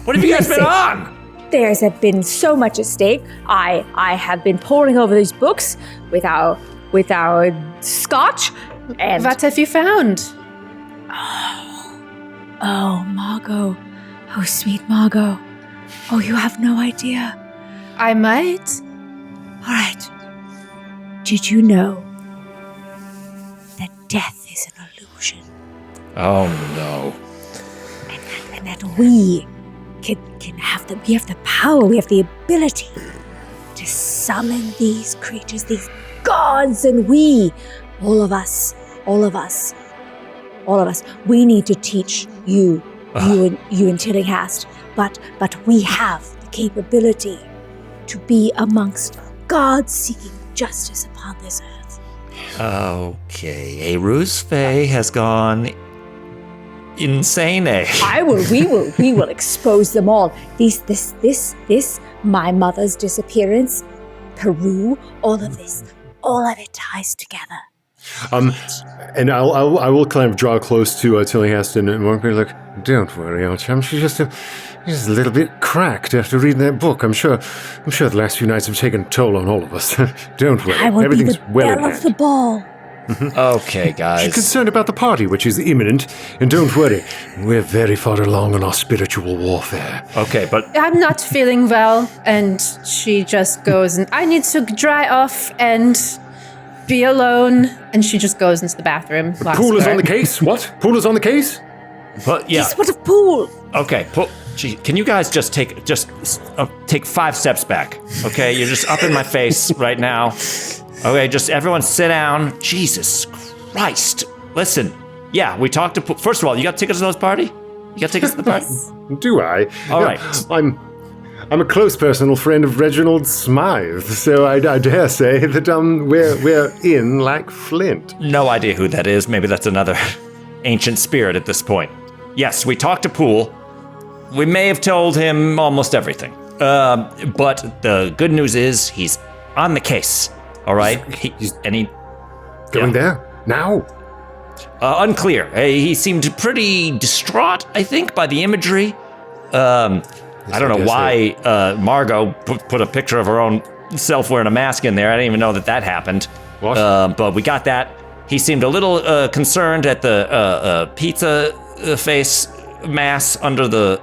What have you guys been on? There's been so much at stake. I have been poring over these books with our scotch. And What have you found? Oh, Margot. Oh, sweet Margot. Oh, you have no idea. I might. All right. Did you know that death is an illusion? Oh, no. And that we can have we have the power, we have the ability to summon these creatures, these gods, and all of us, we need to teach you and Tillinghast, but we have the capability to be amongst gods seeking justice upon this earth. Okay, a ruse Fae has gone insane. We will expose them all. This, my mother's disappearance, Peru, all of it ties together. And I will kind of draw close to Tillinghast and Mark. Like, don't worry, old chum. She's just a little bit cracked after reading that book. I'm sure the last few nights have taken a toll on all of us. Don't worry, I will everything's be the well in belle of hand. the ball. Okay, guys. She's concerned about the party, which is imminent, and don't worry, we're very far along in our spiritual warfare. Okay, but I'm not feeling well. And she just goes, and I need to dry off and be alone. And she just goes into the bathroom. Pool is on the case? What? Pool is on the case? but yeah. What a pool! Okay, can you guys just take 5 steps back? Okay, you're just up in my face right now. Okay, just everyone sit down. Jesus Christ. Listen, yeah, we talked to... First of all, you got tickets to this party? You got tickets to the party? Do I? All right. I'm a close personal friend of Reginald Smythe, so I dare say that we're in like flint. No idea who that is. Maybe that's another ancient spirit at this point. Yes, we talked to Poole. We may have told him almost everything. But the good news is he's on the case. All right? He's going there? Now? Unclear. He seemed pretty distraught, I think, by the imagery. I don't know why Margot put a picture of her own self wearing a mask in there. I didn't even know that happened. What? But we got that. He seemed a little concerned at the pizza face mass under the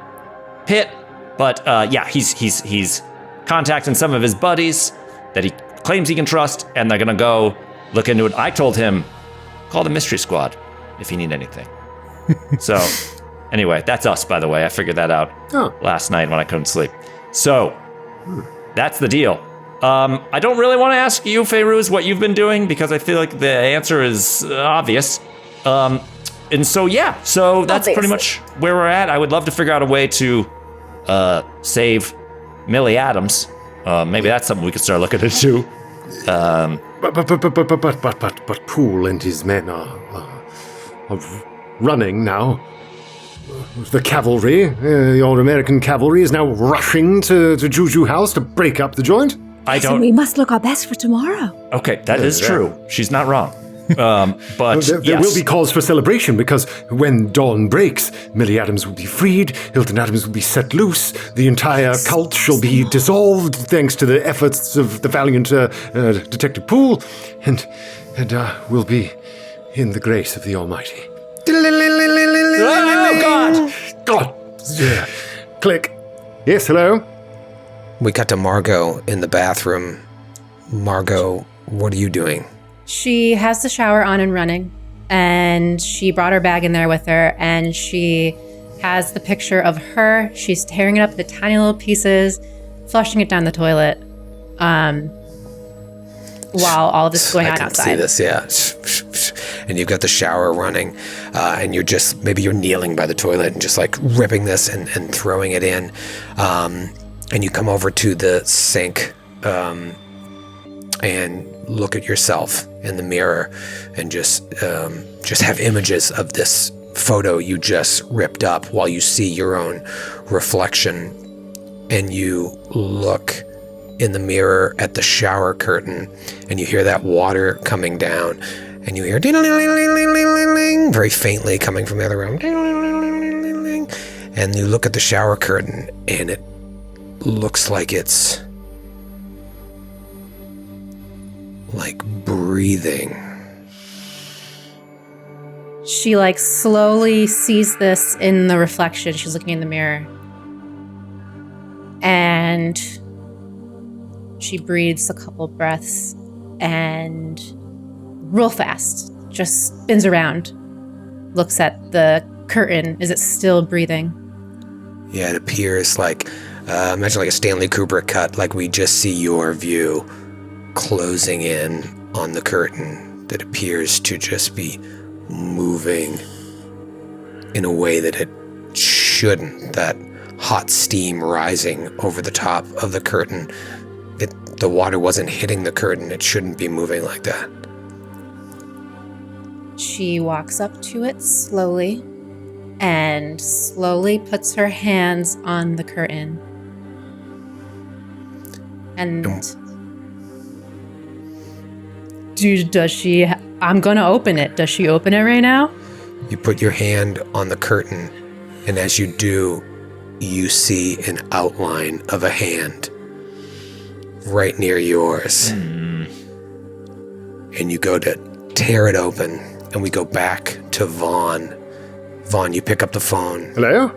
pit. But yeah, he's contacting some of his buddies that he claims he can trust, and they're gonna go look into it. I told him, call the mystery squad if you need anything. So, anyway, that's us, by the way. I figured that out last night when I couldn't sleep. So, that's the deal. I don't really want to ask you, Fairuz, what you've been doing, because I feel like the answer is obvious. And so, yeah, so that's pretty much where we're at. I would love to figure out a way to save Millie Adams. Maybe that's something we could start looking into. But Poole and his men are running now. The cavalry, your American cavalry, is now rushing to Juju House to break up the joint. So we must look our best for tomorrow. Okay, that is true. She's not wrong. But there will be cause for celebration, because when dawn breaks, Millie Adams will be freed, Hilton Adams will be set loose, the entire cult shall be dissolved thanks to the efforts of the valiant Detective Poole, and we'll be in the grace of the Almighty. Oh, God! God! Yeah. Click. Yes, hello? We cut to Margot in the bathroom. Margot, what are you doing? She has the shower on and running, and she brought her bag in there with her, and she has the picture of her. She's tearing it up into tiny little pieces, flushing it down the toilet, while all of this is going on outside. I can see this, yeah. And you've got the shower running, and you're kneeling by the toilet and just like ripping this and throwing it in. And you come over to the sink, and look at yourself in the mirror and just have images of this photo you just ripped up while you see your own reflection, and you look in the mirror at the shower curtain and you hear that water coming down, And you hear ding-a-ling-ling-ling-ling-ling, very faintly coming from the other room. Ding-a-ling-ling-ling-ling. And you look at the shower curtain, and it looks like it's like breathing. She like slowly sees this in the reflection. She's looking in the mirror. And she breathes a couple breaths and real fast just spins around, looks at the curtain. Is it still breathing? Yeah, it appears like, imagine like a Stanley Kubrick cut, like we just see your view closing in on the curtain that appears to just be moving in a way that it shouldn't. That hot steam rising over the top of the curtain. The water wasn't hitting the curtain. It shouldn't be moving like that. She walks up to it slowly and slowly puts her hands on the curtain. And does she... I'm going to open it. Does she open it right now? You put your hand on the curtain, and as you do, you see an outline of a hand right near yours. And you go to tear it open, and we go back to Vaughn. Vaughn, you pick up the phone. Hello?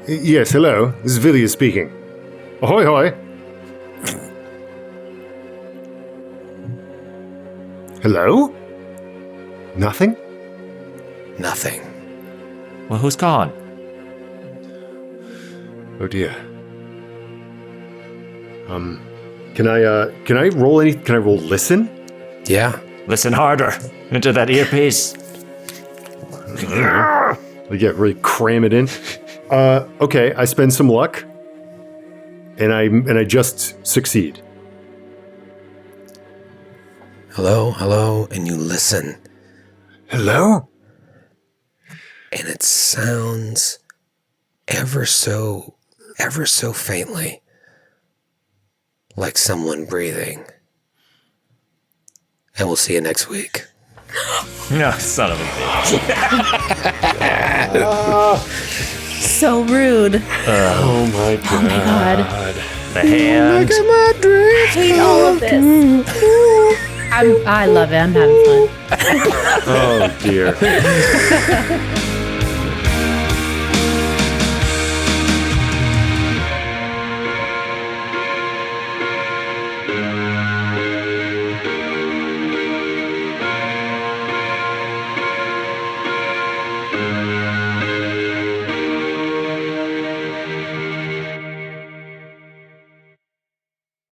Yes, hello. This is Villiers speaking. Ahoy, hoy. Hello? Nothing? Nothing. Well, who's gone? Oh dear. Can I roll any? Can I roll listen? Yeah. Listen harder into that earpiece. I get really cram it in. Okay, I spend some luck, and I just succeed. Hello, hello, and you listen. Hello? And it sounds ever so faintly like someone breathing. And we'll see you next week. No, son of a bitch. So rude. Oh my god. Oh my god. The hand. I hate all of this. I love it. I'm having fun. Oh dear.